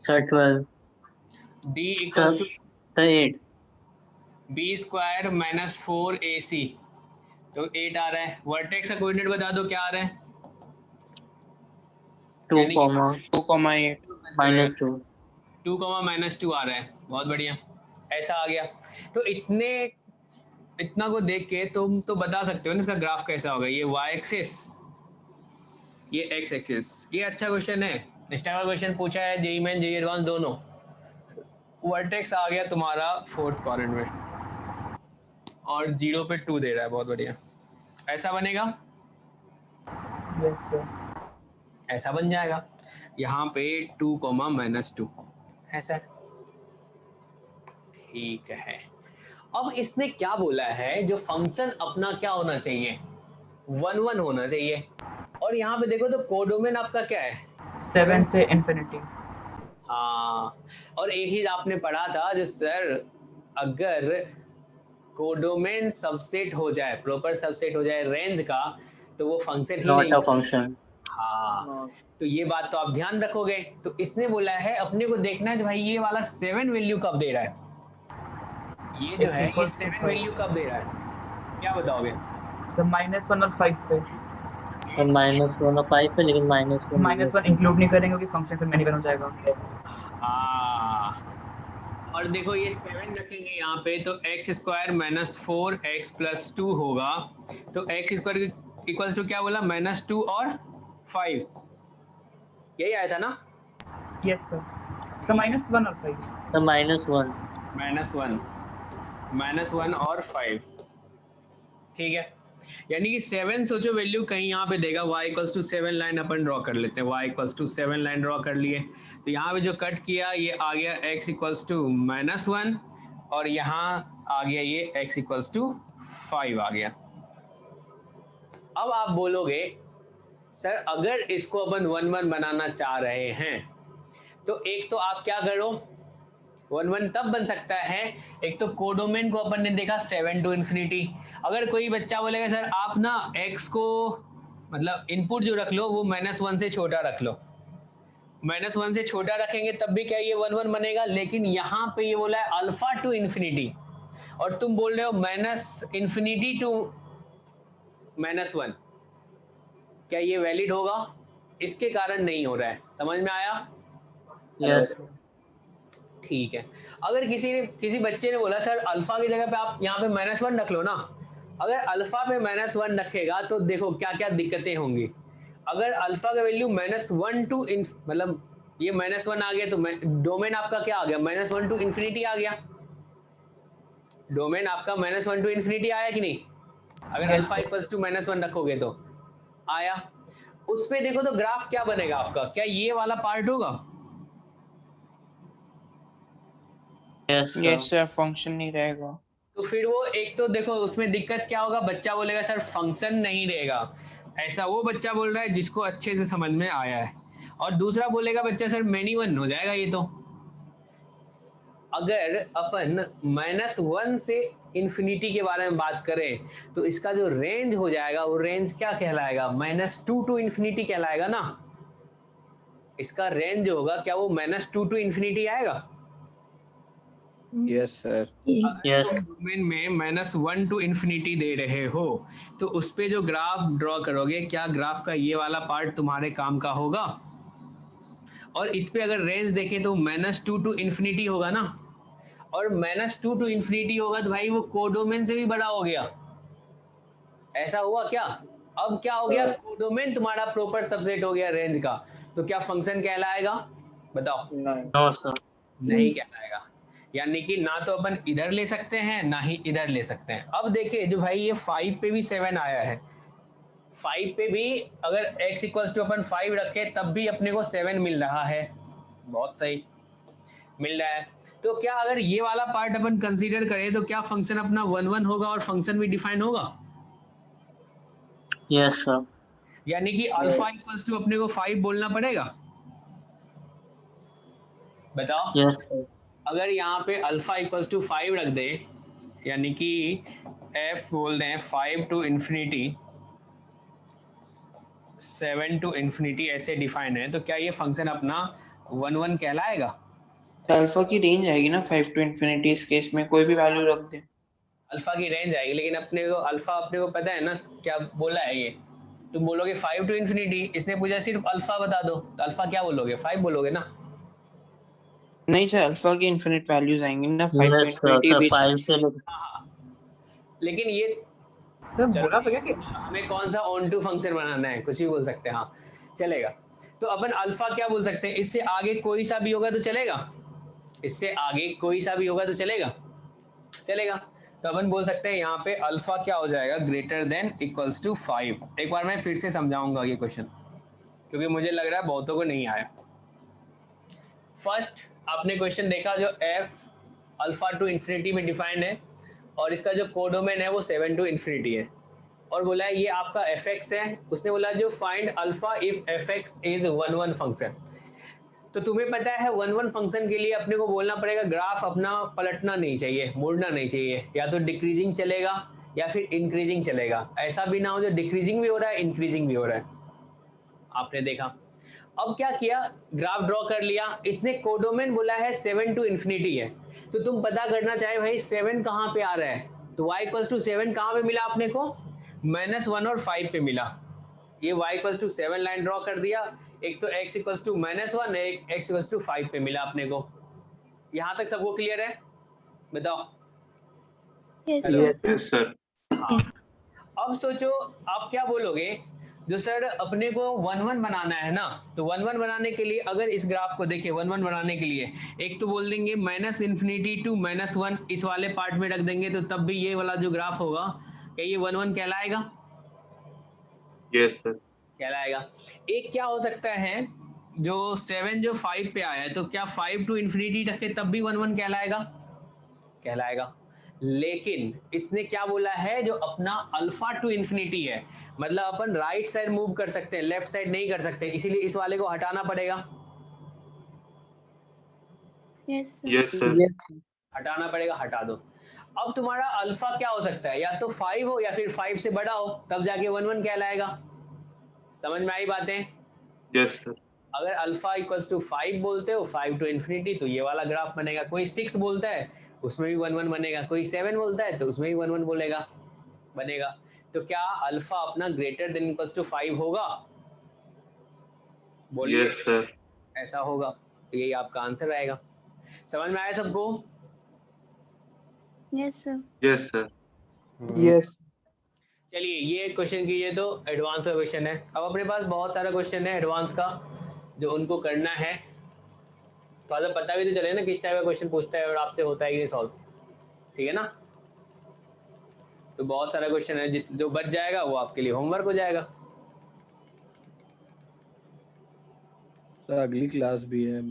Sir 12 D equals to sir 8 b² - 4ac, तो 8 आ रहा है। वर्टेक्स का कोऑर्डिनेट बता दो क्या आ रहा है? 2, यानी कि 2,8 -2 2, -2 आ रहा है। बहुत बढ़िया, ऐसा आ गया। तो इतना को देख के तुम तो बता सकते हो ना इसका ग्राफ कैसा होगा। ये y एक्सिस, ये x एक्सिस। ये अच्छा क्वेश्चन है, इस टाइम का क्वेश्चन पूछा है जेईई मेन जेईई एडवांस दोनों। वर्टेक्स आ गया तुम्हारा 4th क्वाड्रेंट में और 0 पे 2 दे रहा है। बहुत बढ़िया, ऐसा बनेगा। Yes, sir. ऐसा बन जाएगा यहाँ पे 2, -2 ऐसा। ठीक है। अब इसने क्या बोला है? जो फंक्शन अपना क्या होना चाहिए? 1 1 होना चाहिए। और यहाँ पे देखो तो कोडोमेन आपका क्या है? 7 से इंफिनिटी। हाँ, और एक ही आपने पढ़ा था जो सर अगर कोडोमेन सबसेट हो जाए, प्रॉपर सबसेट हो जाए रेंज का, तो वो फंक्शन ही नॉट नहीं अ है। फंक्शन। हाँ, तो ये बात तो आप ध्यान रखोगे। तो इसने बोला है अपने को देखना है भाई ये वाला 7 वैल्यू कब दे रहा है। ये जो है ये 7 वैल्यू कब दे रहा है, क्या बताओगे? सर -1 और 5 पे। और -1 और 5 पे, लेकिन -1 इंक्लूड नहीं करेंगे क्योंकि फंक्शन फिर मैनी हो जाएगा। और देखो ये 7 रखेंगे यहाँ पे, तो x² - 4x + 2 होगा। तो x² इक्वल्स टू क्या बोला? -2 और 5, यही आया था ना? Yes sir. तो -1 और 5। तो -1 -1 और 5। ठीक है, यानी कि 7 सोचो वैल्यू कहीं यहाँ पे देगा। y = 7 लाइन अपन ड्रॉ कर लेते हैं। y = 7 लाइन ड्रॉ कर लिए, तो यहाँ पे जो कट किया ये आ गया x = -1 और यहाँ आ गया ये x = 5 आ गया। अब आप बोलोगे सर अगर इसको अपन 1 1 बनाना चाह रहे हैं तो एक तो आप क्या करो, 1 1 तब बन सकता है, एक तो कोडोमेन को अपन ने देखा 7 to ∞। अगर कोई बच्चा बोलेगा सर आप ना x को मतलब इनपुट जो रख लो वो -1 से छोटा रख लो, -1 से छोटा रखेंगे तब भी क्या ये 1 1 बनेगा। लेकिन यहाँ पे ये बोला है अल्फा टू ∞, और तुम बोल रहे हो -∞ to -1, क्या ये वैलिड होगा? इसके कारण नहीं हो रहा है। समझ में आया? यस ठीक है। अगर किसी बच्चे ने बोला सर अल्फा की जगह पे आप यहाँ पे -1 रख लो ना, अगर अल्फा पे -1 रखेगा तो देखो क्या क्या दिक्कतें होंगी। अगर अल्फा का वैल्यू -1 to मतलब ये -1 आ गया तो डोमेन आपका क्या आ गया? -1 to ∞ आ गया। डोमेन आपका -1 to ∞ आया कि नहीं? अगर अल्फा इक्वल्स टू -1 रखोगे तो आया। उस पे देखो तो ग्राफ क्या बनेगा आपका? क्या ये वाला पार्ट होगा? यस सर, फंक्शन नहीं रहेगा। तो फिर वो एक तो देखो उसमें दिक्कत क्या होगा, बच्चा बोलेगा सर फंक्शन नहीं रहेगा। ऐसा वो बच्चा बोल रहा है जिसको अच्छे से समझ में आया है। और दूसरा बोलेगा बच्चा सर मेनी वन हो जाएगा ये तो। अगर अपन -1 से इन्फिनिटी के बारे में बात करें तो इसका जो रेंज हो जाएगा वो रेंज क्या कहलाएगा? -2 टू इन्फिनिटी कहलाएगा ना। इसका रेंज जो होगा क्या वो -2 टू इन्फिनिटी आएगा? Yes sir. यस डोमेन में -1 टू इन्फिनिटी दे रहे हो तो उस पे जो ग्राफ ड्रॉ करोगे क्या ग्राफ का ये वाला पार्ट तुम्हारे काम का होगा? और इस पे अगर रेंज देखें तो -2 टू इन्फिनिटी होगा ना, और -2 टू इन्फिनिटी होगा तो भाई वो कोडोमेन से भी बड़ा हो गया। ऐसा हुआ क्या? अब क्या हो गया? कोडोमेन तुम्हारा प्रॉपर सबसेट हो गया रेंज का। तो क्या फंक्शन कहलाएगा? बताओ। नो सर नहीं कहलाएगा। यानी कि ना तो अपन इधर ले सकते हैं ना ही इधर ले सकते हैं। अब देखिए जो भाई ये 5 पे भी 7 आया है, 5 पे भी अगर x इक्वल्स टू अपन 5 रखे तब भी अपने को 7 मिल रहा है। बहुत सही मिल रहा है। तो क्या अगर ये वाला पार्ट अपन कंसीडर करें तो क्या फंक्शन अपना 1 1 होगा और फंक्शन भी डिफाइन होगा? यस सर यानी कि अल्फा इक्वल्स टू अपने को 5 बोलना पड़ेगा। बताओ। यस सर अगर यहाँ पे अल्फा इक्वल्स टू 5 रख दे, यानी कि f बोल दें 5 टू इन्फिनिटी 7 टू इन्फिनिटी ऐसे डिफाइन है, तो क्या ये फंक्शन अपना 1 1 कहलाएगा? अल्फा की रेंज आएगी ना 5 टू इन्फिनिटी, इस केस में कोई भी वैल्यू रख दे। अल्फा की रेंज आएगी, लेकिन अपने को अल्फा अपने को पता है ना क्या बोला है ये। तुम बोलोगे 5 टू इन्फिनिटी, इसने पूछा सिर्फ अल्फा बता दो, तो अल्फा क्या बोलोगे? 5 बोलोगे ना। नहीं सर, अल्फा की इन्फिनिट वैल्यूज आएंगी ना 5 टू यस सर इन्फिनिटी तो बीच। 5 से हाँ, लेकिन ये सर बोला तो क्या कि हमें कौन सा ऑन टू फंक्शन बनाना है, कुछ भी बोल सकते हैं। हाँ चलेगा। तो अपन अल्फा क्या बोल सकते हैं? इससे आगे कोई सा भी होगा तो चलेगा, इससे आगे कोई सा भी होगा तो चलेगा, चलेगा। तो अपन बोल सकते हैं यहाँ पे अल्फा क्या हो जाएगा? Greater than equals to 5। एक बार मैं फिर से समझाऊंगा ये क्वेश्चन, क्योंकि मुझे लग रहा है बहुतों को नहीं आया। फर्स्ट आपने क्वेश्चन देखा जो f अल्फा टू इन्फिनिटी में डिफाइंड है और इसका जो कोडोमेन है वो 7 टू इन्फिनिटी है, और बोला है ये आपका fx है। उसने बोला जो find alpha if fx is 1 1 function. तो तुम्हें पता है 1 1 फंक्शन के लिए अपने को बोलना पड़ेगा ग्राफ अपना पलटना नहीं चाहिए, मुड़ना नहीं चाहिए, या तो डिक्रीजिंग चलेगा या फिर इंक्रीजिंग चलेगा। ऐसा भी ना हो जो डिक्रीजिंग भी हो रहा है इंक्रीजिंग भी हो रहा है। आपने देखा। अब क्या किया? ग्राफ ड्रॉ कर लिया। इसने कोडोमेन बोला है 7 टू इन्फिनिटी है, तो तुम पता करना चाहे भाई 7 कहाँ पे आ रहा है, तो y इक्वल्स टू 7 कहाँ पे मिला अपने को? -1 और 5 पे मिला। ये y equals to 7 line draw कर दिया। एक तो x इक्वल्स टू -1, एक x इक्वल्स टू 5 पे मिला अपने को। यहाँ तक सबको क्लियर है? बताओ। Yes, Hello? sir. Yes, sir. हाँ। अब सोचो आप क्या बोलोगे? जो सर अपने को 1 1 बनाना है ना, तो 1 1 बनाने के लिए अगर इस ग्राफ को देखिए 1 1 बनाने के लिए एक तो बोल देंगे -इन्फिनिटी टू -1 इस वाले पार्ट में रख देंगे, तो तब भी ये वाला जो ग्राफ होगा क्या ये 1 1 कहलाएगा? Yes, sir. कहलाएगा। एक क्या हो सकता है जो 7 जो 5 पे आया है, तो क्या 5 टू इन्फिनिटी रखे तब भी 1 1 कहलाएगा? कहलाएगा। लेकिन इसने क्या बोला है जो अपना अल्फा टू इन्फिनिटी है, मतलब अपन राइट साइड मूव कर सकते हैं, लेफ्ट साइड नहीं कर सकते, इसीलिए इस वाले को हटाना पड़ेगा। Yes, sir. Yes, sir. हटाना पड़ेगा, हटा दो। अब तुम्हारा अल्फा क्या हो सकता है? या तो 5 हो या फिर 5 से बड़ा हो, तब जाके 1 1 कहलाएगा। समझ में आई बातें? Yes, sir. अगर अल्फा इक्वल्स टू 5 बोलते हो 5 टू इन्फिनिटी, तो ये वाला ग्राफ बनेगा। कोई 6 बोलता है उसमें भी 1 1 बनेगा, कोई 7 बोलता है तो उसमें भी 1 1 बोलेगा बनेगा। तो क्या अल्फा अपना ग्रेटर देन इक्वल्स टू 5 होगा? बोलिए। Yes, sir. ऐसा होगा, तो यही आपका आंसर आएगा। समझ में आया सबको? Yes, sir. Yes, sir. Yes. चलिए ये क्वेश्चन कीजिए, तो एडवांस का क्वेश्चन है। अब अपने पास बहुत सारा क्वेश्चन है एडवांस का जो उनको करना है, तो आज पता भी तो चले ना किस टाइप का क्वेश्चन पूछता है और आपसे होता है कि नहीं सॉल्व, ठीक है ना। तो बहुत सारा क्वेश्चन है, जो बच जाएगा वो आपके लिए होमवर्क हो जाएगा। तो अगली क्लास भी है।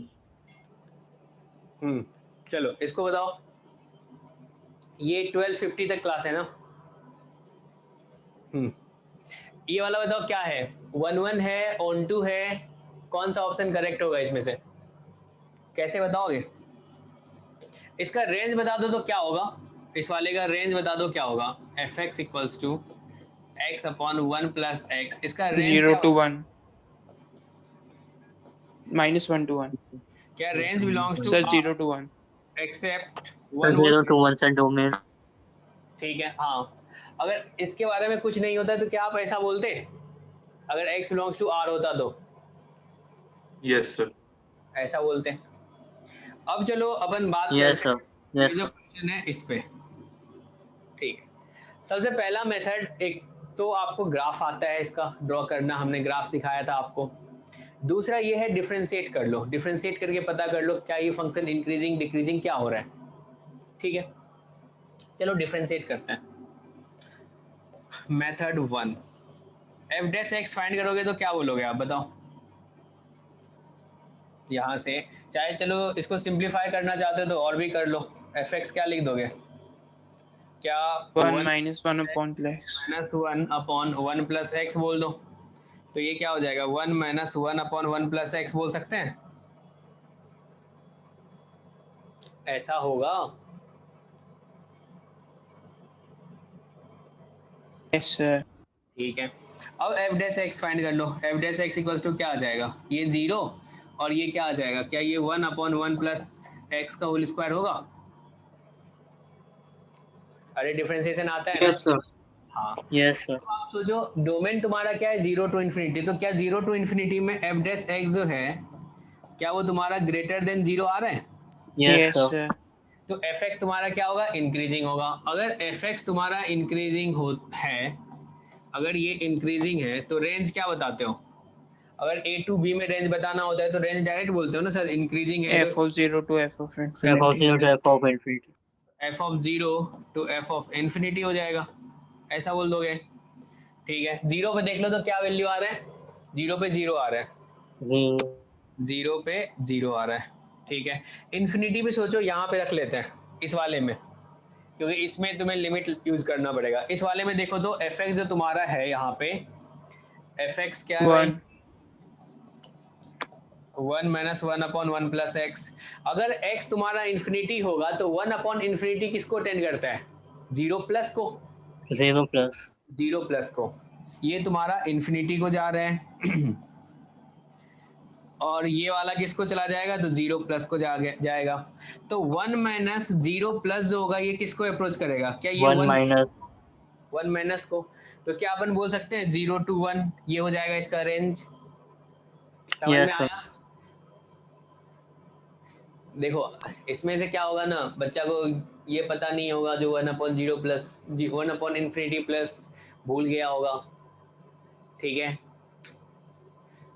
चलो इसको बताओ। ये 12:50 तक क्लास है ना। ये वाला बताओ क्या है? 1 1 है, ऑन टू है, कौन सा ऑप्शन करेक्ट होगा इसमें से? कैसे बताओगे? इसका रेंज बता दो तो क्या होगा, इस वाले का रेंज बता दो क्या होगा, F X equals to X upon 1 plus X, इसका रेंज 0 क्या to होगा? 1 -1 to 1 क्या range belongs to sir 0 to 1 except sir 1 0 to 1 से डोमेन। ठीक है हाँ, अगर इसके बारे में कुछ नहीं होता तो क्या आप ऐसा बोलते, अगर x बिलोंग्स टू r होता तो Yes, sir. ऐसा बोलते। अब चलो अपन बात यस करते सर, हैं ये यस जो क्वेश्चन है इस पे। ठीक है, सबसे पहला मेथड, एक तो आपको ग्राफ आता है इसका ड्रॉ करना, हमने ग्राफ सिखाया था आपको। दूसरा ये है डिफरेंशिएट कर लो, डिफरेंशिएट करके पता कर लो क्या ये फंक्शन इंक्रीजिंग डिक्रीजिंग क्या हो रहा है। ठीक है, चलो डिफरेंशिएट करते हैं। Method 1, F dash x find करोगे तो क्या बोलोगे आप बताओ, यहाँ से चाहे चलो इसको सिंप्लीफाई करना चाहते हो तो और भी कर लो, एफ एक्स क्या लिख दोगे, क्या 1 -1 upon x -1 upon 1 plus x बोल दो, तो ये क्या हो जाएगा 1 - 1 अपॉन 1 प्लस एक्स बोल सकते हैं, ऐसा होगा। yes sir ठीक है, अब एफ डैश एक्स फाइंड कर लो, f dash x equals to क्या आ जाएगा, ये 0 और ये क्या आ जाएगा, क्या ये 1 अपॉन 1 प्लस एक्स का होल स्क्वायर होगा। अरे डिफरेंशिएशन आता है ना। यस सर, हाँ, यस सर, तो आप सोचो डोमेन तुम्हारा क्या है 0 to इन्फिनिटी, तो क्या 0 to इन्फिनिटी में एफ डैश एक्स जो है क्या वो तुम्हारा ग्रेटर देन 0 आ रहा है, यस yes सर, sir तो एफ एक्स तुम्हारा क्या होगा इंक्रीजिंग होगा। अगर एफ एक्स तुम्हारा इंक्रीजिंग हो है, अगर ये इंक्रीजिंग है तो रेंज क्या बताते हो, अगर ए टू बी में रेंज बताना होता है तो रेंज डायरेक्ट बोलते हो ना सर, इंक्रीजिंग है f of 0 to f of f infinity of 0 to f of infinity। F of 0 to F of infinity हो जाएगा, ऐसा बोल दोगे। ठीक है, 0 पे देख लो तो क्या वैल्यू आ रहा है, 0 पे 0 आ रहा है, जी 0 पे 0 आ रहा है। ठीक है, इन्फिनिटी पे सोचो यहाँ पे रख लेते हैं इस वाले में, क्योंकि इसमें तुम्हें लिमिट यूज करना पड़ेगा। इस वाले में देखो तो एफ एक्स जो तुम्हारा है यहाँ पे, एफ एक्स क्या है भाई, 1 1 - 1 अपॉन 1 प्लस एक्स। अगर x तुम्हारा इन्फिनिटी होगा तो 1 अपॉन इन्फिनिटी किसको टेंड करता है, 0 प्लस को, 0 प्लस 0 प्लस को, ये तुम्हारा इन्फिनिटी को जा रहा है और ये वाला किसको चला जाएगा तो 0 प्लस को जाएगा। तो 1 माइनस 0 प्लस जो होगा ये किसको अप्रोच करेगा, क्या ये 1 माइनस 1 माइनस को, तो क्या अपन बोल सकते हैं 0 to 1 ये हो जाएगा इसका रेंज, समझ में यस सर, आया। देखो इसमें से क्या होगा ना, बच्चा को ये पता नहीं होगा जो 1 upon 0 plus 1 upon infinity plus भूल गया होगा। ठीक है,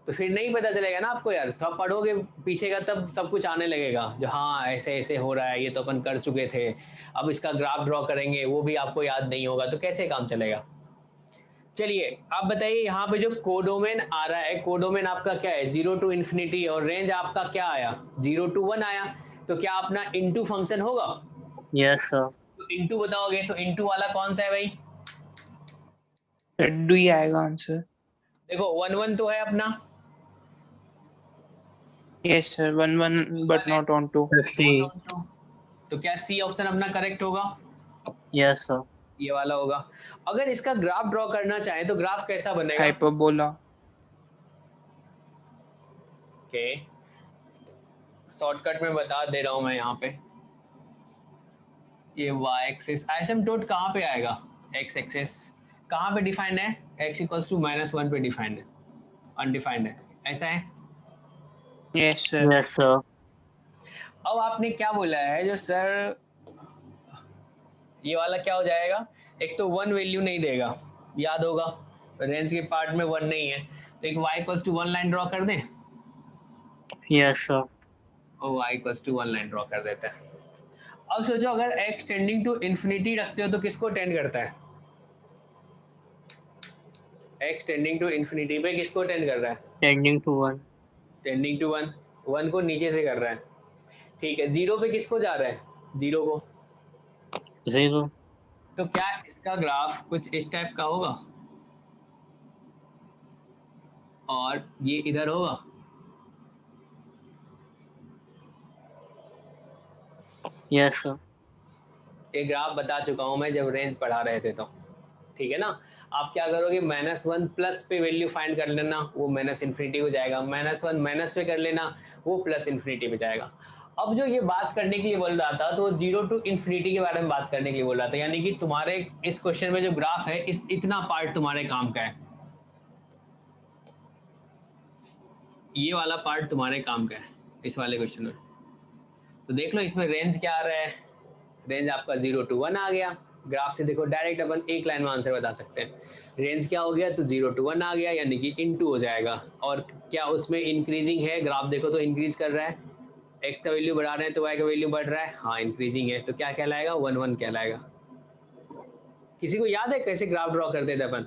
तो फिर नहीं पता चलेगा ना आपको यार, तो आप पढ़ोगे पीछे का तब सब कुछ आने लगेगा, जो हाँ ऐसे ऐसे हो रहा है, ये तो अपन कर चुके थे, अब इसका ग्राफ ड्रॉ करेंगे वो भी आपको याद नहीं होगा, तो कैसे काम चलेगा। चलिए आप बताइए यहाँ पे जो कोडोमेन आ रहा है, कोडोमेन आपका क्या है 0 to इन्फिनिटी और रेंज आपका क्या आया 0 to 1 आया, तो क्या अपना इनटू फंक्शन होगा, यस सर, तो इनटू बताओगे तो इनटू वाला कौन सा है भाई, do ही आएगा आंसर देखो 1 1 तो है अपना, yes sir 1 1 but not on 2 सी तो क्या सी ऑप्शन अपना करेक्ट होगा, यस सर, ये वाला होगा। अगर इसका ग्राफ ड्रॉ करना चाहे तो ग्राफ कैसा बनेगा, hyperbola ओके शॉर्टकट में बता दे रहा हूं मैं यहाँ पे, ये y एक्सिस आइसोम्टोट कहाँ पे आएगा, x एक्सिस कहाँ पे डिफाइंड है, x इक्वल्स टू -1 पे डिफाइंड है, अनडिफाइंड है, ऐसा है। yes sir यस सर, अब आपने क्या बोला है जो सर, ये वाला क्या हो जाएगा, एक तो 1 वैल्यू नहीं देगा, याद होगा रेंज के पार्ट में 1 नहीं है, तो एक y equals to 1 line draw कर दें, यस सर, और y equals to 1 line draw कर देते हैं। अब सोचो अगर x टेंडिंग टू इन्फिनिटी रखते हो तो किसको टेंड करता है, x टेंडिंग टू इन्फिनिटी पे किसको टेंड कर रहा है, टेंडिंग टू 1 टेंडिंग टू 1, 1 को नीचे से कर रहा है। ठीक है, 0 पे किसको जा रहा है, 0 को, 0 तो क्या इसका ग्राफ कुछ इस टाइप का होगा और ये इधर होगा, यस सर। ये ग्राफ बता चुका हूं मैं जब रेंज पढ़ा रहे थे तो, ठीक है ना। आप क्या करोगे, -1 प्लस पे वैल्यू फाइंड कर लेना, वो -इन्फिनिटी हो जाएगा, -1 माइनस पे कर लेना, वो +इन्फिनिटी पे जाएगा। अब जो ये बात करने के लिए बोल रहा था तो 0 to इन्फिनिटी के बारे में बात करने के लिए बोल रहा था, यानी कि तुम्हारे इस क्वेश्चन में जो ग्राफ है इतना पार्ट तुम्हारे काम का है, ये वाला पार्ट तुम्हारे काम का है इस वाले क्वेश्चन में। तो देख लो इसमें रेंज क्या आ रहा है, रेंज आपका 0 to 1 आ गया। ग्राफ से देखो डायरेक्ट अपन एक लाइन में आंसर बता सकते हैं। रेंज क्या हो गया, तो 0 to 1 आ गया, यानी कि इनटू हो जाएगा। और क्या उसमें इंक्रीजिंग है, ग्राफ देखो तो इंक्रीज कर रहा है, एक्स का वैल्यू बढ़ा रहे हैं तो वाई का वैल्यू बढ़ रहा है, हाँ इंक्रीजिंग है, तो क्या कहलाएगा, 1 1 कहलाएगा। किसी को याद है कैसे ग्राफ ड्रॉ करते थे अपन?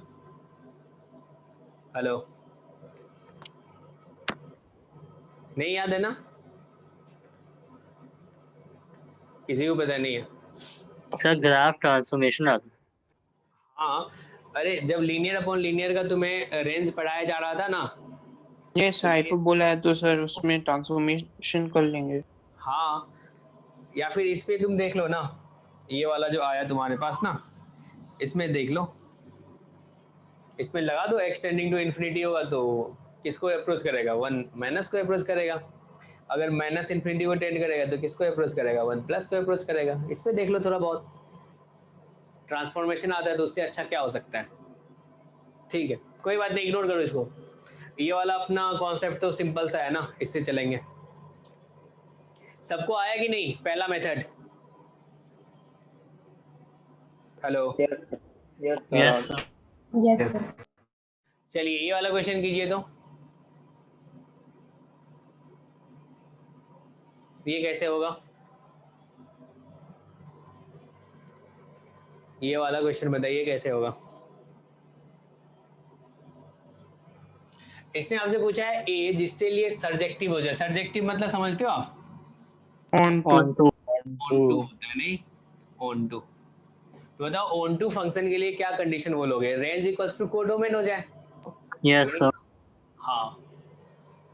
हेलो, नहीं याद है ना? किसी को पता नहीं है? सर ग्राफ ट्रांसफॉर्मेशन आता है। हाँ, अरे जब लीनियर अपॉन लीनियर का तुम्हें रेंज पढ़ाया जा रहा था ना, यस हाइपरबोला है तो सर उसमें ट्रांसफॉर्मेशन कर लेंगे। हाँ, या फिर इस पे तुम देख लो ना, ये वाला जो आया तुम्हारे पास ना, इसमें देख लो, इसमें लगा दो x टेंडिंग टू इन्फिनिटी होगा तो किसको अप्रोच करेगा, 1 माइनस को अप्रोच करेगा। अगर माइनस इन्फिनिटी को टेंड करेगा तो किसको अप्रोच करेगा, 1 प्लस को अप्रोच करेगा। इस पे देख लो थोड़ा बहुत, ट्रांसफॉर्मेशन आता है तो उससे अच्छा क्या हो सकता है। ठीक है, कोई बात नहीं, इग्नोर करो इसको। ये वाला अपना कॉन्सेप्ट तो सिंपल सा है ना, इससे चलेंगे। सबको आया कि नहीं पहला method? Hello, yes sir. Yes, sir. चलिए ये वाला क्वेश्चन कीजिए तो, ये कैसे होगा, ये वाला क्वेश्चन बताइए कैसे होगा। इसने आपसे पूछा है ए जिससे लिए सर्जेक्टिव हो जाए, सर्जेक्टिव मतलब समझते हो आप, ऑन ऑन टू। ऑन टू होता है नहीं, ऑन टू। तो बताओ ऑन टू फंक्शन के लिए क्या कंडीशन बोलोगे, रेंज इक्वल्स टू कोडोमेन हो जाए। Yes sir. हाँ,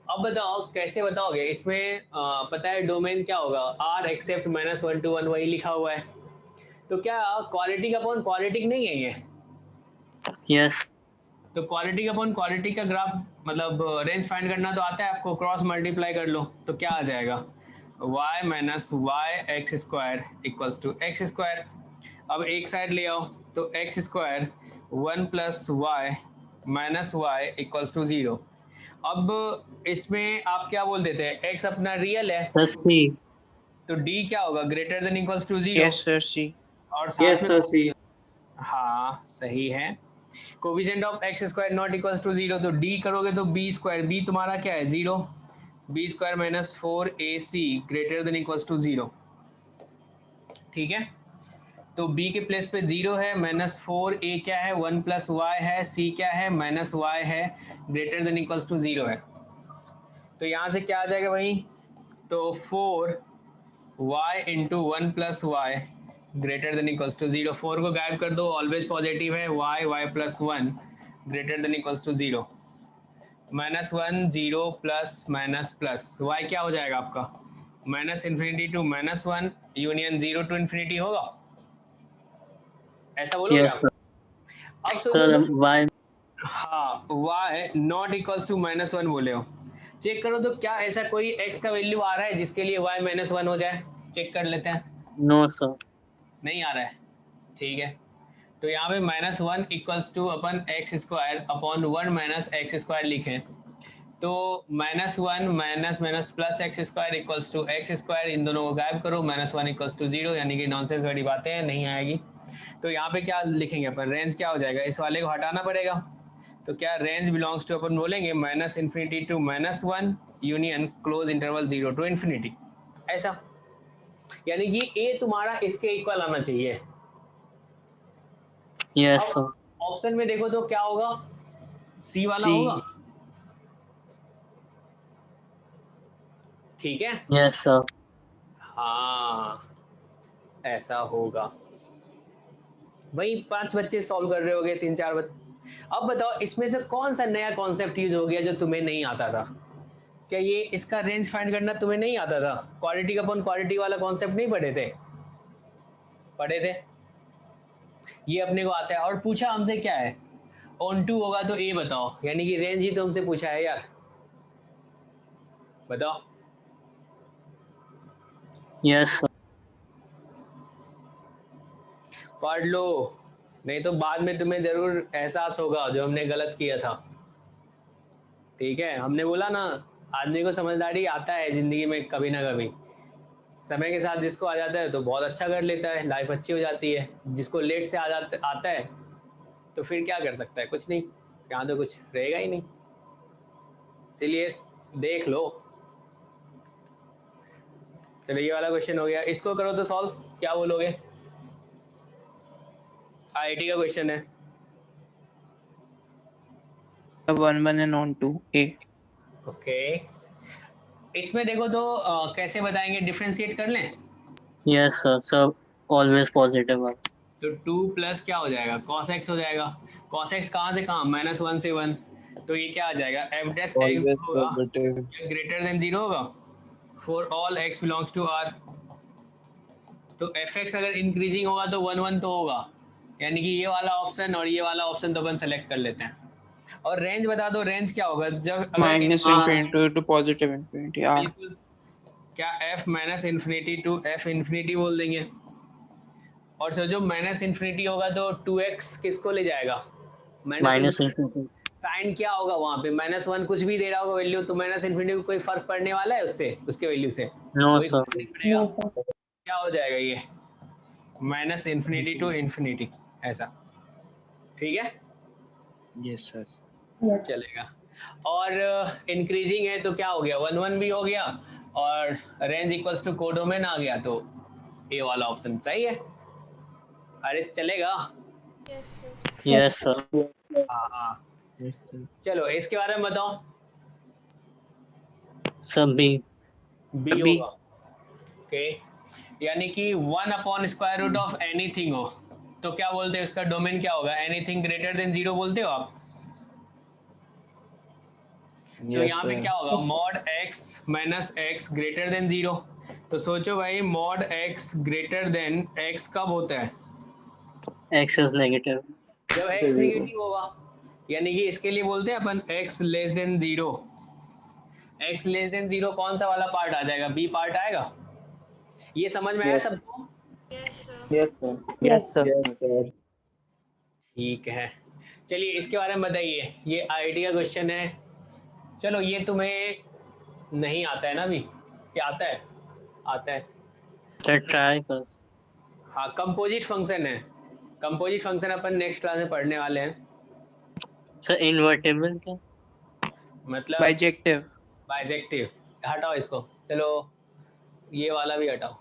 अब बताओ कैसे बताओगे, इसमें पता है डोमेन क्या होगा, आर एक्सेप्ट -1 to 1 वही लिखा हुआ है, तो क्या क्वालिटी अपॉन क्वालिटी नहीं है ये? यस। तो क्वालिटी अपॉन क्वालिटी का ग्राफ मतलब रेंज फाइंड करना तो आता है आपको, क्रॉस मल्टीप्लाई कर लो तो क्या आ जाएगा, y minus y x square equals to x square. अब एक साइड ले आओ तो x square 1 plus y minus y equals to 0। अब इसमें आप क्या बोल देते हैं, x अपना रियल है सी, तो d क्या होगा, greater than equals to 0। Yes sir c. और साथ में सी। हाँ सही है, coefficient of x square not equals to 0, तो d करोगे तो b स्क्वायर, b तुम्हारा क्या है 0, b square minus 4ac greater than equals to 0। ठीक है, तो b के प्लेस पे 0 है, -4a क्या है 1 प्लस y है, c क्या है -y है, ग्रेटर देन इक्वल्स टू 0 है। तो यहाँ से क्या आ जाएगा भाई, तो 4y into 1 plus y greater than equals to 0। 4 को गायब कर दो, ऑलवेज पॉजिटिव है, y plus 1 greater than equals to 0। -1 0 plus minus plus y क्या हो जाएगा आपका, -infinity to -1 union 0 to infinity होगा, ऐसा बोलोगे यस आप? सर। अब सर वाई, हाँ y नॉट इक्वल्स टू -1 बोले हो, चेक करो तो क्या ऐसा कोई x का वैल्यू आ रहा है जिसके लिए y -1 हो जाए, चेक कर लेते हैं। No sir. नहीं आ रहा है, ठीक है, तो यहाँ पे -1 इक्वल्स टू अपन x square upon 1 minus x square लिखें तो -1 minus minus plus x square equals to x square, इन दोनों को गायब करो, -1 इक्वल्स टू 0, यानी कि नॉनसेंस वाली बातें हैं, नहीं आएगी। तो यहाँ पे क्या लिखेंगे अपन, रेंज क्या हो जाएगा, इस वाले को हटाना पड़ेगा, तो क्या रेंज बिलोंग्स टू अपन बोलेंगे -infinity to -1 union close interval 0 to infinity, ऐसा, यानी कि ए तुम्हारा इसके इक्वल आना चाहिए। Yes sir. ऑप्शन में देखो तो क्या होगा, सी वाला C। होगा, ठीक है, यस सर। हाँ ऐसा होगा। वही 5 बच्चे सॉल्व कर रहे होगे, 3-4 बच्चे। अब बताओ इसमें से कौन सा नया कॉन्सेप्ट यूज हो गया जो तुम्हें नहीं आता था, क्या ये इसका रेंज फाइंड करना तुम्हें नहीं आता था? क्वालिटी अपॉन क्वालिटी वाला कॉन्सेप्ट नहीं पढ़े थे? पढ़े थे? ये अपने को आता है। और पूछा हमसे क्या है, ऑन टू होगा तो ए बताओ, यानी कि रेंज ही तो हमसे पूछा है यार, बताओ। Yes sir. पढ़ लो, नहीं तो बाद में तुम्हें जरूर एहसास होगा जो हमने गलत किया था। ठीक है, हमने बोला ना आदमी को समझदारी आता है जिंदगी में कभी ना कभी, समय के साथ जिसको आ जाता है तो बहुत अच्छा कर लेता है, लाइफ अच्छी हो जाती है। जिसको लेट से आता है तो फिर क्या कर सकता है, कुछ नहीं, यहाँ तो कुछ रहेगा ही नहीं। इसीलिए देख लो। चलो ये वाला क्वेश्चन हो गया, इसको करो तो सॉल्व, क्या बोलोगे? आईआईटी का क्वेश्चन है। 1 1 and on 2 A. ओके, इसमें देखो तो कैसे बताएंगे, डिफरेंशिएट कर लें। यस सर, सब ऑलवेज पॉजिटिव है। तो 2 प्लस क्या हो जाएगा, cos x हो जाएगा। cos x कहाँ से कहाँ, -1 से 1, तो ये क्या आ जाएगा, f डैश x ऑलवेज होगा पॉजिटिव। ग्रेटर देन 0 होगा for all x belongs to r। तो fx अगर इंक्रीजिंग होगा तो 1 1 तो होगा, यानी कि ये वाला ऑप्शन और ये वाला ऑप्शन तो अपन सेलेक्ट कर लेते हैं। और रेंज बता दो, रेंज क्या होगा जब Minus infinity to positive infinity. R. बिल्कुल, क्या f minus infinity to f infinity बोल देंगे। और सोचो माइनस इन्फिनिटी होगा तो 2x किसको ले जाएगा, माइनस इन्फिनिटी। साइन क्या होगा वहां पे, -1 कुछ भी दे रहा होगा वैल्यू, तो माइनस इन्फिनिटी को कोई फर्क पड़ने वाला है उससे, उसके वैल्यू से? नो कोई सर। फर्क नहीं पड़ेगा। क्या हो जाएगा ये, माइनस इन्फिनिटी टू इन्फिनिटी, ऐसा। ठीक है, यस सर। चलेगा। और इंक्रीजिंग है तो क्या हो गया, 1 1 भी हो गया, और रेंज इक्वल्स टू कोडोमेन आ गया, तो ए वाला ऑप्शन सही है। अरे चलेगा। Yes sir. हाँ, चलो इसके बारे में बताओ। सब बी। B B. होगा। ओके, यानी कि 1 upon square root of anything हो तो क्या बोलते हैं, उसका डोमेन क्या होगा, एनीथिंग ग्रेटर देन 0 बोलते हो आप। तो यहाँ पे क्या होगा, mod x minus x greater than 0। तो सोचो भाई, mod x greater then x कब होता है, एक्स इज नेगेटिव। जब x नेगेटिव होगा, यानी कि इसके लिए बोलते हैं अपन x less than 0। x less than 0 कौन सा वाला पार्ट आ जाएगा, b पार्ट आएगा। ये समझ में आया सबको? Yes sir. ठीक है, चलिए इसके बारे में बताइए। ये आईआईटी का क्वेश्चन है। चलो ये तुम्हें नहीं आता है ना अभी, क्या आता है? आता है सर ट्राई कर। हाँ, कंपोजिट फंक्शन है। कंपोजिट फंक्शन अपन नेक्स्ट क्लास में पढ़ने वाले हैं। सर इन्वर्टेबल क्या? मतलब Bijective. बाइजेक्टिव। हटाओ इसको, चलो ये वाला भी हटाओ।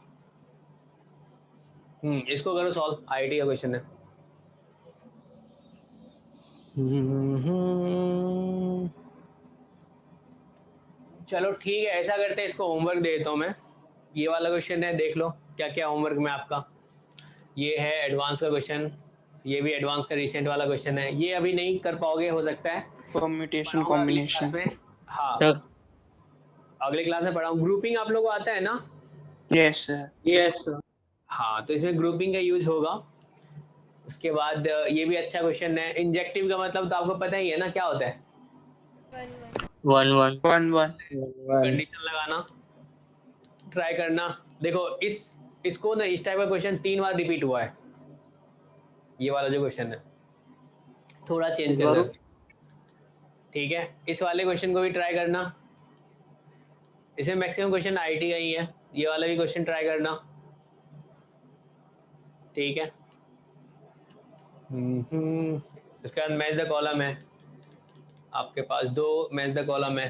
इसको करो सॉल्व, आईआईटी का क्वेश्चन है। चलो ठीक है, ऐसा करते हैं, इसको होमवर्क दे देता हूँ मैं। ये वाला क्वेश्चन है, देख लो क्या क्या होमवर्क में आपका। ये है एडवांस का क्वेश्चन, ये भी एडवांस का रिसेंट वाला क्वेश्चन है। ये अभी नहीं कर पाओगे हो सकता है, Permutation, पढ़ाऊंगा अगली combination. क्लास में। हाँ, सर अगले क्लास में पढ़ाऊँ। ग्रुपिंग आप लोगों को आता है ना? Yes sir. Yes sir. हाँ, तो इसमें ग्रुपिंग का यूज होगा। उसके बाद ये भी अच्छा क्वेश्चन है। इंजेक्टिव का मतलब तो आपको पता ही है ना, क्या होता है, 1 1। 1 1. कंडीशन लगाना। ट्राई करना, देखो इसको ना, इस टाइप का क्वेश्चन 3 बार रिपीट हुआ है। ये वाला जो क्वेश्चन है थोड़ा चेंज करना, ठीक है। इस वाले क्वेश्चन को भी ट्राई करना, इसमें मैक्सिमम क्वेश्चन आईआईटी का ही है। ये वाला भी क्वेश्चन ट्राई करना, ठीक है। इसके बाद मैच द कॉलम है, आपके पास 2 मैच द कॉलम है।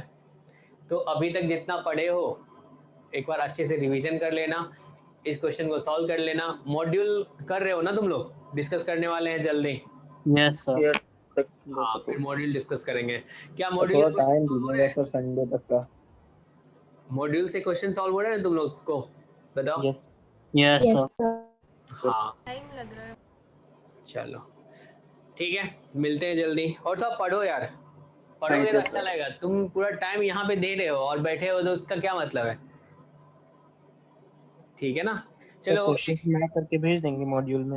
तो अभी तक जितना पढ़े हो एक बार अच्छे से रिवीजन कर लेना, इस क्वेश्चन को सॉल्व कर लेना। मॉड्यूल कर रहे हो ना तुम लोग, डिस्कस करने वाले हैं जल्दी। Yes sir. हाँ, फिर मॉड्यूल डिस्कस करेंगे। क्या थोड़ा मॉड्यूल टाइम दीजिएगा सर संडे तक का। मॉड्यूल से क्वेश्चन सॉल्व हो रहे हैं तुम लोग को, बताओ। Yes sir. हाँ, टाइम लग रहा है। चलो ठीक है, मिलते हैं जल्दी। और सब पढ़ो यार, पढ़ोगे तो अच्छा लगेगा। तुम पूरा टाइम यहाँ पे दे रहे हो और बैठे हो तो उसका क्या मतलब है? ठीक है ना? चलो क्वेश्चन मैं करके भेज देंगे मॉड्यूल में।